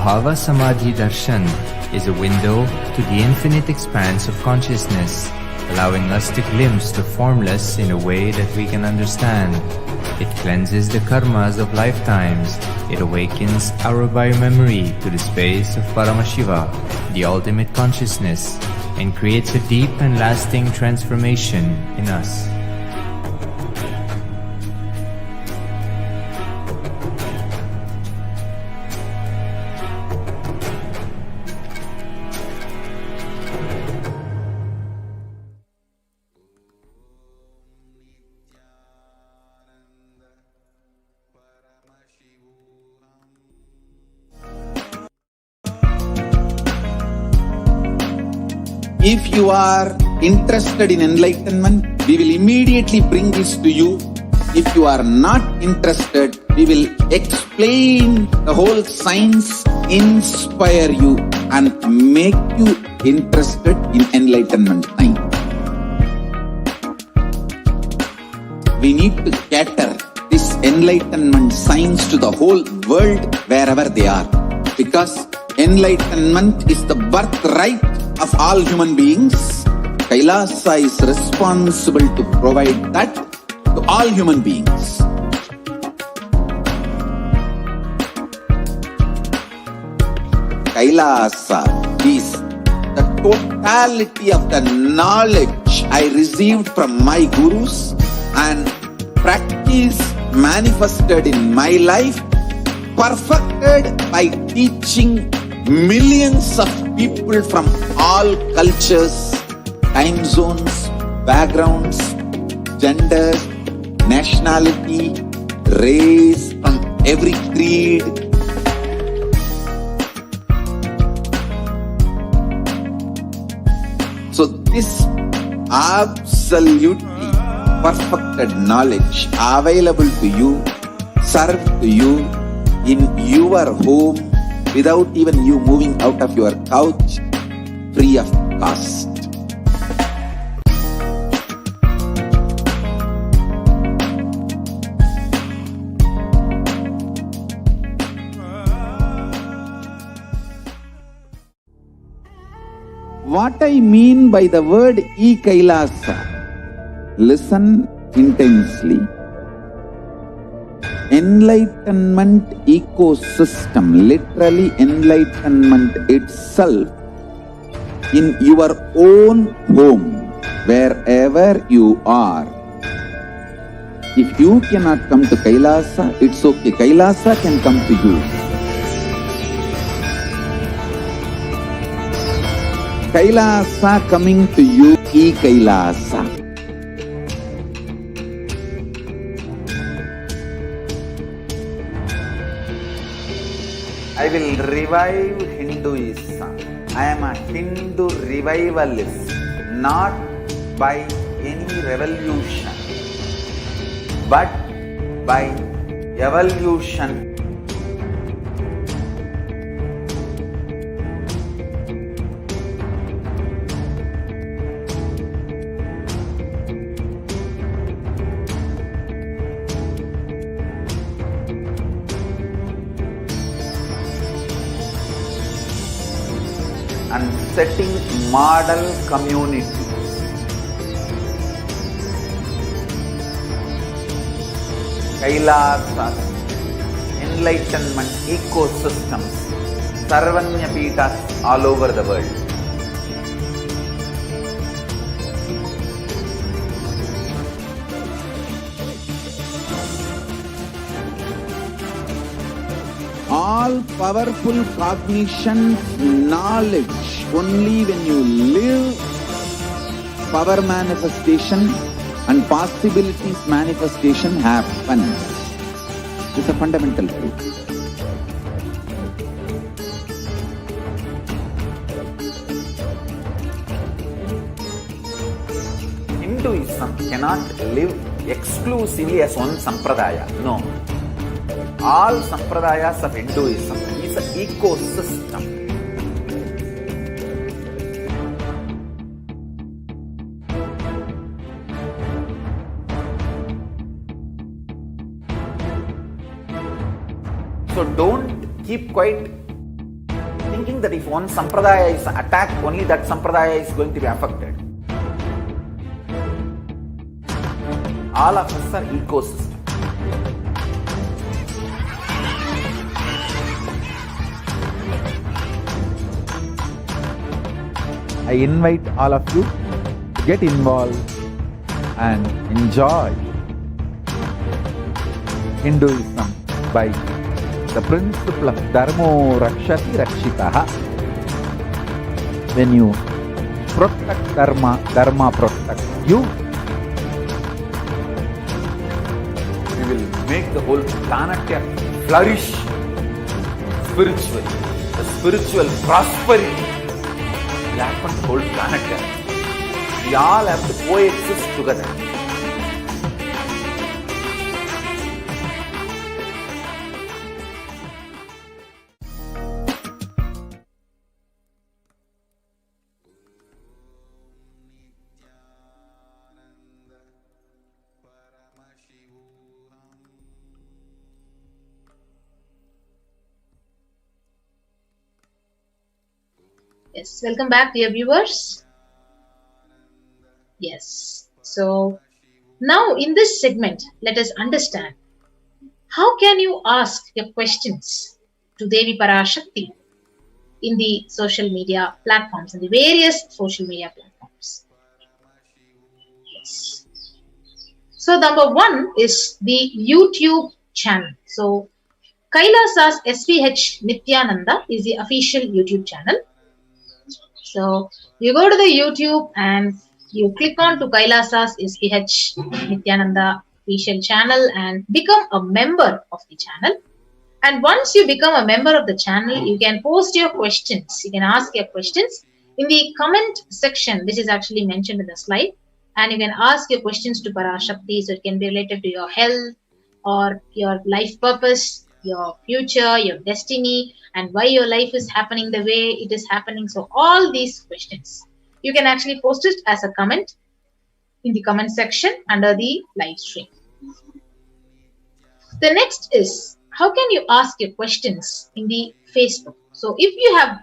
Bhava Samadhi Darshan is a window to the infinite expanse of consciousness, allowing us to glimpse the formless in a way that we can understand. It cleanses the karmas of lifetimes. It awakens our biomemory to the space of Paramashiva, the ultimate consciousness, and creates a deep and lasting transformation in us. If you are interested in enlightenment, we will immediately bring this to you. If you are not interested, we will explain the whole science, inspire you and make you interested in enlightenment time. We need to cater this enlightenment science to the whole world wherever they are, because enlightenment is the birthright of all human beings. Kailasa is responsible to provide that to all human beings. Kailasa is the totality of the knowledge I received from my gurus and practice manifested in my life, perfected by teaching millions of people from all cultures, time zones, backgrounds, genders, nationality, race, from every creed. So this absolutely perfected knowledge available to you, served to you in your home, without even you moving out of your couch, free of cost. What I mean by the word Kailasa, listen intensely. Enlightenment ecosystem, literally enlightenment itself, in your own home, wherever you are. If you cannot come to Kailasa, it's okay. Kailasa can come to you. Kailasa coming to you, Kailasa. I will revive Hinduism. I am a Hindu revivalist, not by any revolution, but by evolution. And setting model community. Kailasa. enlightenment ecosystems, Sarvanya Peethas all over the world. All powerful cognition, knowledge, only when you live, power manifestation and possibilities manifestation happen. It's a fundamental truth. Hinduism cannot live exclusively as one sampradaya. No. All sampradayas of Hinduism is an ecosystem. So don't keep quiet thinking that if one sampradaya is attacked, only that sampradaya is going to be affected. All of us are ecosystems. I invite all of you to get involved and enjoy Hinduism by the principle of Dharmo Rakshati Rakshitaha. When you protect Dharma, Dharma protects you. We will make the whole planet flourish spiritually. The spiritual prosperity will happen to the whole planet. We all have to coexist together. Yes, welcome back, dear viewers. Yes, so now in this segment, let us understand how can you ask your questions to Devi Parashakti in the social media platforms, in the various social media platforms. Yes. So number one is the YouTube channel. So Kailasa's HDH Nithyananda is the official YouTube channel. So you go to the YouTube and you click on to Kailasa's HDH Nithyananda official channel and become a member of the channel. And once you become a member of the channel, you can post your questions. You can ask your questions in the comment section, which is actually mentioned in the slide. And you can ask your questions to Parashakti. So it can be related to your health or your life purpose, your future, your destiny, and why your life is happening the way it is happening. So all these questions, you can actually post it as a comment in the comment section under the live stream. The next is, how can you ask your questions in the Facebook? So if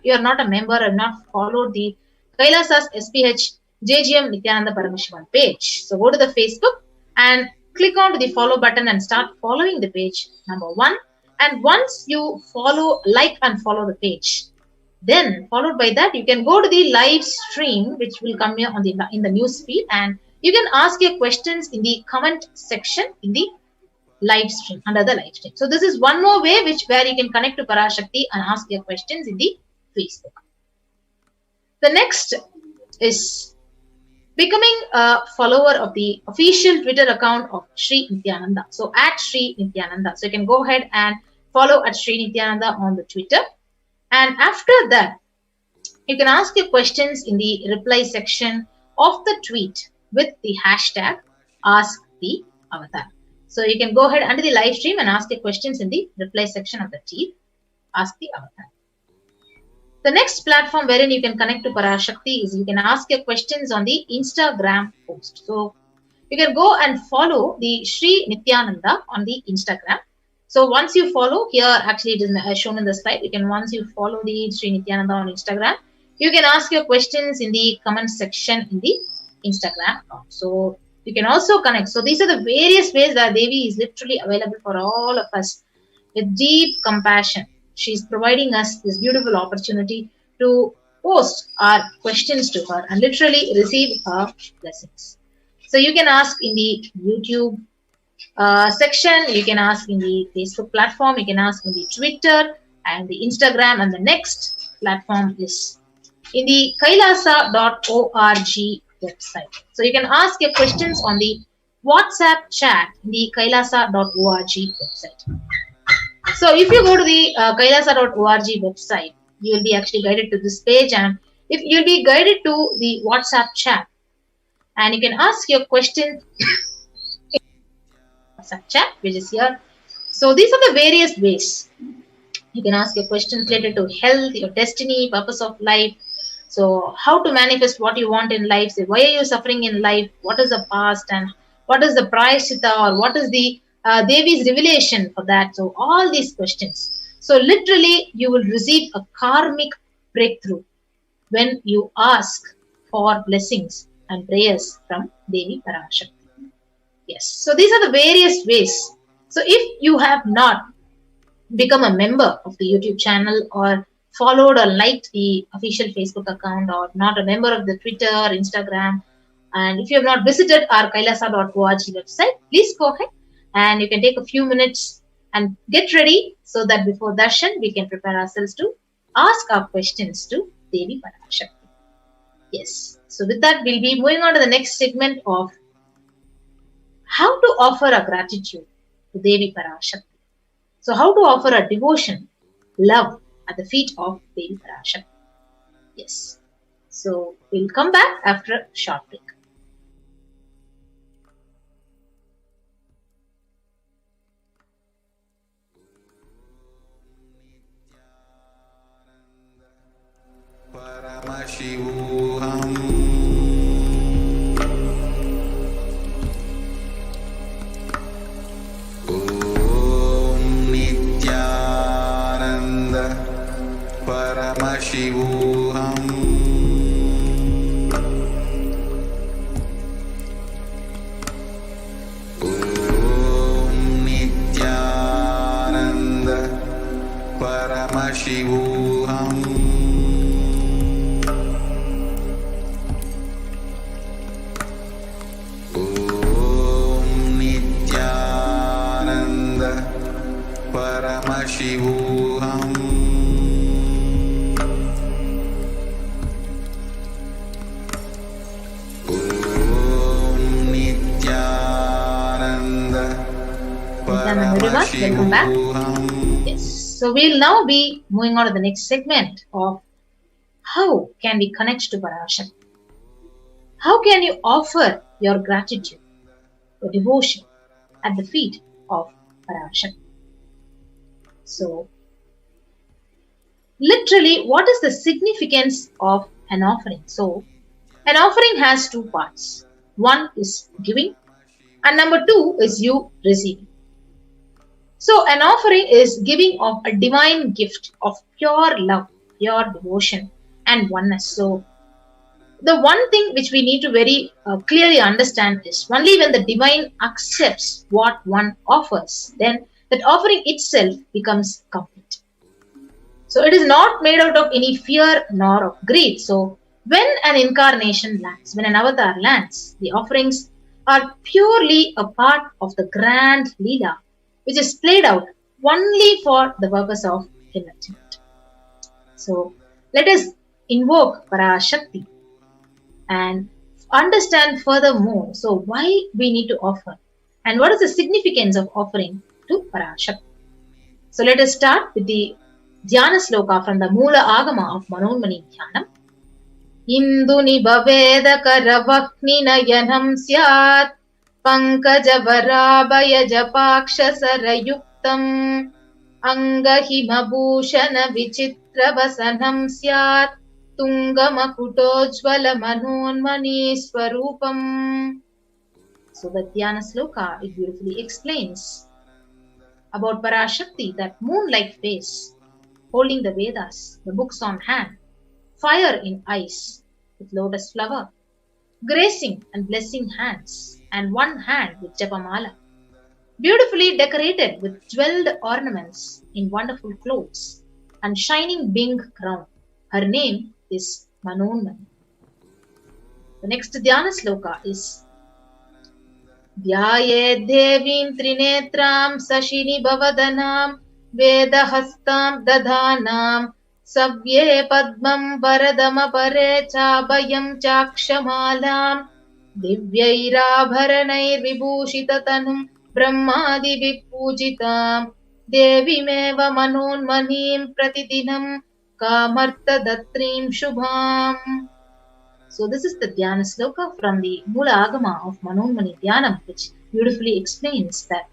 you are not a member and not followed the Kailasa's SPH JGM Nithyananda Paramashivam page, so go to the Facebook and click on the follow button and start following the page, number one. And once you follow, like and follow the page, then followed by that, you can go to the live stream, which will come here on in the news feed, and you can ask your questions in the comment section in the live stream, under the live stream. So this is one more way where you can connect to Parashakti and ask your questions in the Facebook. The next is becoming a follower of the official Twitter account of Sri Nithyananda. So at Sri Nithyananda. So you can go ahead and follow at Sri Nithyananda on the Twitter. And after that, you can ask your questions in the reply section of the tweet with the hashtag AskTheAvatar. So you can go ahead under the live stream and ask your questions in the reply section of the tweet, AskTheAvatar. The next platform wherein you can connect to Parashakti is you can ask your questions on the Instagram post. So you can go and follow the Sri Nithyananda on the Instagram. So once you follow, here actually it is shown in the slide, once you follow the Sri Nithyananda on Instagram, you can ask your questions in the comment section in the Instagram account. So you can also connect. So these are the various ways that Devi is literally available for all of us. with deep compassion, she is providing us this beautiful opportunity to post our questions to her and literally receive her blessings. So you can ask in the YouTube section, you can ask in the Facebook platform, you can ask in the Twitter and the Instagram, and the next platform is in the kailasa.org website. So you can ask your questions on the WhatsApp chat in the kailasa.org website. So if you go to the kailasa.org website, you will be actually guided to this page, and if you'll be guided to the WhatsApp chat, and you can ask your question in WhatsApp chat, which is here. So these are the various ways you can ask your questions related to health, your destiny, purpose of life. So how to manifest what you want in life. Say, why are you suffering in life? What is the past, and what is the Parashakti, or what is the Devi's revelation for that? So all these questions. So literally you will receive a karmic breakthrough when you ask for blessings and prayers from Devi Parashakti. Yes. So these are the various ways. So if you have not become a member of the YouTube channel, or followed or liked the official Facebook account, or not a member of the Twitter or Instagram, and if you have not visited our kailasa.org website, please go ahead and you can take a few minutes and get ready so that before darshan we can prepare ourselves to ask our questions to Devi Parashakti. Yes. So with that, we'll be moving on to the next segment of how to offer a gratitude to Devi Parashakti. So how to offer a devotion, love at the feet of Devi Parashakti. Yes. So we'll come back after a short break. Paramashivoham. Paramashivoham. Om Nithyananda Paramashivoham. Om Nithyananda Paramashivoham. Everyone, welcome back. Yes. So we'll now be moving on to the next segment of how can we connect to Parashakti. How can you offer your gratitude, your devotion at the feet of Parashakti? So literally, what is the significance of an offering? So an offering has two parts. One is giving, and number two is you receiving. So an offering is giving of a divine gift of pure love, pure devotion and oneness. So the one thing which we need to very clearly understand is only when the divine accepts what one offers, then that offering itself becomes complete. So it is not made out of any fear nor of greed. So when an incarnation lands, when an avatar lands, the offerings are purely a part of the grand Leela, which is played out only for the purpose of enlightenment. So let us invoke Parashakti and understand furthermore, so why we need to offer and what is the significance of offering to Parashakti. So let us start with the Dhyana Sloka from the Moola Agama of Manonmani Dhyanam. Induni bhaveda karavakni nayanam syat Pankajavaraabhaya japakshasarayuktam Angahimabhushana vichitravasanam syat Tungamakutojvala manonmani swarupam. So the Dhyana Sloka, it beautifully explains about Parashakti, that moon-like face, holding the Vedas, the books on hand, fire in eyes, with lotus flower, gracing and blessing hands, and one hand with Japamala. beautifully decorated with jeweled ornaments in wonderful clothes and shining bing crown. Her name is Manonmani. The next Dhyana sloka is Dhyayed Devim Trinetram Sashini Bhavadanam Vedahastam Dadhanam Savye Padmam Varadama Pare Chabhayam Chakshamalam Divyairabharanair Vibhushitatanum Brahmadi Vipujitam Devimeva Manonmanim Pratidinam Kamarta Datrim Shubham. So this is the Dhyana sloka from the Mula Agama of Manonmani Dhyanam, which beautifully explains that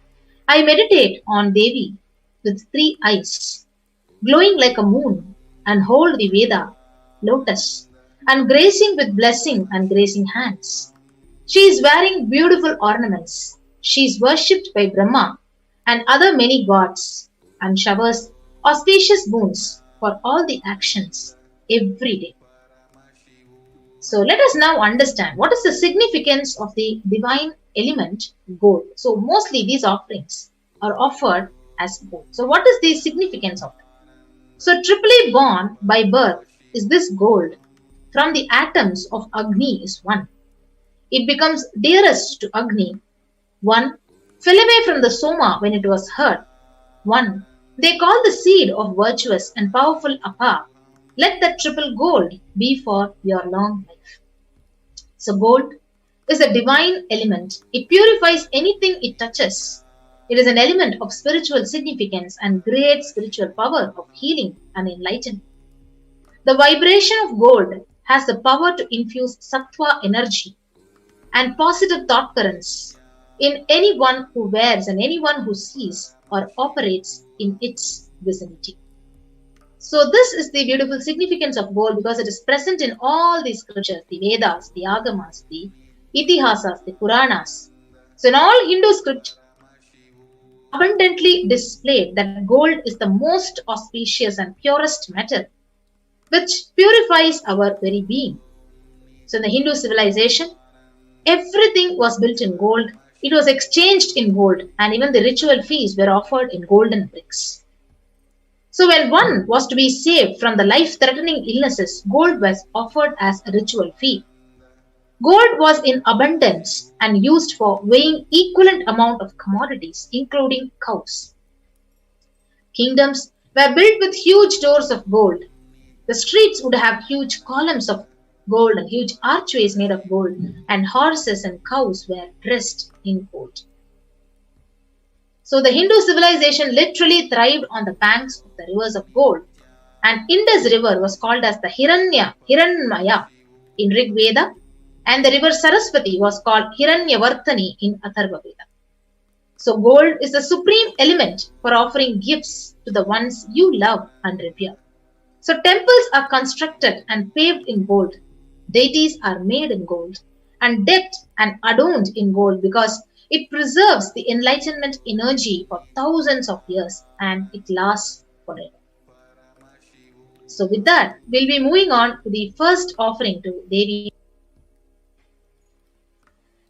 I meditate on Devi with 3 eyes, glowing like a moon, and hold the Veda, lotus, and gracing with blessing and gracing hands. She is wearing beautiful ornaments. She is worshipped by Brahma and other many gods, and showers auspicious boons for all the actions every day. So let us now understand what is the significance of the divine element gold. So mostly these offerings are offered as gold. So what is the significance of that? So triply born by birth is this gold from the atoms of Agni is one. It becomes dearest to Agni. One fell away from the Soma when it was heard. One they call the seed of virtuous and powerful Apa. Let that triple gold be for your long life. So gold is a divine element. It purifies anything it touches. It is an element of spiritual significance and great spiritual power of healing and enlightenment. The vibration of gold has the power to infuse sattva energy and positive thought currents in anyone who wears and anyone who sees or operates in its vicinity. So this is the beautiful significance of gold because it is present in all the scriptures, the Vedas, the Agamas, the Itihasas, the Puranas. So in all Hindu scriptures, abundantly displayed that gold is the most auspicious and purest metal, which purifies our very being. So in the Hindu civilization, everything was built in gold, it was exchanged in gold, and even the ritual feasts were offered in golden bricks. So when one was to be saved from the life-threatening illnesses, gold was offered as a ritual fee. Gold was in abundance and used for weighing equivalent amount of commodities, including cows. Kingdoms were built with huge doors of gold. The streets would have huge columns of gold and huge archways made of gold, and horses and cows were dressed in gold. So the Hindu civilization literally thrived on the banks of the rivers of gold, and Indus River was called as the Hiranmaya in Rig Veda, and the river Saraswati was called Hiranyavartani in Atharva Veda. So gold is the supreme element for offering gifts to the ones you love and revere. So temples are constructed and paved in gold, deities are made in gold, and decked and adorned in gold because it preserves the enlightenment energy for thousands of years and it lasts forever. So with that, we'll be moving on to the first offering to Devi.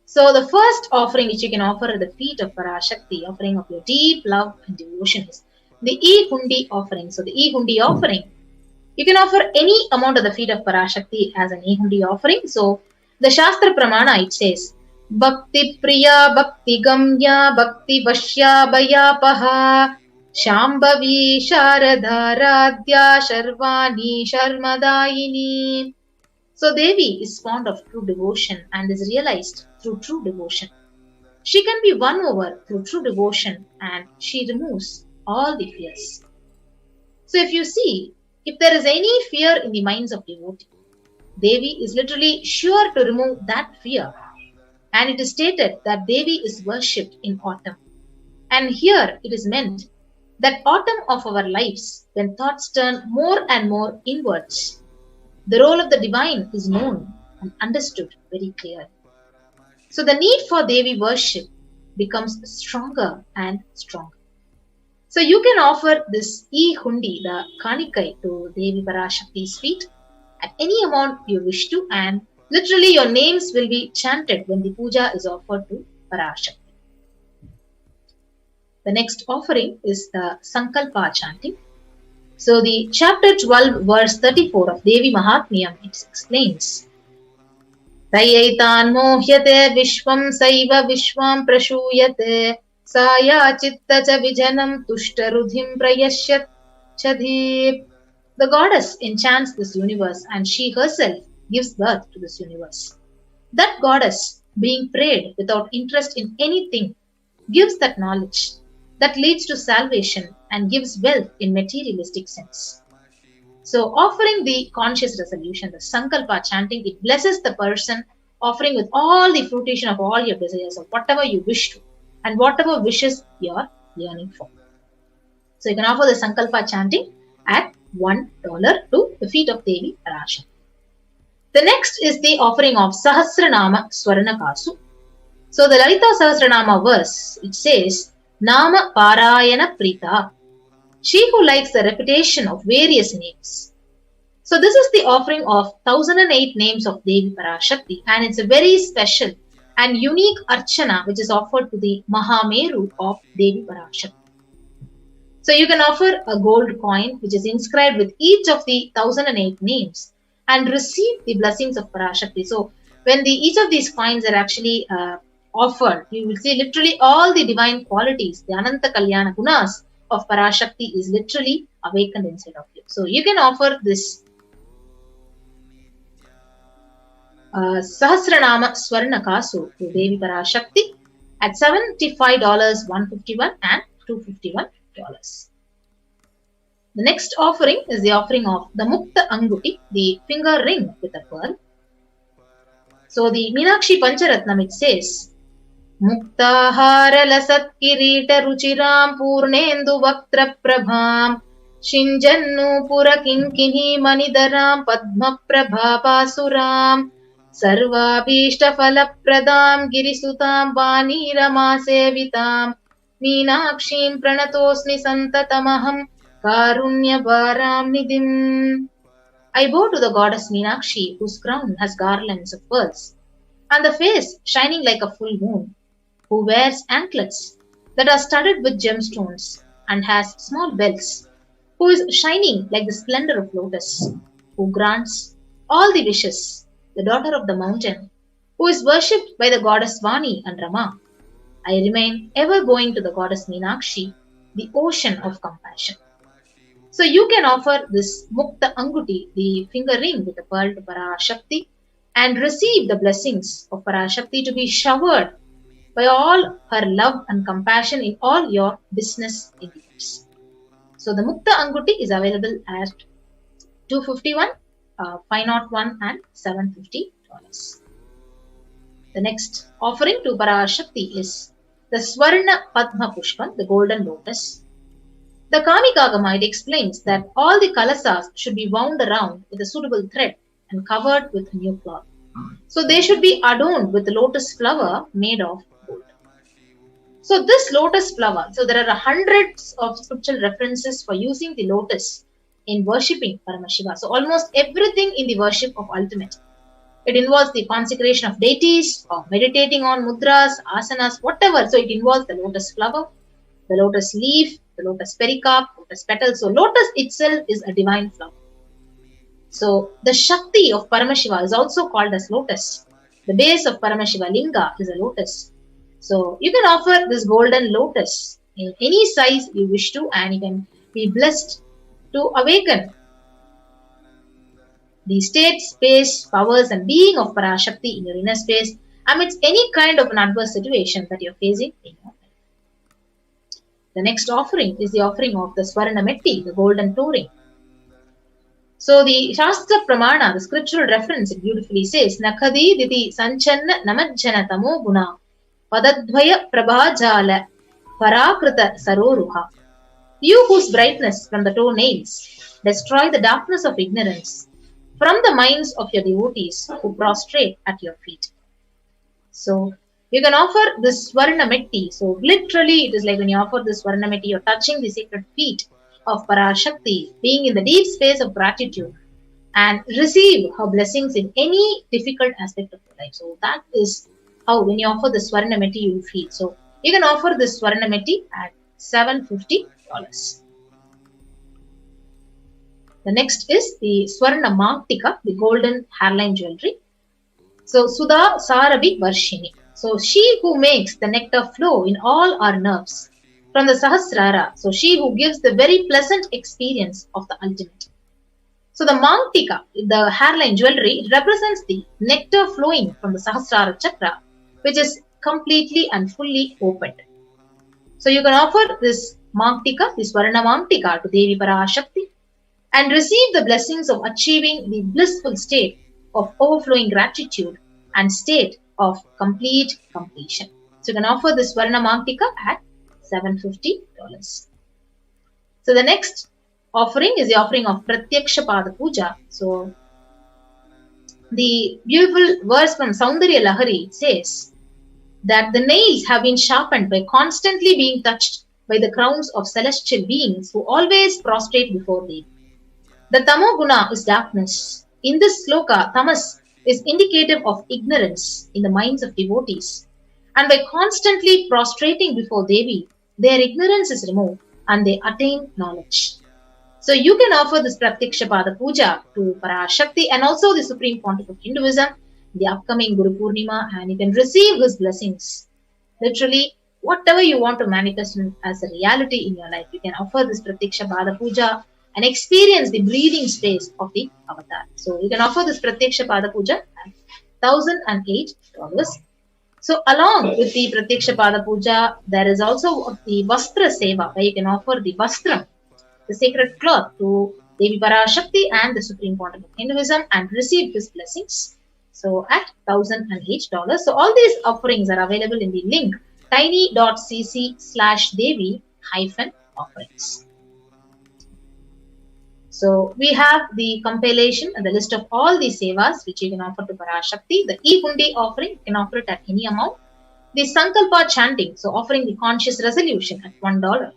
So the first offering which you can offer at the feet of Parashakti, offering of your deep love and devotion, is the E-Hundi offering. So the E-Hundi offering, you can offer any amount at the feet of Parashakti as an E-Hundi offering. So the Shastra Pramana, it says, Bhakti Priya Bhakti Gamya Bhakti Vashya Bhayapaha Shambhavi Sharada Radhya Sharvani Sharmadayini. So Devi is fond of true devotion and is realized through true devotion. She can be won over through true devotion and she removes all the fears. So if you see, if there is any fear in the minds of devotees, Devi is literally sure to remove that fear. And it is stated that Devi is worshipped in autumn. And here it is meant that autumn of our lives, when thoughts turn more and more inwards, the role of the divine is known and understood very clearly. So the need for Devi worship becomes stronger and stronger. So you can offer this E-Hundi, the Kanikai, to Devi Parashakti's feet at any amount you wish to, and literally your names will be chanted when the puja is offered to Parashakti. The next offering is the Sankalpa chanting. So the chapter 12 verse 34 of Devi Mahatmyam, it explains, Tayaitan mohyate vishvam saiva vishvam prashuyate saya chitta cha vijanam tushtarudhim prayashyat chadhip. The goddess enchants this universe and she herself gives birth to this universe. That goddess, being prayed without interest in anything, gives that knowledge that leads to salvation and gives wealth in materialistic sense. So offering the conscious resolution, the Sankalpa chanting, it blesses the person, offering with all the fruition of all your desires of whatever you wish to and whatever wishes you are yearning for. So you can offer the Sankalpa chanting at $1 to the feet of Devi Parashakti. The next is the offering of Sahasranama Swarnakasu. So the Lalita Sahasranama verse, it says, Nama Parayana Prita, she who likes the repetition of various names. So this is the offering of 1008 names of Devi Parashakti, and it's a very special and unique archana which is offered to the Mahameru of Devi Parashakti. So you can offer a gold coin which is inscribed with each of the 1008 names and receive the blessings of Parashakti. So when each of these coins are actually offered, you will see literally all the divine qualities, the Ananta Kalyana Gunas of Parashakti is literally awakened inside of you. So you can offer this Sahasranama Swarnakasu to Devi Parashakti at $75, $151 and $251. The next offering is the offering of the Mukta Anguti, the finger ring with a pearl. So the Meenakshi Pancharatnam, it says, Muktahara lasat kirita ruchiram purnendu vaktra prabham shinjannu pura kinkini manidaram padma prabhapasuram sarvabhishta falapradam girisutam vanirama sevitam Meenakshim pranatosmi santatamaham karunya varam nidhim. I bow to the goddess Meenakshi, whose crown has garlands of pearls, and the face shining like a full moon, who wears anklets that are studded with gemstones and has small bells, who is shining like the splendor of lotus, who grants all the wishes, the daughter of the mountain, who is worshipped by the goddess Vani and Rama. I remain ever going to the goddess Meenakshi, the ocean of compassion. So you can offer this Mukta Anguti, the finger ring with a pearl, to Parashakti and receive the blessings of Parashakti to be showered by all her love and compassion in all your business endeavors. So the Mukta Anguti is available at $251, $501 and $750. The next offering to Parashakti is the Swarna Padma Pushpam, the golden lotus. The Kamikagama, it explains that all the kalasas should be wound around with a suitable thread and covered with new cloth. So they should be adorned with a lotus flower made of gold. So this lotus flower, so there are hundreds of scriptural references for using the lotus in worshipping Paramashiva. So almost everything in the worship of ultimate. It involves the consecration of deities or meditating on mudras, asanas, whatever. So it involves the lotus flower, the lotus leaf, the lotus pericarp, lotus petal. So lotus itself is a divine flower. So the Shakti of Paramashiva is also called as lotus. The base of Paramashiva Linga is a lotus. So you can offer this golden lotus in any size you wish to, and you can be blessed to awaken the state, space, powers and being of Parashakti in your inner space amidst any kind of an adverse situation that you're facing in your life. The next offering is the offering of the Swarnametti, the golden toe ring. So the Shastra Pramana, the scriptural reference, it beautifully says, Nakhadi diti sanchanna namajjana tamo guna padadvaya prabhajala parakrita saroruha. You whose brightness from the toenails destroy the darkness of ignorance from the minds of your devotees who prostrate at your feet. So you can offer this Swarnametti. So literally it is like when you offer this Swarnametti, you're touching the sacred feet of Parashakti, being in the deep space of gratitude and receive her blessings in any difficult aspect of your life. So that is how when you offer the Swarnametti you feel. So you can offer this Swarnametti at $750. The next is the Swarna Mangtika, the golden hairline jewelry. So Sudha Sarabi Varshini. So she who makes the nectar flow in all our nerves from the Sahasrara. So she who gives the very pleasant experience of the ultimate. So the Mangtika, the hairline jewelry, represents the nectar flowing from the Sahasrara chakra, which is completely and fully opened. So you can offer this Mangtika, this Swarna Mangtika, to Devi Parashakti and receive the blessings of achieving the blissful state of overflowing gratitude and state of complete completion. So you can offer this Swarna Mangtika at $750. So the next offering is the offering of Pratyaksha Pada Puja. So the beautiful verse from Saundarya Lahari says that the nails have been sharpened by constantly being touched by the crowns of celestial beings who always prostrate before thee. The Tamoguna is darkness. In this sloka, tamas is indicative of ignorance in the minds of devotees. And by constantly prostrating before Devi, their ignorance is removed and they attain knowledge. So you can offer this Pratyaksha Pada Puja to Parashakti and also the Supreme Pontiff of Hinduism, the upcoming Guru Purnima, and you can receive his blessings. Literally, whatever you want to manifest as a reality in your life, you can offer this Pratyaksha Pada Puja and experience the breathing space of the avatar. So you can offer this Pratyaksha Pada Puja at $1,008. So along with the Pratyaksha Pada Puja, there is also the Vastra Seva, where you can offer the Vastram, the sacred cloth, to Devi Parashakti and the Supreme Pontiff of Hinduism and receive his blessings. So at $1,008. So all these offerings are available in the link tiny.cc/Devi-offerings. So we have the compilation and the list of all the sevas which you can offer to Parashakti. The e-Hundi offering, you can offer it at any amount. The Sankalpa chanting, so offering the conscious resolution at $1.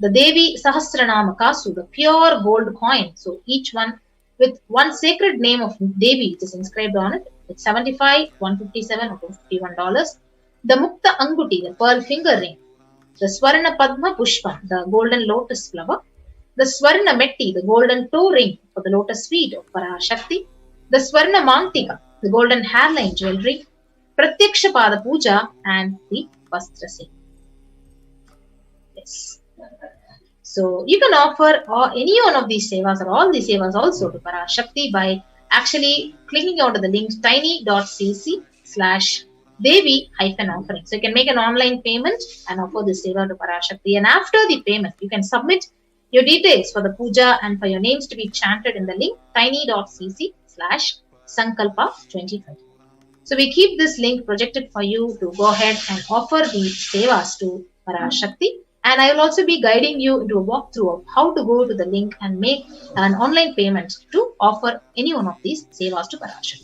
The Devi Sahasranama Kasu, the pure gold coin, so each one with one sacred name of Devi which is inscribed on it, it's $75, $157 or $51. The Mukta Anguti, the pearl finger ring. The Swarna Padma Pushpam, the golden lotus flower. The Swarna Metti, the golden toe ring for the lotus feet of Parashakti. The Swarna Mangtika, the golden hairline jewelry. Pratyaksha Pada Puja and the Vastra Seva. Yes. So you can offer any one of these sevas or all these sevas also to Parashakti by actually clicking onto the link tiny.cc/Devi-offering. So you can make an online payment and offer this seva to Parashakti. And after the payment, you can submit your details for the puja and for your names to be chanted in the link tiny.cc/Sankalpa2030. So we keep this link projected for you to go ahead and offer the sevas to Parashakti. And I will also be guiding you into a walkthrough of how to go to the link and make an online payment to offer any one of these sevas to Parashakti.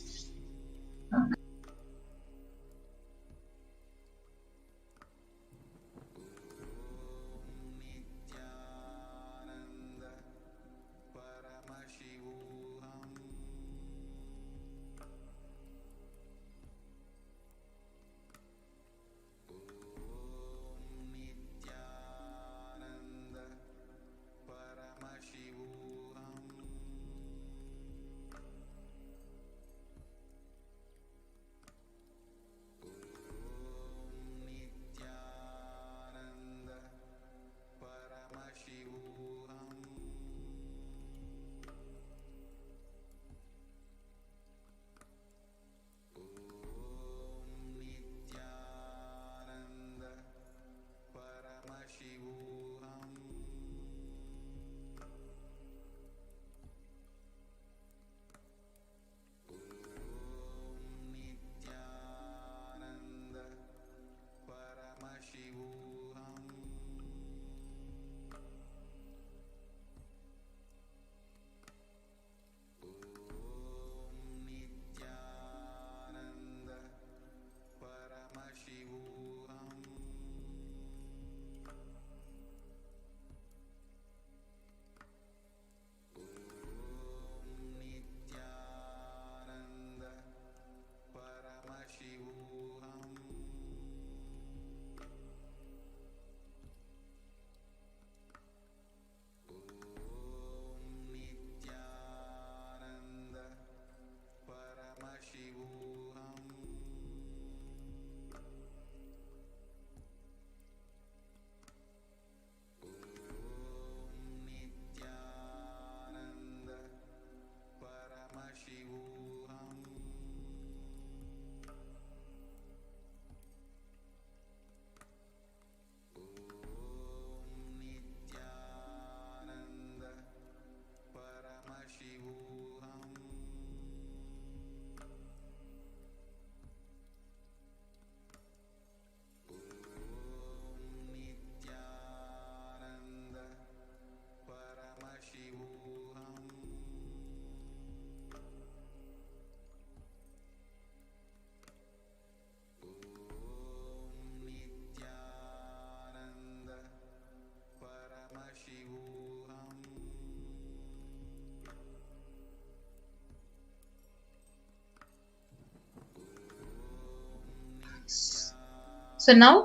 So now,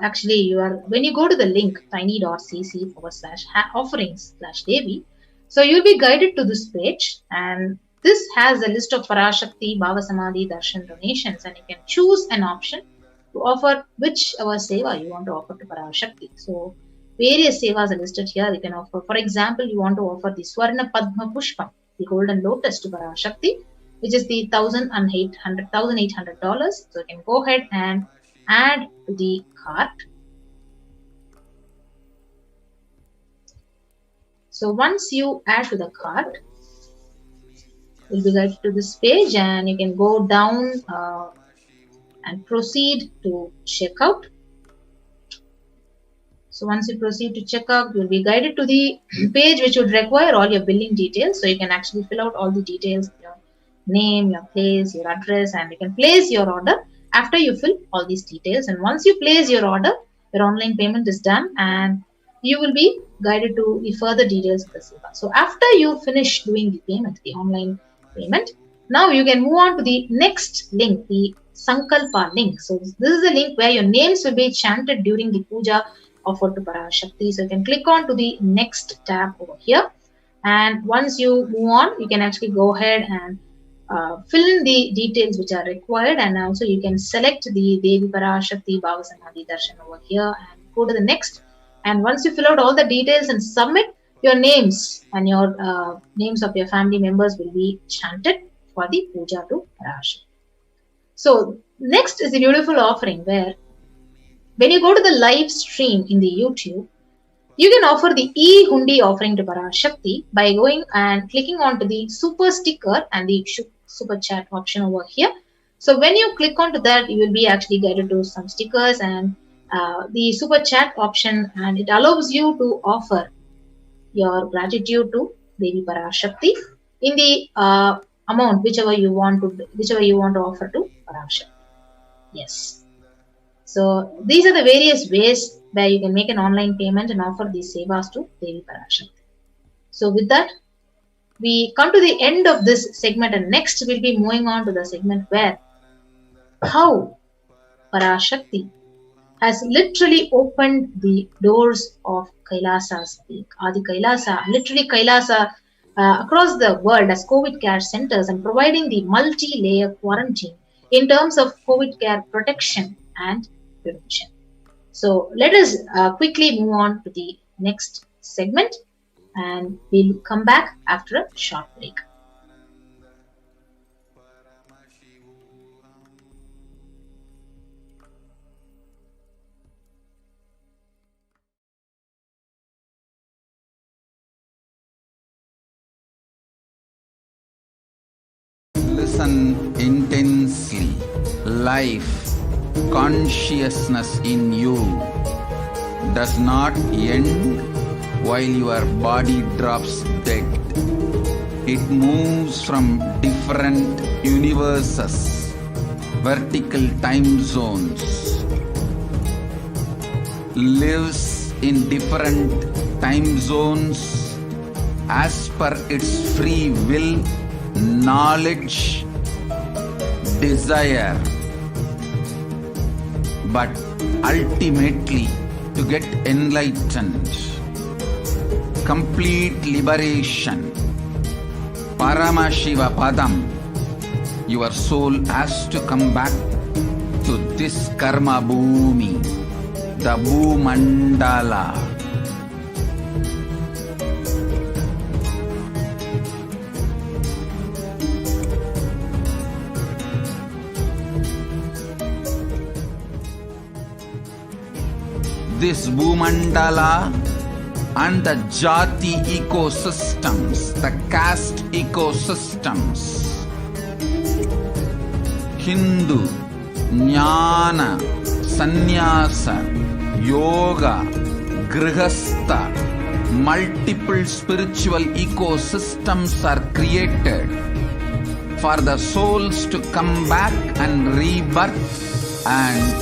actually, when you go to the link tiny.cc/offerings/Devi, so you'll be guided to this page, and this has a list of Parashakti, Bhava Samadhi, Darshan donations, and you can choose an option to offer whichever seva you want to offer to Parashakti. So various sevas are listed here. You can offer, for example, you want to offer the Swarna Padma Pushpam, the golden lotus, to Parashakti, which is the $1,800. So you can go ahead and add to the cart. So once you add to the cart, you'll be guided to this page, and you can go down and proceed to checkout. So once you proceed to checkout, you'll be guided to the page which would require all your billing details. So you can actually fill out all the details, your name, your place, your address, and you can place your order after you fill all these details. And once you place your order, your online payment is done, and you will be guided to the further details of the seva. So after you finish doing the payment, the online payment, now you can move on to the next link, the Sankalpa link. So this is the link where your names will be chanted during the puja offered to Parashakti. So you can click on to the next tab over here, and once you move on, you can actually go ahead and fill in the details which are required, and also you can select the Devi Parashakti Bhava Samadhi Darshan over here and go to the next. And once you fill out all the details and submit, your names and your names of your family members will be chanted for the puja to Parashakti. So next is a beautiful offering where when you go to the live stream in the YouTube, you can offer the e-hundi offering to Parashakti by going and clicking onto the super sticker and the super chat option over here. So when you click onto that, you will be actually guided to some stickers and the super chat option, and it allows you to offer your gratitude to Devi Parashakti in the amount whichever you want to offer to Parashakti. Yes. So these are the various ways where you can make an online payment and offer these sevas to Devi Parashakti. So with that, we come to the end of this segment, and next we'll be moving on to the segment where how Parashakti has literally opened the doors of Kailasas, the Adi Kailasa, literally Kailasa across the world as COVID care centers, and providing the multi-layer quarantine in terms of COVID care protection and prevention. So let us quickly move on to the next segment, and we'll come back after a short break. Listen intensely. Life, consciousness in you does not end while your body drops dead. It moves from different universes, vertical time zones, lives in different time zones as per its free will, knowledge, desire, but ultimately to get enlightened, complete liberation, Paramashiva Padam, your soul has to come back to this karma bhumi, the Bhumandala. This Bhumandala and the Jati ecosystems, the caste ecosystems, Hindu, Jnana, Sannyasa, Yoga, Grihastha, multiple spiritual ecosystems are created for the souls to come back and rebirth and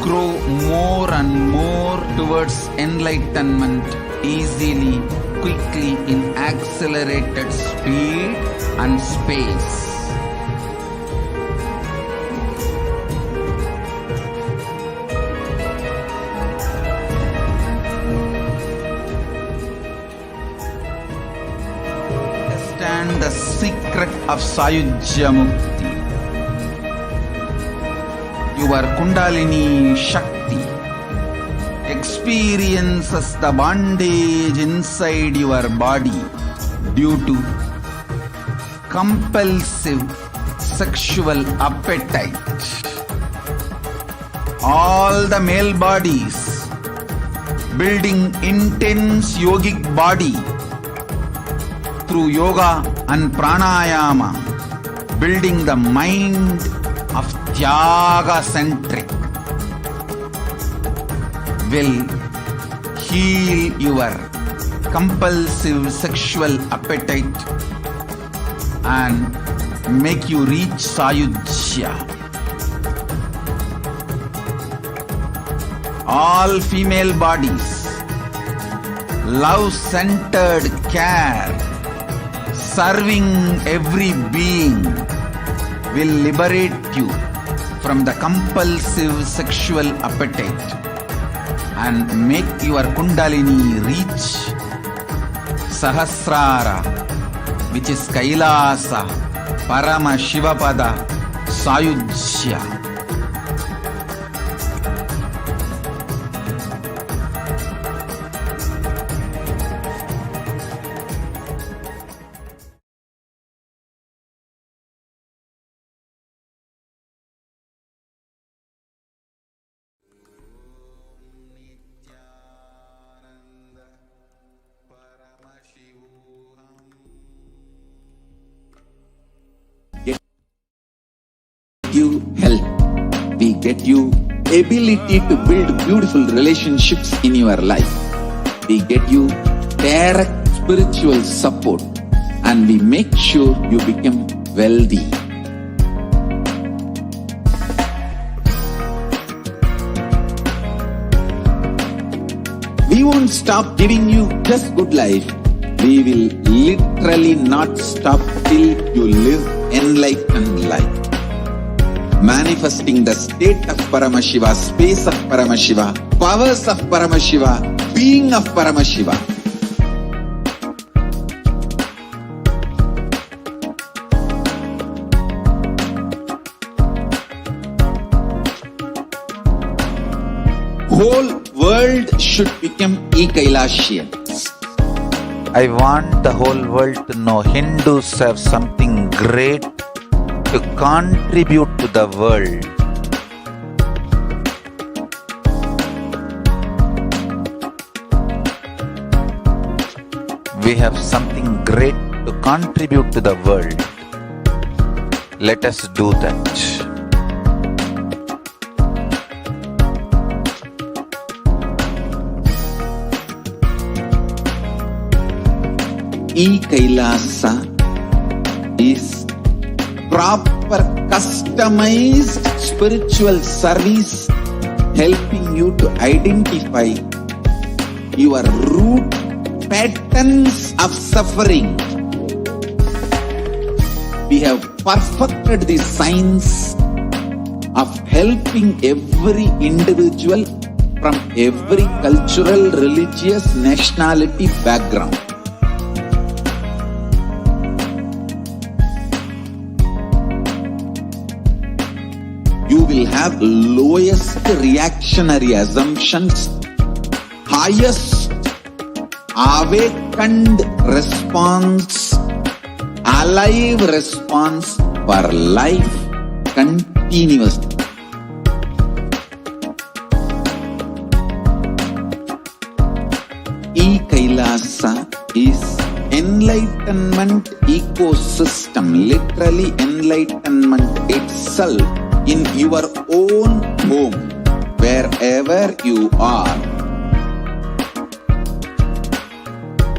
grow more and more towards enlightenment easily, quickly, in accelerated speed and space. secret of Sayujya Mukti. Your Kundalini Shakti experiences the bondage inside your body due to compulsive sexual appetite. All the male bodies building intense yogic body through yoga and pranayama, building the mind of Tyaga-centric, will heal your compulsive sexual appetite and make you reach Sayujya. All female bodies, love-centered care, serving every being, will liberate you from the compulsive sexual appetite and make your Kundalini reach Sahasrara, which is Kailasa, Paramashivoham, Sayujya. You help. We get you ability to build beautiful relationships in your life. We get you direct spiritual support and we make sure you become wealthy. We won't stop giving you just good life. We will literally not stop till you live enlightened life. Manifesting the state of Paramashiva, space of Paramashiva, powers of Paramashiva, being of Paramashiva. Whole world should become Kailasians. I want the whole world to know Hindus have something great to contribute to the world. We have something great to contribute to the world. Let us do that. Kailasa is proper customized spiritual service helping you to identify your root patterns of suffering. We have perfected the science of helping every individual from every cultural, religious, nationality background. You will have lowest reactionary assumptions, highest awakened response, alive response for life continuously. Kailasa is enlightenment ecosystem, literally enlightenment itself in your own home, wherever you are.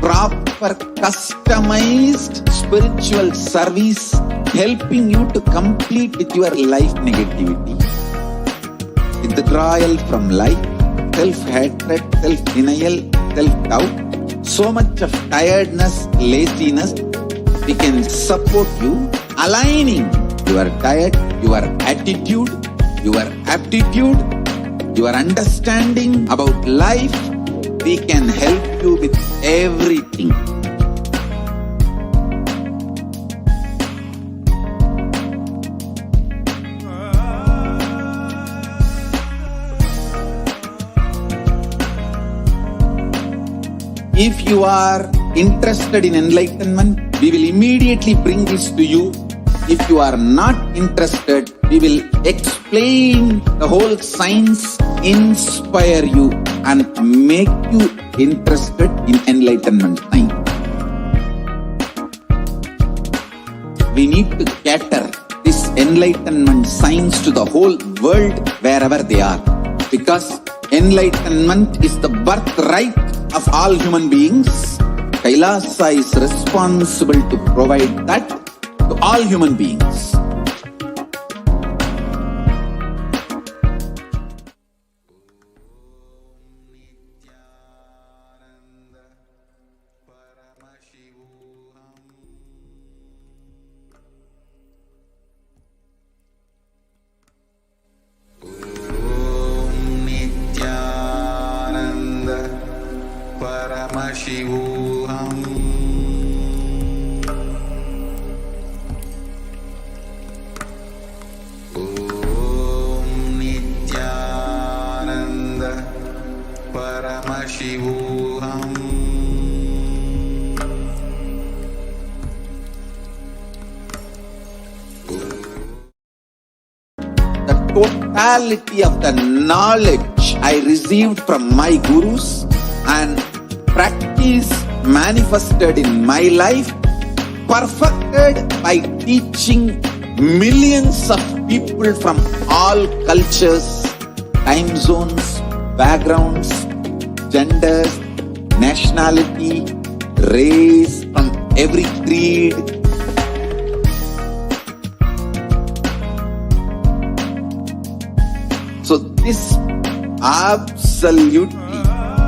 Proper customized spiritual service helping you to complete with your life negativity. Withdrawal from life, self-hatred, self-denial, self-doubt, so much of tiredness, laziness. We can support you aligning your diet, your attitude, your aptitude, your understanding about life. We can help you with everything. If you are interested in enlightenment, we will immediately bring this to you. If you are not interested, we will explain the whole science, inspire you and make you interested in enlightenment science. We need to cater this enlightenment science to the whole world wherever they are. Because enlightenment is the birthright of all human beings. Kailasa is responsible to provide that to all human beings. Paramashivoham. Om Nithyananda Paramashivoham. The totality of the knowledge I received from my gurus and practice manifested in my life, perfected by teaching millions of people from all cultures, time zones, backgrounds, genders, nationality, race, from every creed. So this absolutely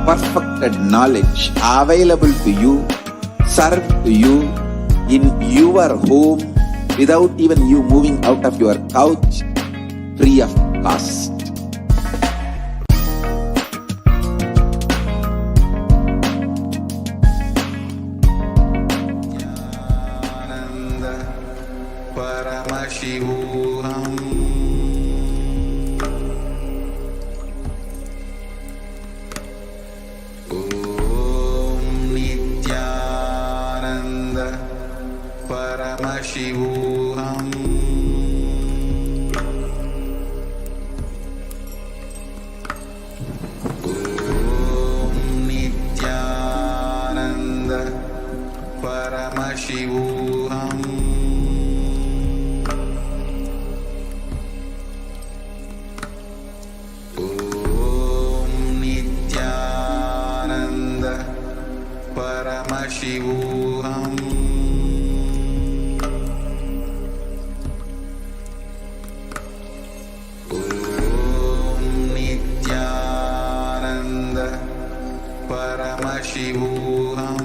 perfected knowledge available to you, served to you in your home without even you moving out of your couch, free of cost. Paramashivoham. Paramashivoham. Om Nithyananda Paramashivoham. Om Nithyananda Paramashivoham. Paramashivoham.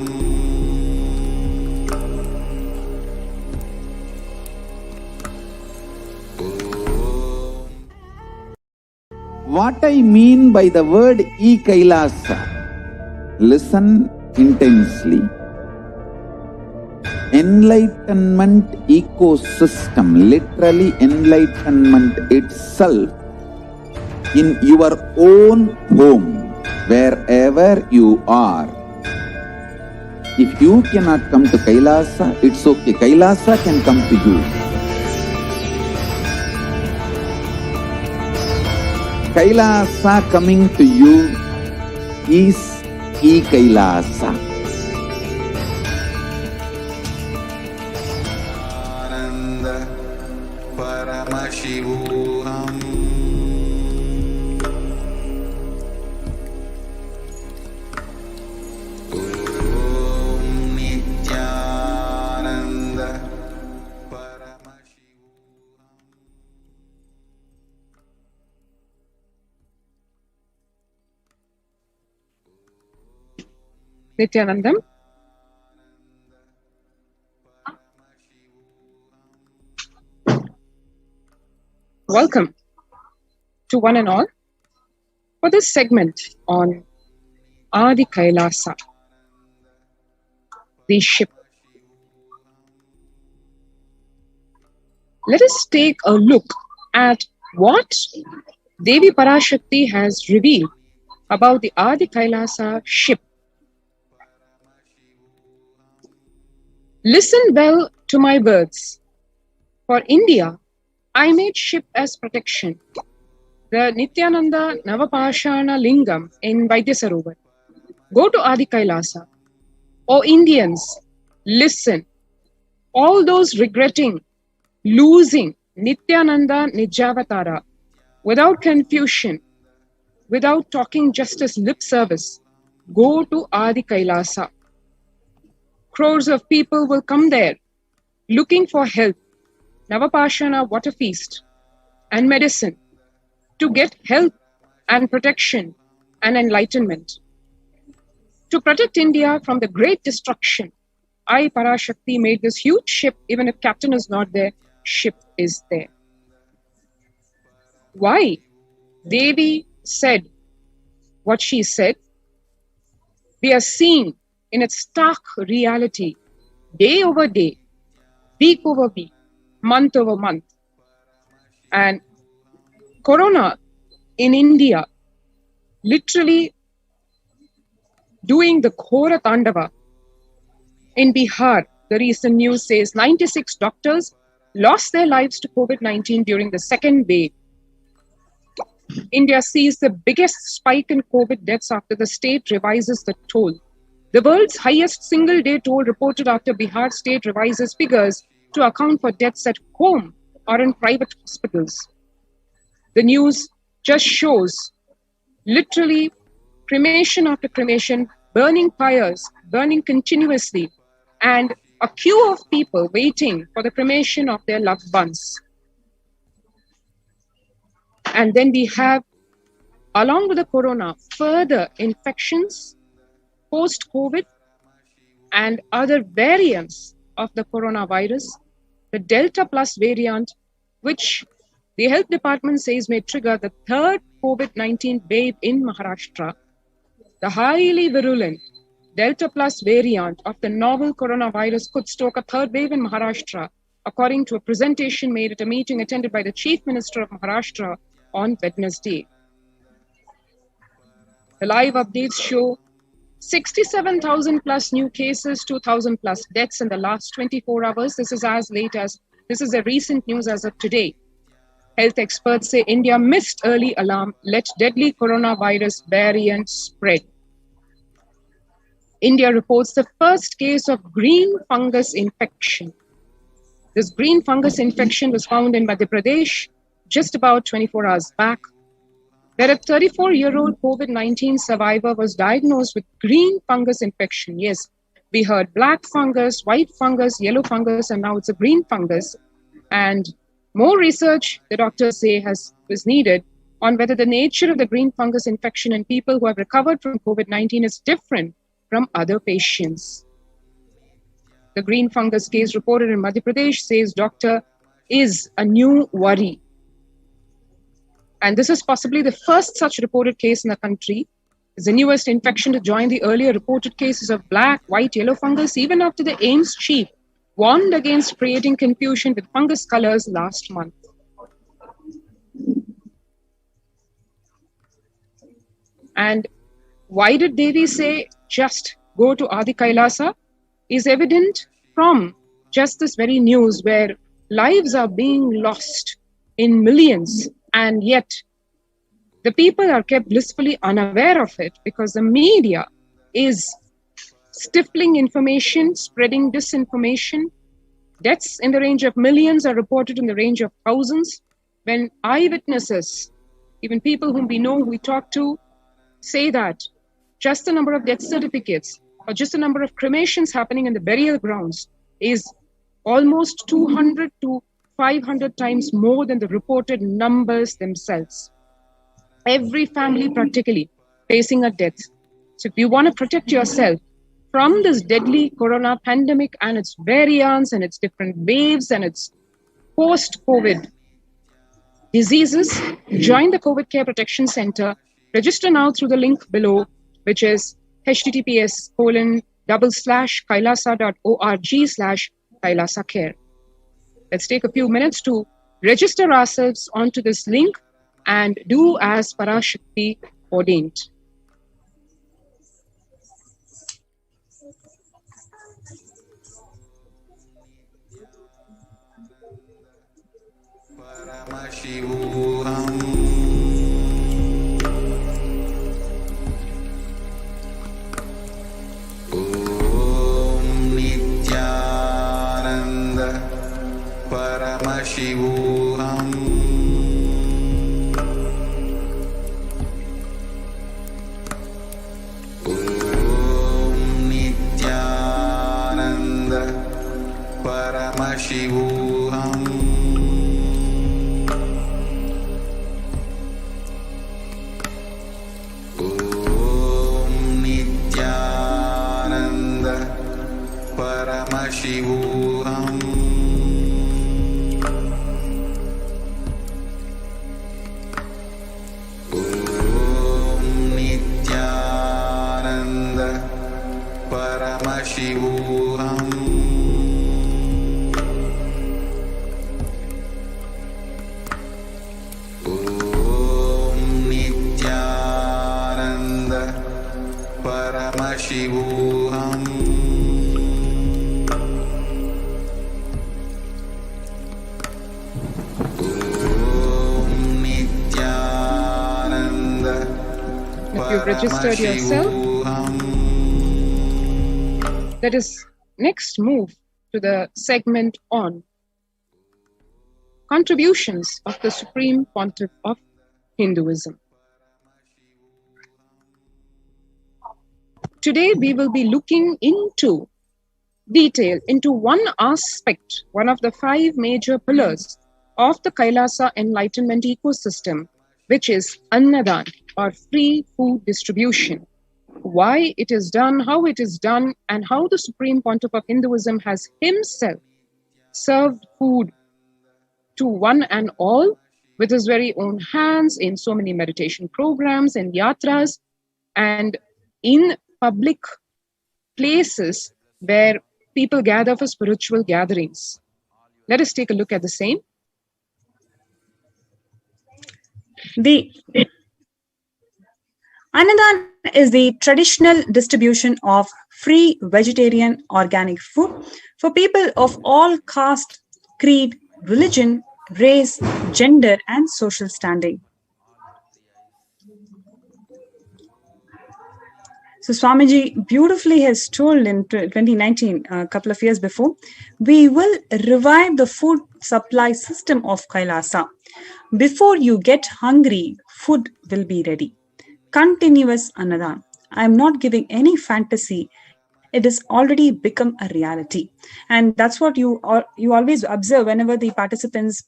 What I mean by the word Kailasa, listen intensely. Enlightenment ecosystem, literally enlightenment itself, in your own home, wherever you are. If you cannot come to Kailasa, it's okay. Kailasa can come to you. Kailasa coming to you is Kailasa. Ananda Paramashivoham. Om Nithyananda Paramashivoham. Nithyanandam. Welcome to one and all for this segment on Adi Kailasa, the ship. Let us take a look at what Devi Parashakti has revealed about the Adi Kailasa ship Listen well to my words. For India, I made ship as protection the Nithyananda Navapashana Lingam in Vaidyasarovar. Go to Adi Kailasa. O Indians, listen. All those regretting losing Nithyananda Nijavatara without confusion, without talking just as lip service, go to Adi Kailasa. Crores of people will come there looking for help, Navapashana water feast, and medicine to get help and protection and enlightenment. To protect India from the great destruction, I, Parashakti, made this huge ship. Even if captain is not there, ship is there. Why? Devi said what she said. We are seeing in its stark reality, day over day, week over week, month over month. And Corona in India, literally doing the Ghora Tandava. In Bihar, the recent news says 96 doctors lost their lives to COVID-19 during the second wave. India sees the biggest spike in COVID deaths after the state revises the toll. The world's highest single-day toll reported after Bihar state revises figures to account for deaths at home or in private hospitals. The news just shows literally cremation after cremation, burning pyres, burning continuously, and a queue of people waiting for the cremation of their loved ones. And then we have, along with the corona, further infections, post-COVID, and other variants of the coronavirus, the Delta Plus variant, which the health department says may trigger the third COVID-19 wave in Maharashtra. The highly virulent Delta Plus variant of the novel coronavirus could stoke a third wave in Maharashtra, according to a presentation made at a meeting attended by the Chief Minister of Maharashtra on Wednesday. The live updates show 67,000 plus new cases, 2,000 plus deaths in the last 24 hours. This is the recent news as of today. Health experts say India missed early alarm, let deadly coronavirus variant spread. India reports the first case of green fungus infection. This green fungus infection was found in Madhya Pradesh just about 24 hours back, where a 34-year-old COVID-19 survivor was diagnosed with green fungus infection. Yes, we heard black fungus, white fungus, yellow fungus, and now it's a green fungus. And more research, the doctors say, was needed on whether the nature of the green fungus infection in people who have recovered from COVID-19 is different from other patients. The green fungus case reported in Madhya Pradesh, says doctor, is a new worry. And this is possibly the first such reported case in the country. It's the newest infection to join the earlier reported cases of black, white, yellow fungus, even after the AIIMS chief warned against creating confusion with fungus colors last month. And why did Devi say just go to Adi Kailasa is evident from just this very news where lives are being lost in millions, and yet the people are kept blissfully unaware of it because the media is stifling information, spreading disinformation. Deaths in the range of millions are reported in the range of thousands, when eyewitnesses, even people whom we know, we talk to, say that just the number of death certificates or just the number of cremations happening in the burial grounds is almost 200 to 500 times more than the reported numbers themselves. Every family practically facing a death. So if you want to protect yourself from this deadly corona pandemic and its variants and its different waves and its post-COVID diseases, join the COVID Care Protection Center. Register now through the link below, which is https://kailasa.org/Kailasa Care. Let's take a few minutes to register ourselves onto this link and do as Parashakti ordained. Paramashivoham. Om Nithyananda Paramashivoham. Om Nithyananda Paramashivoham. Om Nithyananda Paramashivoham. Om Nithyananda Paramashivoham. If you've registered yourself, let us next move to the segment on contributions of the Supreme Pontiff of Hinduism. Today we will be looking into detail into one aspect, one of the 5 major pillars of the Kailasa enlightenment ecosystem, which is Annadan, or free food distribution. Why it is done, how it is done, and how the Supreme Pontiff of Hinduism has himself served food to one and all with his very own hands in so many meditation programs and yatras and in public places where people gather for spiritual gatherings. Let us take a look at the same. The Annadan is the traditional distribution of free vegetarian organic food for people of all caste, creed, religion, race, gender, and social standing. So Swamiji beautifully has told in 2019, a couple of years before, we will revive the food supply system of Kailasa. Before you get hungry, food will be ready. Continuous Annadan. I am not giving any fantasy. It has already become a reality. And that's what you always observe whenever the participants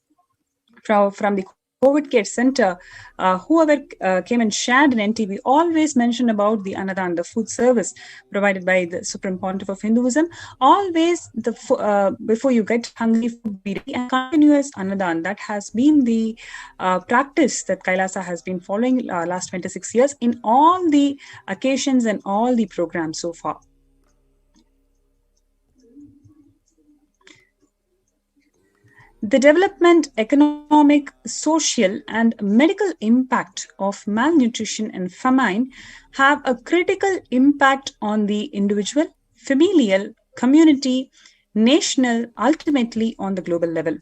from the COVID Care Center, whoever came and shared an NTV, always mentioned about the Annadan, the food service provided by the Supreme Pontiff of Hinduism. Always, before you get hungry, food be ready, and continuous Annadan. That has been the practice that Kailasa has been following last 26 years in all the occasions and all the programs so far. The development, economic, social, and medical impact of malnutrition and famine have a critical impact on the individual, familial, community, national, ultimately on the global level.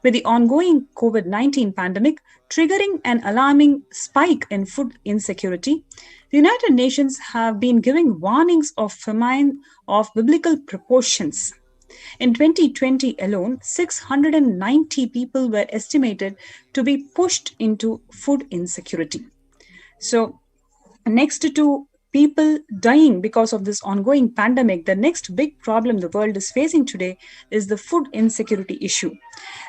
With the ongoing COVID-19 pandemic triggering an alarming spike in food insecurity, the United Nations have been giving warnings of famine of biblical proportions. In 2020 alone, 690 people were estimated to be pushed into food insecurity. So, next to people dying because of this ongoing pandemic, the next big problem the world is facing today is the food insecurity issue.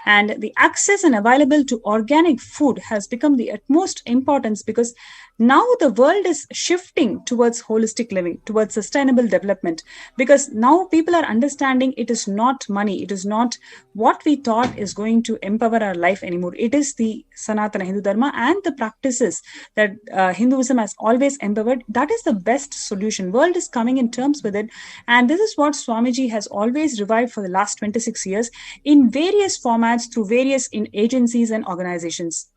And the access and available to organic food has become the utmost importance because now the world is shifting towards holistic living, towards sustainable development, because now people are understanding it is not money, it is not what we thought is going to empower our life anymore. It is the Sanatana Hindu Dharma and the practices that Hinduism has always empowered. That is the best solution. World is coming in terms with it. And this is what Swamiji has always revived for the last 26 years in various formats through various agencies and organizations.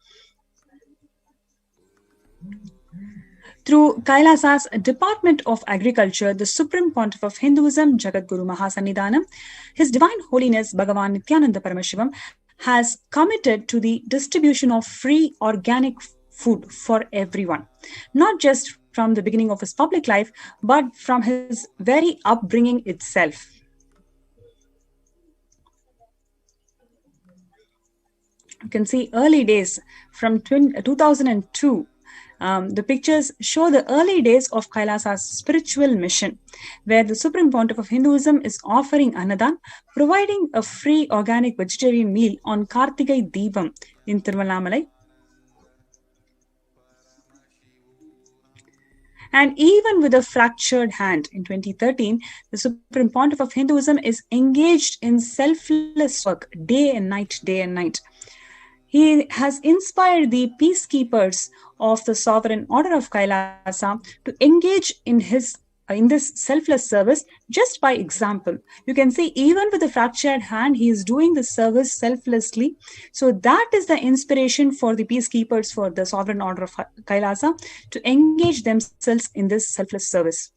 Through Kailasa's Department of Agriculture, the Supreme Pontiff of Hinduism, Jagadguru Mahasannidhanam, His Divine Holiness Bhagavan Nithyananda Paramashivam, has committed to the distribution of free organic food for everyone, not just from the beginning of his public life, but from his very upbringing itself. You can see early days from 2002. The pictures show the early days of Kailasa's spiritual mission, where the Supreme Pontiff of Hinduism is offering Annadan, providing a free organic vegetarian meal on Kartigai Deepam in Tiruvannamalai. And even with a fractured hand in 2013, the Supreme Pontiff of Hinduism is engaged in selfless work day and night, day and night. He has inspired the peacekeepers of the Sovereign Order of Kailasa to engage in this selfless service just by example. You can see even with a fractured hand, he is doing the service selflessly. So that is the inspiration for the peacekeepers for the Sovereign Order of Kailasa to engage themselves in this selfless service.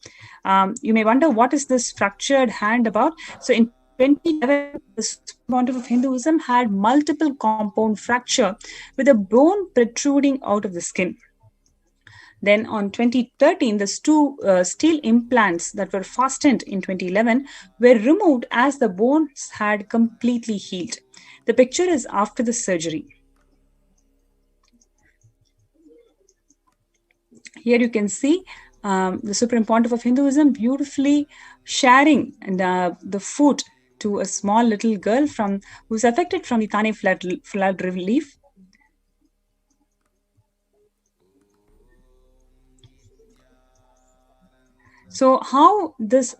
You may wonder, what is this fractured hand about? So in 2011, the Supreme Pontiff of Hinduism had multiple compound fracture with a bone protruding out of the skin. Then on 2013, the two steel implants that were fastened in 2011 were removed as the bones had completely healed. The picture is after the surgery. Here you can see the Supreme Pontiff of Hinduism beautifully sharing the food to a small little girl who's affected from the Thane flood relief. So how this,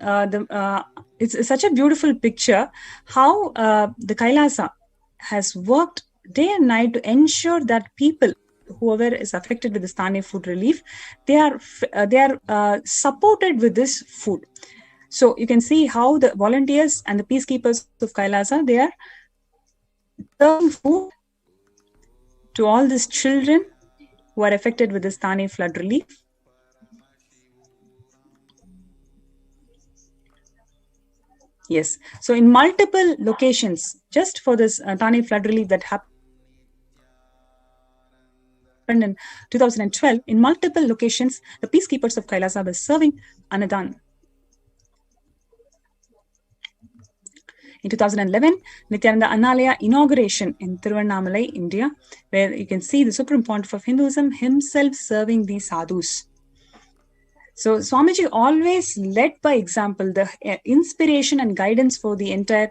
it's such a beautiful picture, how the Kailasa has worked day and night to ensure that people, whoever is affected with the Thane food relief, they are supported with this food. So you can see how the volunteers and the peacekeepers of Kailasa, they are serving food to all these children who are affected with this Thane flood relief. Yes, so in multiple locations, just for this Thane flood relief that happened in 2012, in multiple locations, the peacekeepers of Kailasa were serving Annadan. In 2011, Nithyananda Annalaya inauguration in Tiruvannamalai, India, where you can see the Supreme Pontiff of Hinduism himself serving these sadhus. So Swamiji always led by example. The inspiration and guidance for the entire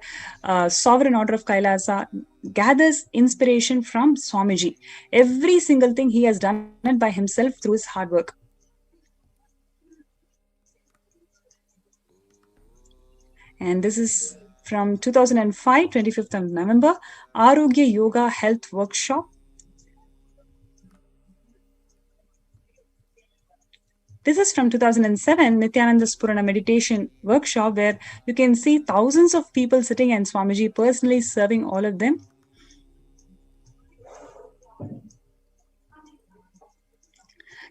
Sovereign Order of Kailasa gathers inspiration from Swamiji. Every single thing he has done it by himself through his hard work. And this is from 2005, 25th of November, Arogya Yoga Health Workshop. This is from 2007, Nithyananda Spurana Meditation Workshop, where you can see thousands of people sitting and Swamiji personally serving all of them.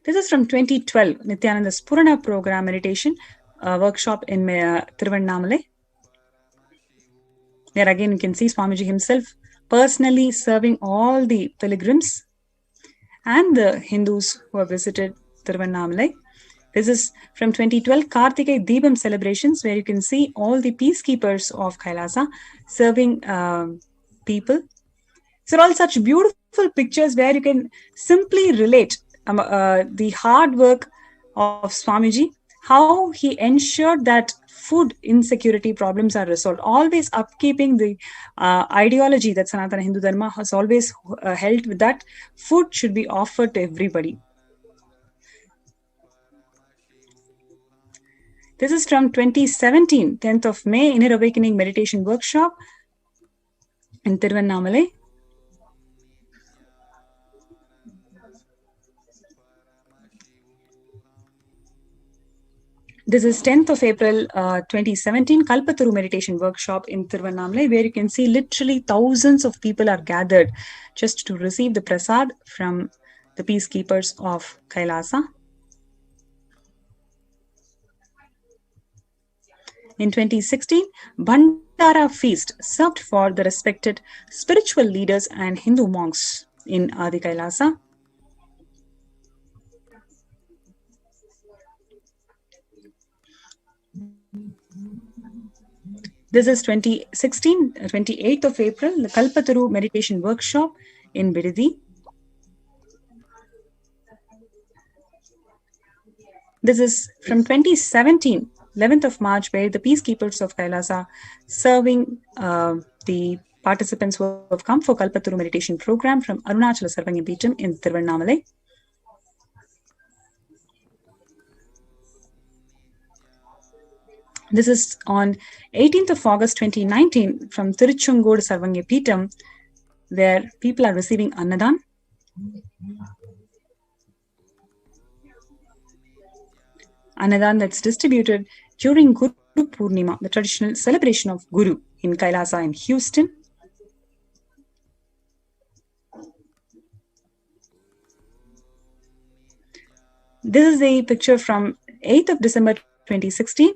This is from 2012, Nithyananda Spurana Program Meditation Workshop in Tiruvannamalai. There again, you can see Swamiji himself personally serving all the pilgrims and the Hindus who have visited Tiruvannamalai. This is from 2012 Kartigai Deepam celebrations, where you can see all the peacekeepers of Kailasa serving people. So all such beautiful pictures where you can simply relate the hard work of Swamiji, how he ensured that food insecurity problems are resolved, always upkeeping the ideology that Sanatana Hindu Dharma has always held with, that food should be offered to everybody. This is from 2017, 10th of May, Inner Awakening Meditation Workshop in Tiruvannamalai. This is 10th of April 2017, Kalpataru Meditation Workshop in Tiruvannamalai, where you can see literally thousands of people are gathered just to receive the prasad from the peacekeepers of Kailasa. In 2016, Bhandara Feast served for the respected spiritual leaders and Hindu monks in Adi Kailasa. This is 2016, 28th of April, the Kalpataru Meditation Workshop in Bidadi. This is from 2017, 11th of March, where the peacekeepers of Kailasa serving the participants who have come for Kalpataru meditation program from Arunachala Sarvanya Peetham in Tiruvannamalai. This is on 18th of August 2019 from Tiruchungod Sarvanya Peetham, where people are receiving Annadan. Annadan that's distributed during Guru Purnima, the traditional celebration of Guru in Kailasa in Houston. This is a picture from 8th of December 2016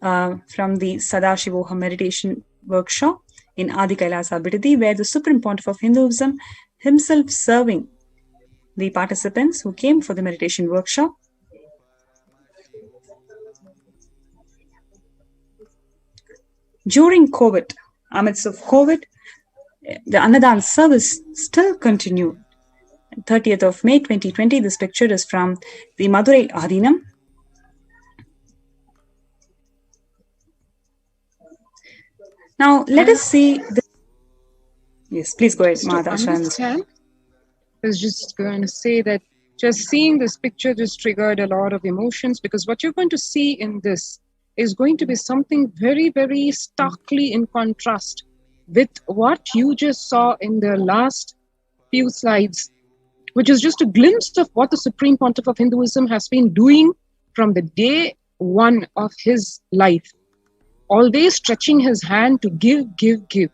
from the Sadashivoham meditation workshop in Adi Kailasa Bidadi, where the Supreme Pontiff of Hinduism himself serving the participants who came for the meditation workshop. During COVID, amidst of COVID, the Annadan service still continued. 30th of May 2020, this picture is from the Madurai Adinam. Now, let us see. Yes, please go ahead, Mahadasha. I was just going to say that just seeing this picture just triggered a lot of emotions, because what you're going to see in this is going to be something very, very starkly in contrast with what you just saw in the last few slides, which is just a glimpse of what the Supreme Pontiff of Hinduism has been doing from the day one of his life. Always stretching his hand to give, give, give.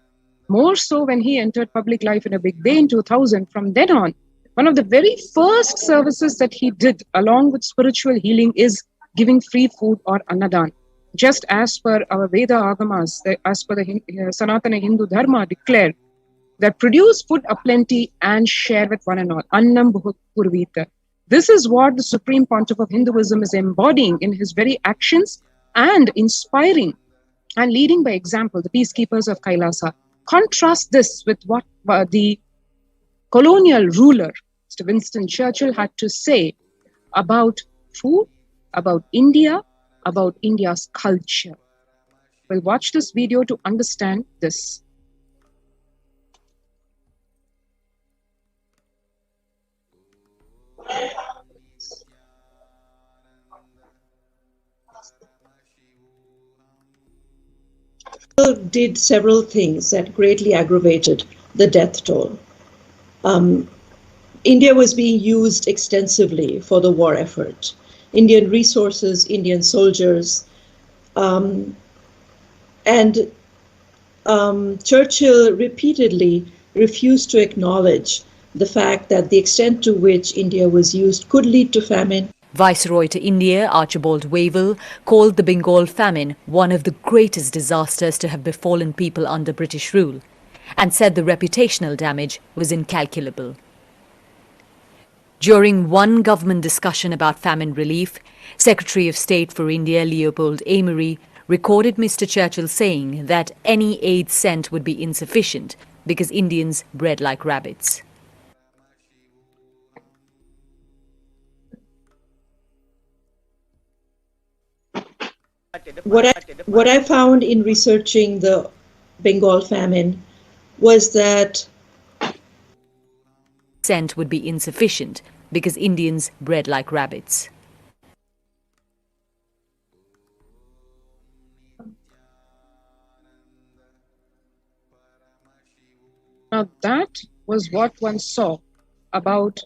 More so when he entered public life in a big way in 2000. From then on, one of the very first services that he did along with spiritual healing is giving free food or Annadan. Just as per our Veda Agamas, as per the Sanatana Hindu Dharma declared, that produce food aplenty and share with one another. Annam Bhut Purvita. This is what the Supreme Pontiff of Hinduism is embodying in his very actions and inspiring and leading by example the peacekeepers of Kailasa. Contrast this with what the colonial ruler, Mr. Winston Churchill, had to say about food, about India, about India's culture. We'll watch this video to understand this. Did several things that greatly aggravated the death toll. India was being used extensively for the war effort. Indian resources, Indian soldiers, and Churchill repeatedly refused to acknowledge the fact that the extent to which India was used could lead to famine. Viceroy to India, Archibald Wavell, called the Bengal famine one of the greatest disasters to have befallen people under British rule, and said the reputational damage was incalculable. During one government discussion about famine relief, Secretary of State for India Leopold Amery recorded Mr. Churchill saying that any aid sent would be insufficient because Indians bred like rabbits. What I found in researching the Bengal famine was that sent would be insufficient because Indians bred like rabbits. Now that was what one saw about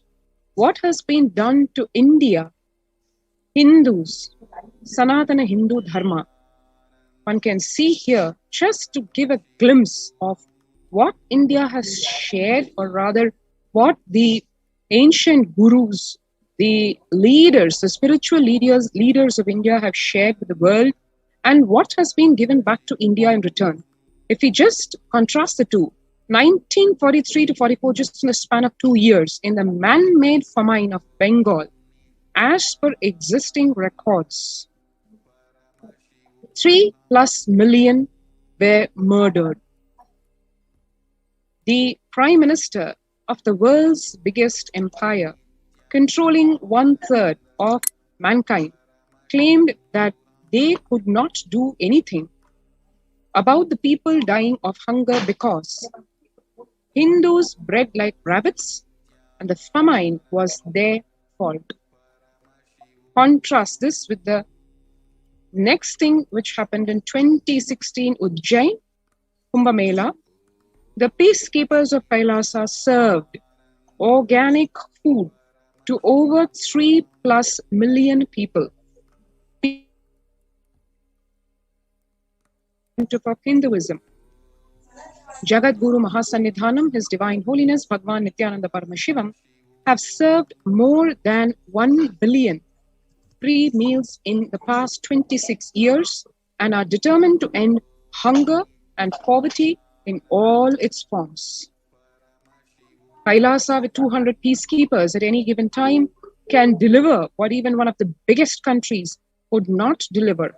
what has been done to India, Hindus, Sanatana Hindu Dharma. One can see here, just to give a glimpse of what India has shared, or rather what the ancient gurus, the leaders, the spiritual leaders of India have shared with the world, and what has been given back to India in return. If we just contrast the two, 1943 to 44, just in a span of 2 years, in the man-made famine of Bengal, as per existing records, 3+ million were murdered. The Prime Minister of the world's biggest empire, controlling 1/3 of mankind, claimed that they could not do anything about the people dying of hunger because Hindus bred like rabbits and the famine was their fault. Contrast this with the next thing which happened in 2016 Ujjain, Kumbh Mela. The peacekeepers of Kailasa served organic food to over 3+ million people. Of Hinduism. Jagat Guru Mahasannidhanam, His Divine Holiness Bhagwan Nithyananda Paramashivam, have served more than 1 billion free meals in the past 26 years and are determined to end hunger and poverty in all its forms. Kailasa, with 200 peacekeepers at any given time, can deliver what even one of the biggest countries could not deliver.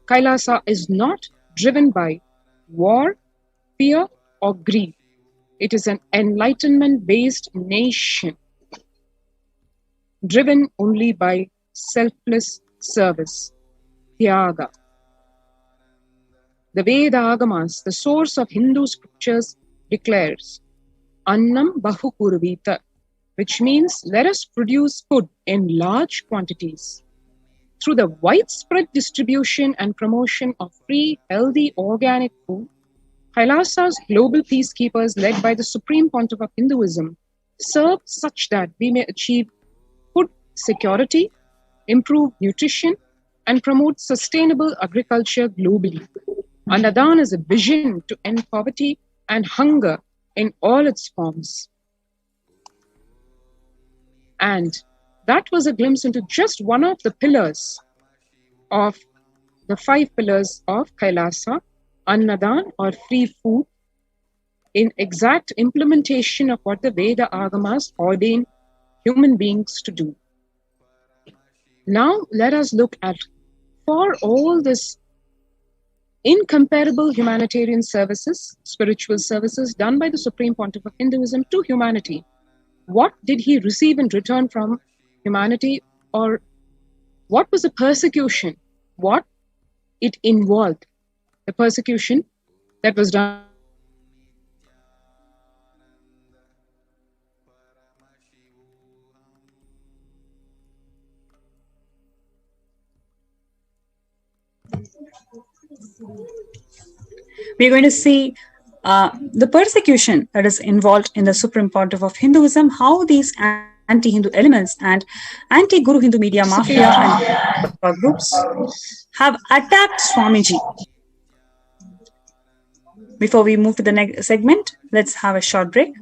Kailasa is not driven by war, fear, or greed. It is an enlightenment-based nation, driven only by selfless service, Tyaga. The Veda Agamas, the source of Hindu scriptures, declares, Annam Bahu Kurvita, which means let us produce food in large quantities. Through the widespread distribution and promotion of free, healthy, organic food, Kailasa's global peacekeepers, led by the Supreme Pontiff of Hinduism, serve such that we may achieve food security, improve nutrition, and promote sustainable agriculture globally. Annadan is a vision to end poverty and hunger in all its forms. And that was a glimpse into just one of the pillars of the 5 pillars of Kailasa, Annadan, or free food, in exact implementation of what the Veda Agamas ordain human beings to do. Now let us look at, for all this incomparable humanitarian services, spiritual services done by the Supreme Pontiff of Hinduism to humanity, what did he receive in return from humanity, or what was the persecution, what it involved, the persecution that was done. We're going to see the persecution that is involved in the Supreme Pontiff of Hinduism, how these anti-Hindu elements and anti-Guru Hindu media mafia and groups have attacked Swamiji. Before we move to the next segment, let's have a short break.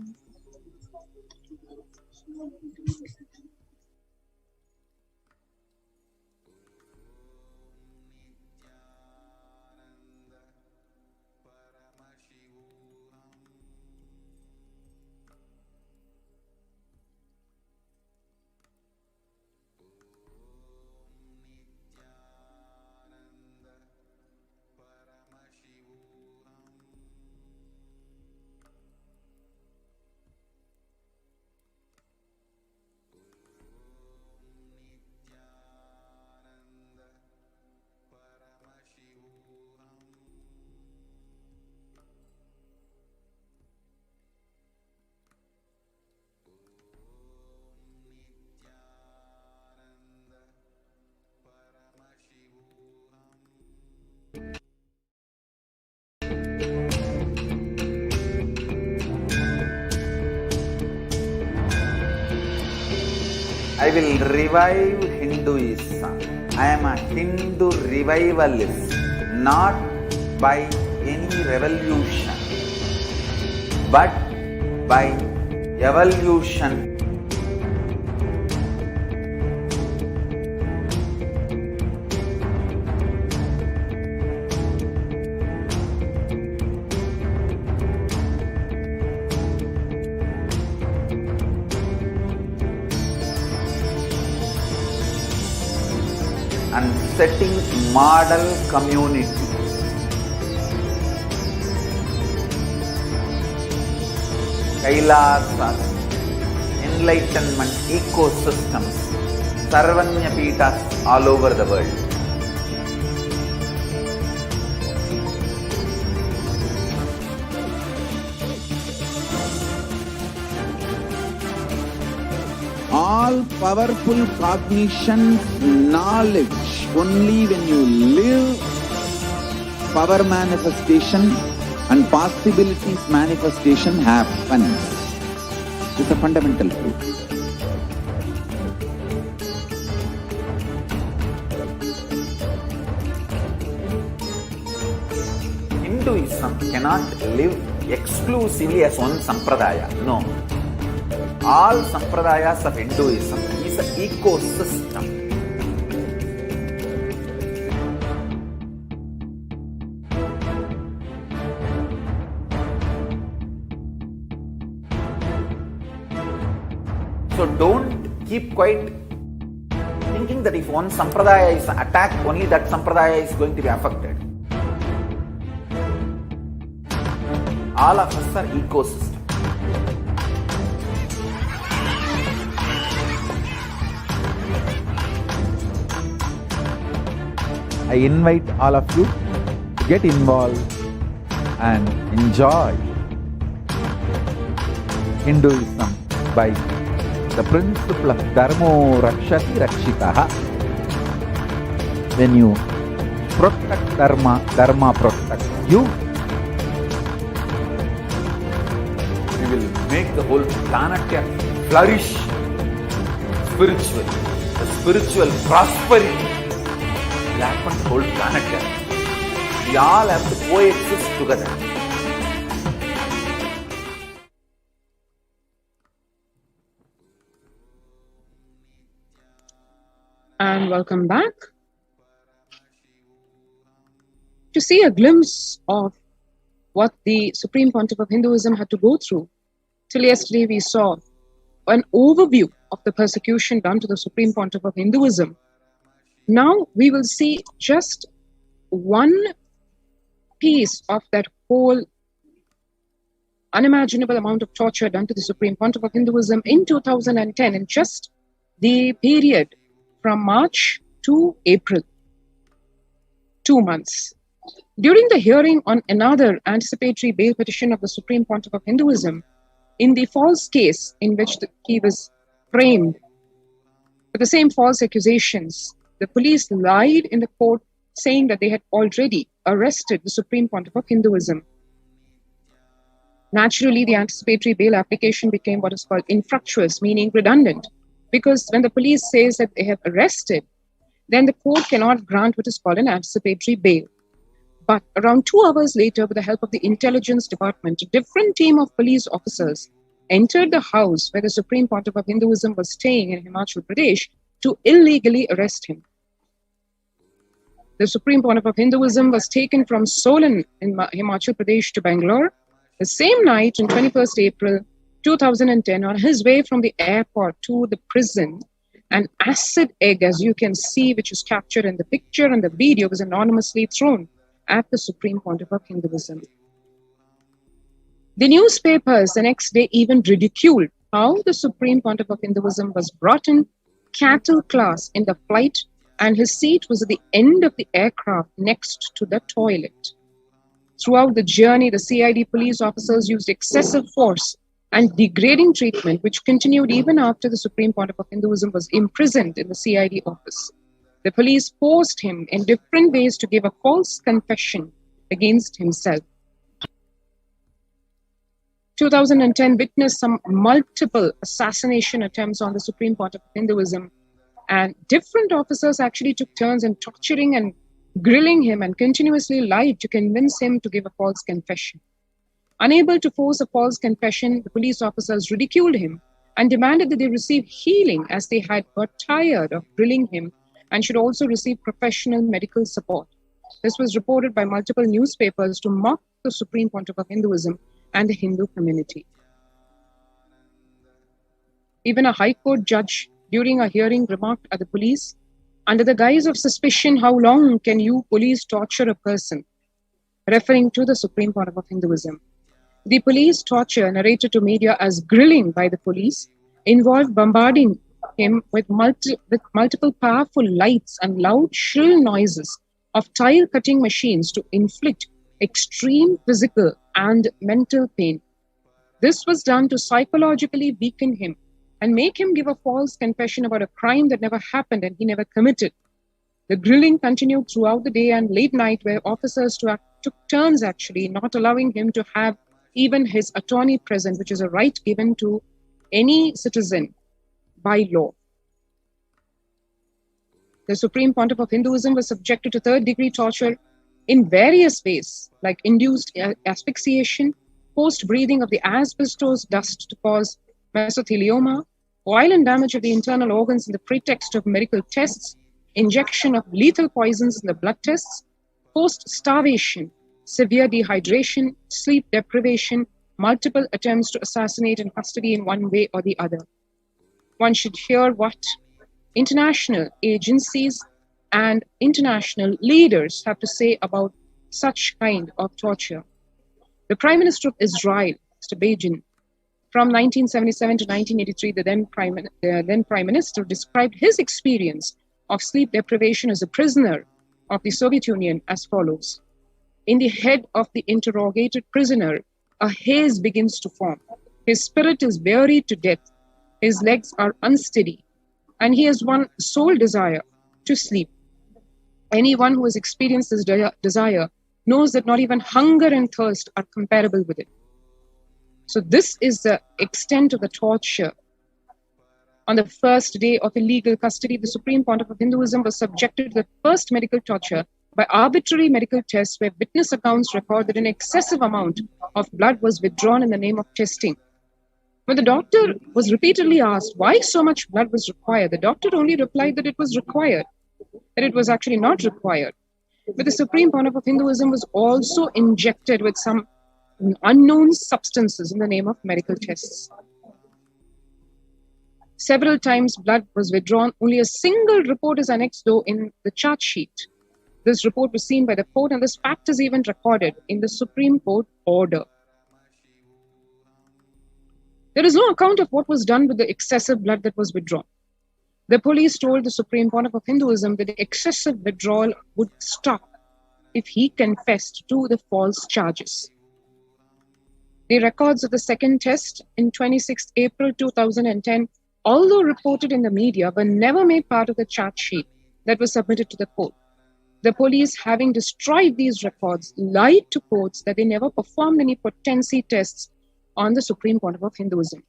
I will revive Hinduism. I am a Hindu revivalist, not by any revolution, but by evolution. And setting model community. Kailasa enlightenment ecosystems, Sarvanya Peethas all over the world. All powerful cognition, knowledge, only when you live power manifestation and possibilities manifestation happens. It's a fundamental truth. Hinduism cannot live exclusively as one sampradaya. No. All sampradayas of Hinduism is an ecosystem. So don't keep quiet thinking that if one sampradaya is attacked, only that sampradaya is going to be affected. All of us are ecosystem. I invite all of you to get involved and enjoy Hinduism by the principle of Dharmo Rakshati Rakshitaha. When you protect Dharma, Dharma protects you. We will make the whole planet flourish spiritually. The spiritual prosperity will happen the whole planet. We all have to coexist together. And welcome back. To see a glimpse of what the Supreme Pontiff of Hinduism had to go through. Till yesterday we saw an overview of the persecution done to the Supreme Pontiff of Hinduism. Now we will see just one piece of that whole unimaginable amount of torture done to the Supreme Pontiff of Hinduism in 2010, in just the period from March to April, 2 months. During the hearing on another anticipatory bail petition of the Supreme Pontiff of Hinduism, in the false case in which he was framed with the same false accusations, the police lied in the court saying that they had already arrested the Supreme Pontiff of Hinduism. Naturally, the anticipatory bail application became what is called infructuous, meaning redundant, because when the police says that they have arrested, then the court cannot grant what is called an anticipatory bail. But around 2 hours later, with the help of the intelligence department, a different team of police officers entered the house where the Supreme Pontiff of Hinduism was staying in Himachal Pradesh to illegally arrest him. The Supreme Pontiff of Hinduism was taken from Solan in Himachal Pradesh to Bangalore the same night on 21st April 2010 on his way from the airport to the prison. An acid egg, as you can see, which is captured in the picture and the video, was anonymously thrown at the Supreme Pontiff of Hinduism. The newspapers the next day even ridiculed how the Supreme Pontiff of Hinduism was brought in cattle class in the flight, and his seat was at the end of the aircraft next to the toilet. Throughout the journey, the CID police officers used excessive force and degrading treatment, which continued even after the Supreme Pontiff of Hinduism was imprisoned in the CID office. The police forced him in different ways to give a false confession against himself. 2010 witnessed some multiple assassination attempts on the Supreme Pontiff of Hinduism, and different officers actually took turns in torturing and grilling him and continuously lied to convince him to give a false confession. Unable to force a false confession, the police officers ridiculed him and demanded that they receive healing, as they had got tired of grilling him and should also receive professional medical support. This was reported by multiple newspapers to mock the Supreme Pontiff of Hinduism and the Hindu community. Even a High Court judge during a hearing remarked at the police, "Under the guise of suspicion, how long can you police torture a person?" referring to the Supreme Pontiff of Hinduism. The police torture, narrated to media as grilling by the police, involved bombarding him with multiple powerful lights and loud, shrill noises of tile-cutting machines to inflict extreme physical and mental pain. This was done to psychologically weaken him and make him give a false confession about a crime that never happened and he never committed. The grilling continued throughout the day and late night, where officers took turns actually not allowing him to have even his attorney present, which is a right given to any citizen by law. The Supreme Pontiff of Hinduism was subjected to third-degree torture in various ways, like induced asphyxiation, forced breathing of the asbestos dust to cause mesothelioma, violent damage of the internal organs in the pretext of medical tests, injection of lethal poisons in the blood tests, forced starvation, severe dehydration, sleep deprivation, multiple attempts to assassinate in custody in one way or the other. One should hear what international agencies and international leaders have to say about such kind of torture. The Prime Minister of Israel, Mr. Begin, from 1977 to 1983, the then Prime Minister described his experience of sleep deprivation as a prisoner of the Soviet Union as follows. In the head of the interrogated prisoner, a haze begins to form. His spirit is wearied to death. His legs are unsteady, and he has one sole desire, to sleep. Anyone who has experienced this desire knows that not even hunger and thirst are comparable with it. So this is the extent of the torture. On the first day of illegal custody, the Supreme Pontiff of Hinduism was subjected to the first medical torture by arbitrary medical tests where witness accounts record that an excessive amount of blood was withdrawn in the name of testing. When the doctor was repeatedly asked why so much blood was required, the doctor only replied that it was required, that it was actually not required. But the Supreme Pontiff of Hinduism was also injected with some unknown substances in the name of medical tests. Several times blood was withdrawn. Only a single report is annexed, though, in the charge sheet. This report was seen by the court, and this fact is even recorded in the Supreme Court order. There is no account of what was done with the excessive blood that was withdrawn. The police told the Supreme Pontiff of Hinduism that the excessive withdrawal would stop if he confessed to the false charges. The records of the second test in 26 April 2010, although reported in the media, were never made part of the charge sheet that was submitted to the court. The police, having destroyed these records, lied to courts that they never performed any potency tests on the Supreme Pontiff of Hinduism.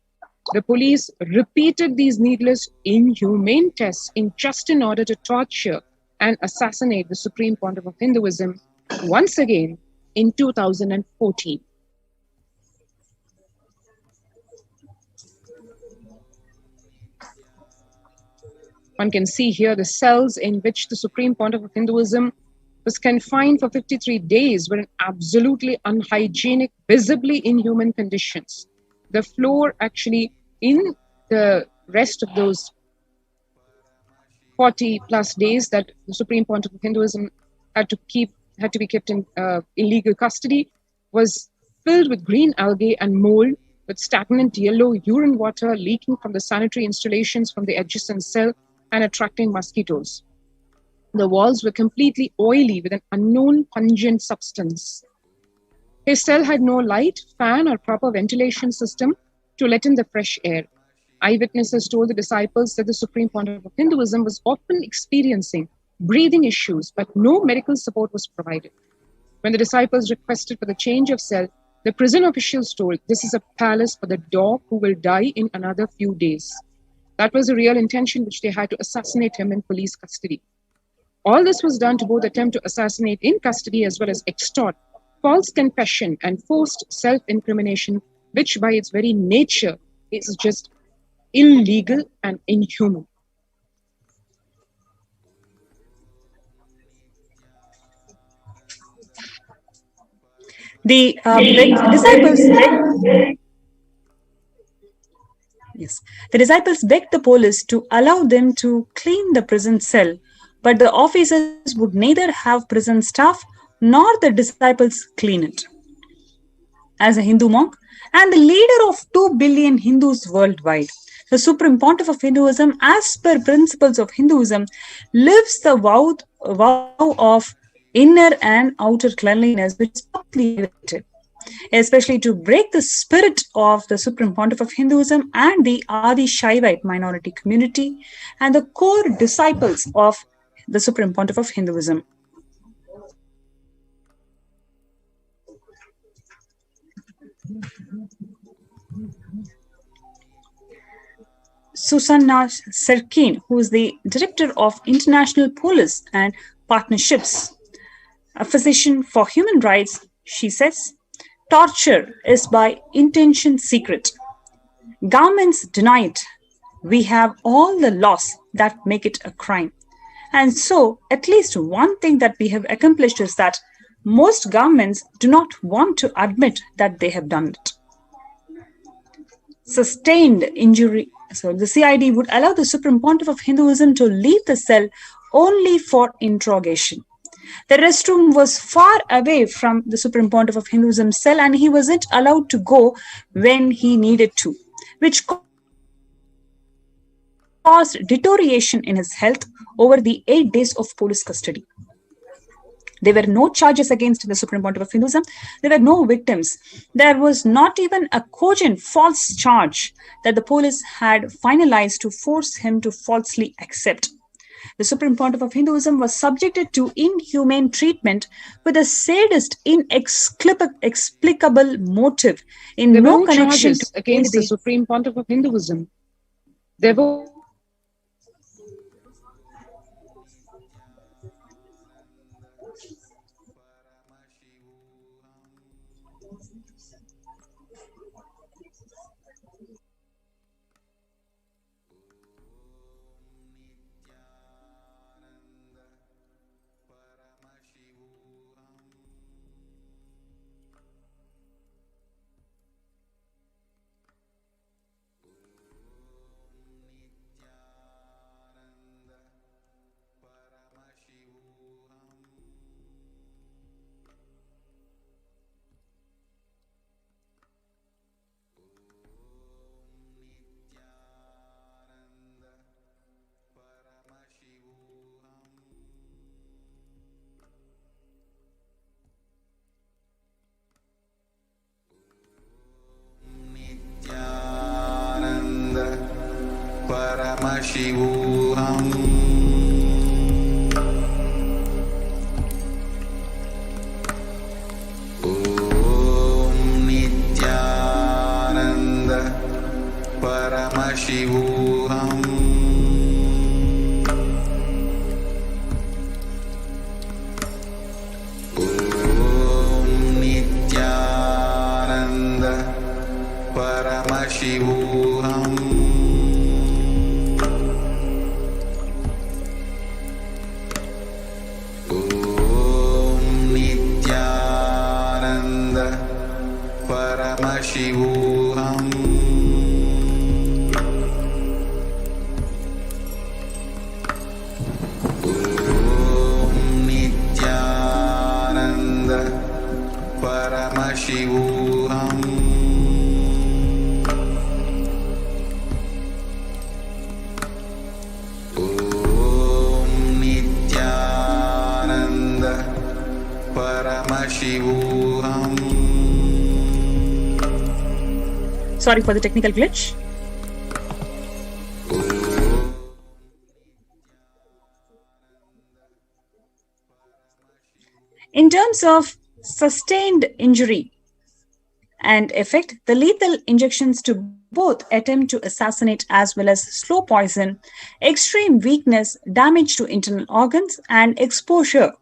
The police repeated these needless, inhumane tests just in order to torture and assassinate the Supreme Pontiff of Hinduism once again in 2014. One can see here the cells in which the Supreme Pontiff of Hinduism was confined for 53 days were in absolutely unhygienic, visibly inhuman conditions. The floor actually in the rest of those 40 plus days that the Supreme Pontiff of Hinduism had to be kept in illegal custody was filled with green algae and mold, with stagnant yellow urine water leaking from the sanitary installations from the adjacent cell and attracting mosquitoes. The walls were completely oily with an unknown pungent substance. His cell had no light, fan, or proper ventilation system to let in the fresh air. Eyewitnesses told the disciples that the Supreme Pontiff of Hinduism was often experiencing breathing issues, but no medical support was provided. When the disciples requested for the change of cell, the prison officials told, "This is a palace for the dog who will die in another few days." That was the real intention which they had, to assassinate him in police custody. All this was done to both attempt to assassinate in custody as well as extort false confession and forced self-incrimination, which by its very nature is just illegal and inhuman. The disciples begged the police to allow them to clean the prison cell, but the officers would neither have prison staff nor the disciples clean it. as a Hindu monk and the leader of 2 billion Hindus worldwide. The Supreme Pontiff of Hinduism, as per principles of Hinduism, lives the vow of inner and outer cleanliness, which is publicly related, especially to break the spirit of the Supreme Pontiff of Hinduism and the Adi Shaivite minority community and the core disciples of the Supreme Pontiff of Hinduism. Susanna Serkin, who is the Director of International Police and Partnerships, a physician for human rights, she says, torture is by intention secret. Governments deny it. We have all the laws that make it a crime. And so, at least one thing that we have accomplished is that most governments do not want to admit that they have done it. Sustained injury. So the CID would allow the Supreme Pontiff of Hinduism to leave the cell only for interrogation. The restroom was far away from the Supreme Pontiff of Hinduism's cell and he wasn't allowed to go when he needed to, which caused deterioration in his health over the 8 days of police custody. There were no charges against the Supreme Pontiff of Hinduism. There were no victims. There was not even a cogent false charge that the police had finalized to force him to falsely accept. The Supreme Pontiff of Hinduism was subjected to inhumane treatment with a sadist, inexplicable motive in There no were connection charges against the Supreme Pontiff of Hinduism. There were Paramashivoham. Om Nithyananda Paramashivoham. Om Nithyananda Paramashivoham. Paramashivoham. Om Nithyananda Paramashivoham. Om Nithyananda Paramashivoham. Sorry for the technical glitch. In terms of sustained injury and effect, the lethal injections to both attempt to assassinate as well as slow poison, extreme weakness, damage to internal organs, and exposure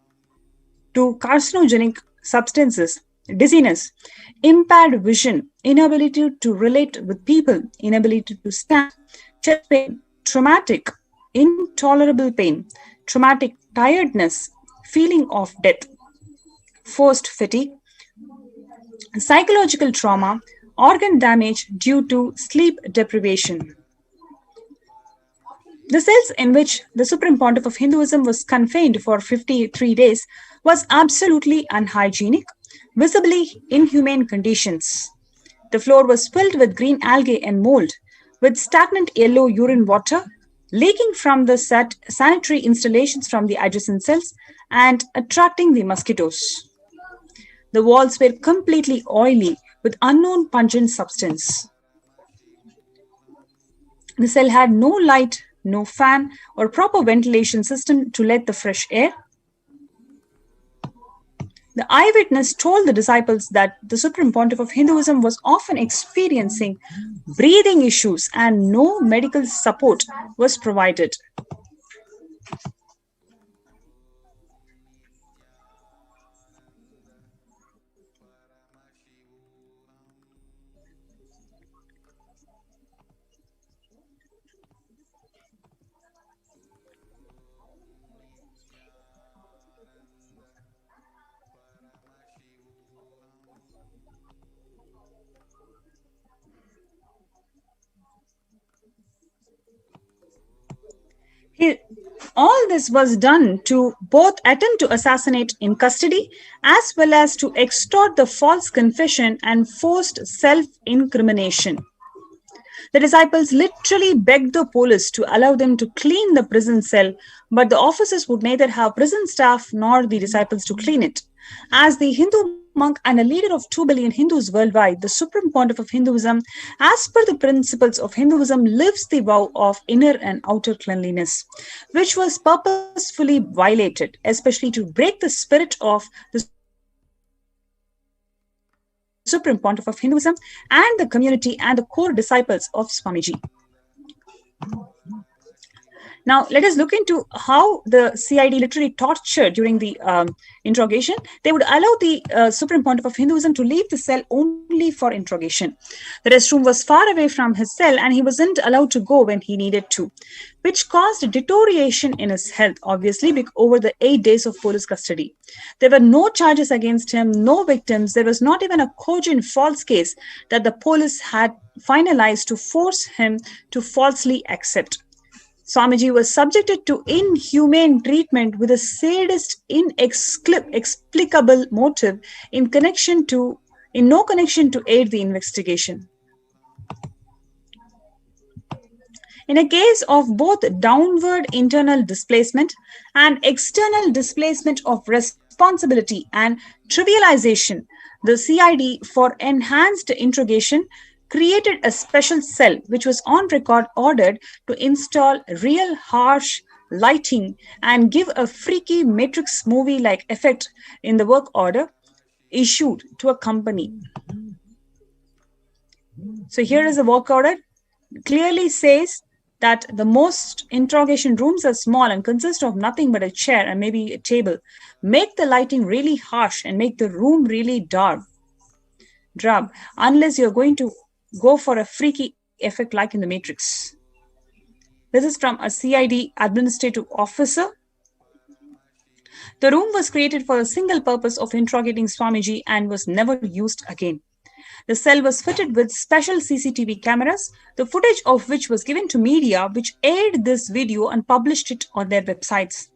to carcinogenic substances, dizziness, impaired vision, inability to relate with people, inability to stand, chest pain, traumatic, intolerable pain, traumatic tiredness, feeling of death, forced fatigue, psychological trauma, organ damage due to sleep deprivation. The cells in which the Supreme Pontiff of Hinduism was confined for 53 days was absolutely unhygienic, visibly inhumane conditions. The floor was filled with green algae and mold, with stagnant yellow urine water leaking from the sanitary installations from the adjacent cells and attracting the mosquitoes. The walls were completely oily with unknown pungent substance. The cell had no light, no fan, or proper ventilation system to let the fresh air. The eyewitness told the disciples that the Supreme Pontiff of Hinduism was often experiencing breathing issues and no medical support was provided. All this was done to both attempt to assassinate in custody as well as to extort the false confession and forced self-incrimination. The disciples literally begged the police to allow them to clean the prison cell, but the officers would neither have prison staff nor the disciples to clean it. As the Hindu monk and a leader of 2 billion Hindus worldwide, the Supreme Pontiff of Hinduism, as per the principles of Hinduism, lives the vow of inner and outer cleanliness, which was purposefully violated, especially to break the spirit of the Supreme Pontiff of Hinduism and the community and the core disciples of Swamiji. Now, let us look into how the CID literally tortured during the interrogation. They would allow the Supreme Pontiff of Hinduism to leave the cell only for interrogation. The restroom was far away from his cell and he wasn't allowed to go when he needed to, which caused deterioration in his health, obviously, over the 8 days of police custody. There were no charges against him, no victims. There was not even a cogent false case that the police had finalized to force him to falsely accept. Swamiji was subjected to inhumane treatment with a sadist, inexplicable motive in no connection to aid the investigation. In a case of both downward internal displacement and external displacement of responsibility and trivialization, the CID for enhanced interrogation created a special cell which was on record ordered to install real harsh lighting and give a freaky Matrix movie-like effect in the work order issued to a company. So here is the work order. It clearly says that the most interrogation rooms are small and consist of nothing but a chair and maybe a table. Make the lighting really harsh and make the room really dark, unless you're going to go for a freaky effect like in the Matrix. This is from a CID administrative officer. The room was created for the single purpose of interrogating Swamiji and was never used again. The cell was fitted with special CCTV cameras, the footage of which was given to media, which aired this video and published it on their websites.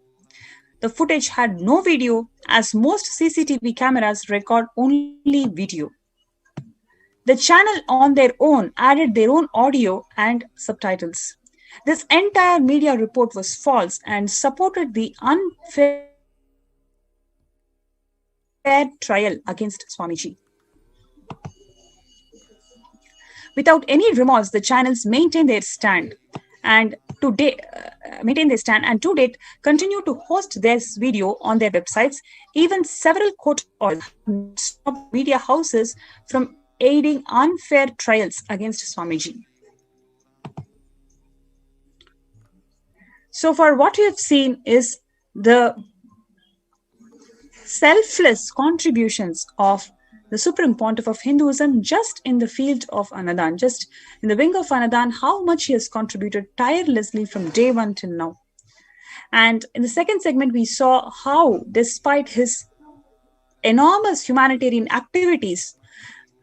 The footage had no video, as most CCTV cameras record only video. The channel on their own added their own audio and subtitles. This entire media report was false and supported the unfair trial against Swamiji. Without any remorse, the channels maintained their stand and to date continue to host this video on their websites. Even several court orders stopped media houses from aiding unfair trials against Swamiji. So far, what we have seen is the selfless contributions of the Supreme Pontiff of Hinduism just in the field of Anadan, just in the wing of Anadan, how much he has contributed tirelessly from day one till now. And in the second segment, we saw how, despite his enormous humanitarian activities,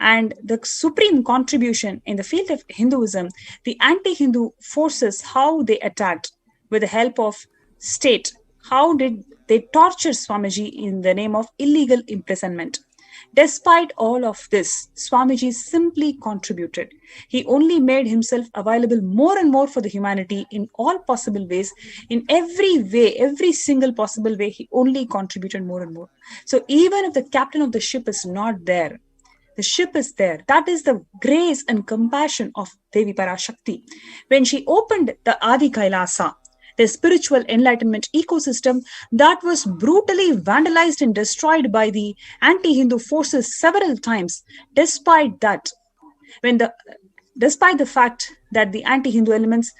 and the supreme contribution in the field of Hinduism, the anti-Hindu forces, how they attacked with the help of state, how did they torture Swamiji in the name of illegal imprisonment. Despite all of this, Swamiji simply contributed. He only made himself available more and more for the humanity in all possible ways, in every way, every single possible way, he only contributed more and more. So even if the captain of the ship is not there, the ship is there. That is the grace and compassion of Devi Parashakti. When she opened the Adi Kailasa, the spiritual enlightenment ecosystem that was brutally vandalized and destroyed by the anti-Hindu forces several times, despite the fact that the anti-Hindu elements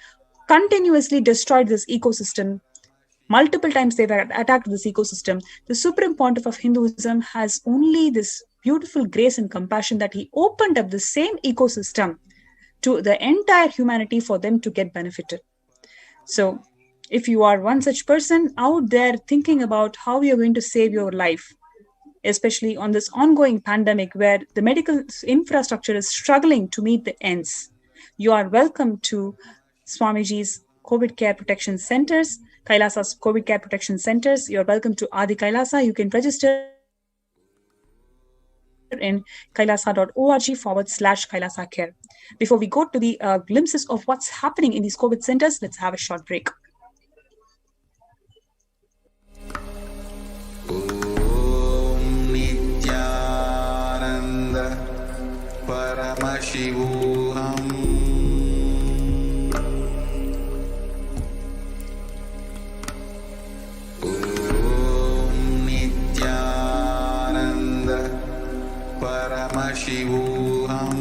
continuously destroyed this ecosystem, multiple times they've attacked this ecosystem, the Supreme Pontiff of Hinduism has only this beautiful grace and compassion that he opened up the same ecosystem to the entire humanity for them to get benefited. So if you are one such person out there thinking about how you're going to save your life, especially on this ongoing pandemic where the medical infrastructure is struggling to meet the ends, you are welcome to Swamiji's COVID Care Protection Centers, Kailasa's COVID Care Protection Centers. You're welcome to Adi Kailasa. You can register in kailasa.org/Kailasa Care. Before we go to the glimpses of what's happening in these COVID centers, let's have a short break. Nithyananda Paramashivoham. Nithyananda Paramashivoham.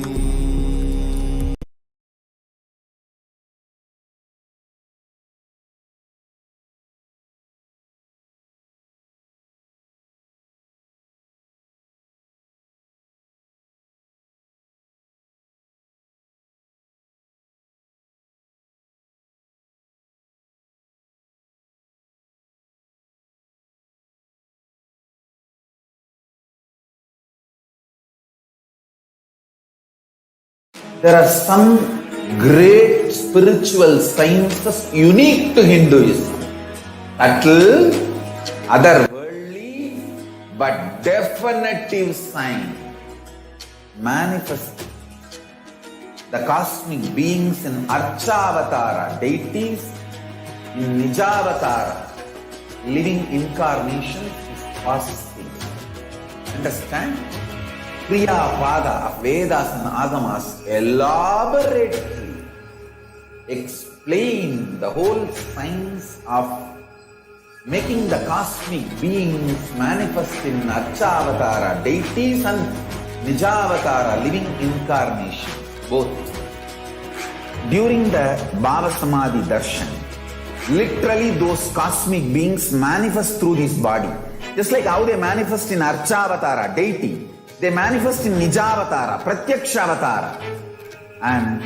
There are some great spiritual sciences unique to Hinduism. Subtle, otherworldly, but definitive sign. Manifesting the cosmic beings in Archavatara, deities in Nijavatara, living incarnations is possible. Understand? Kriya Pada of Vedas and Agamas elaborately explain the whole science of making the cosmic beings manifest in Archavatara, deities and Nijavatara, living incarnation, both. During the Bhava Samadhi Darshan, literally those cosmic beings manifest through this body. Just like how they manifest in Archavatara, deity, they manifest in Nijavatara, Pratyakshavatara, and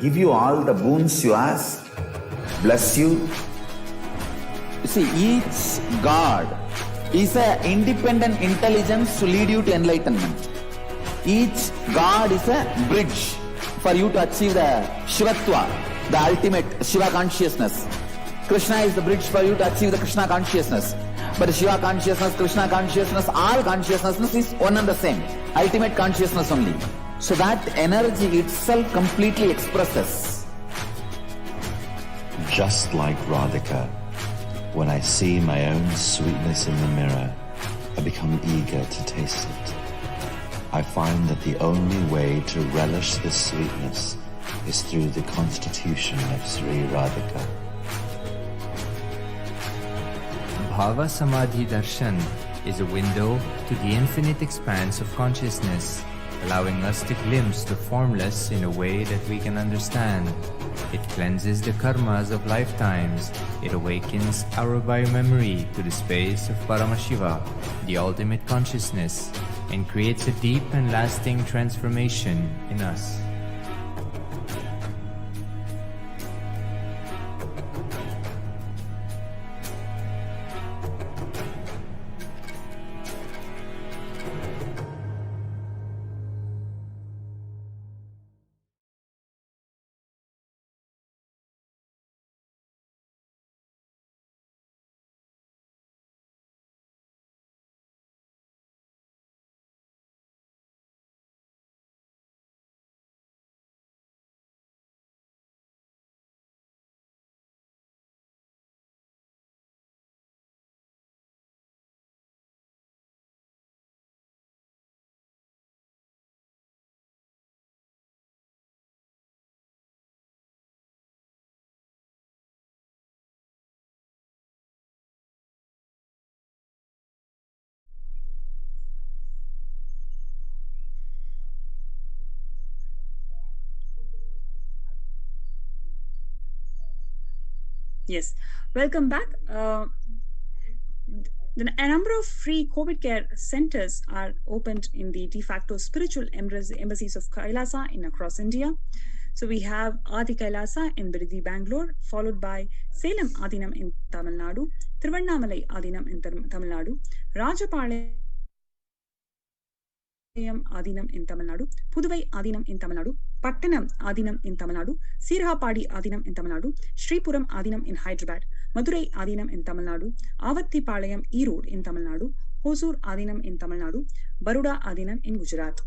give you all the boons you ask, bless you. You see, each God is an independent intelligence to lead you to enlightenment. Each God is a bridge for you to achieve the Shivatva, the ultimate Shiva consciousness. Krishna is the bridge for you to achieve the Krishna consciousness. But Shiva consciousness, Krishna consciousness, all consciousness is one and the same. Ultimate consciousness only. So that energy itself completely expresses. Just like Radhika, when I see my own sweetness in the mirror, I become eager to taste it. I find that the only way to relish this sweetness is through the constitution of Sri Radhika. Bhava Samadhi Darshan is a window to the infinite expanse of consciousness, allowing us to glimpse the formless in a way that we can understand. It cleanses the karmas of lifetimes. It awakens our biomemory to the space of Paramashiva, the ultimate consciousness, and creates a deep and lasting transformation in us. Yes, welcome back. A number of free COVID care centers are opened in the de facto spiritual embassies of Kailasa in across India. So we have Adi Kailasa in Biridi, Bangalore, followed by Salem Adinam in Tamil Nadu, Thiruvannamalai Adinam in Tamil Nadu, Rajapalayam Adinam in Tamil Nadu, Puduvai Adinam in Tamil Nadu, Pattanam Adinam in Tamil Nadu, Sirhapadi Adinam in Tamil Nadu, Sripuram Adinam in Hyderabad, Madurai Adinam in Tamil Nadu, Avattipalayam Erode in Tamil Nadu, Hosur Adinam in Tamil Nadu, Baroda Adinam in Gujarat.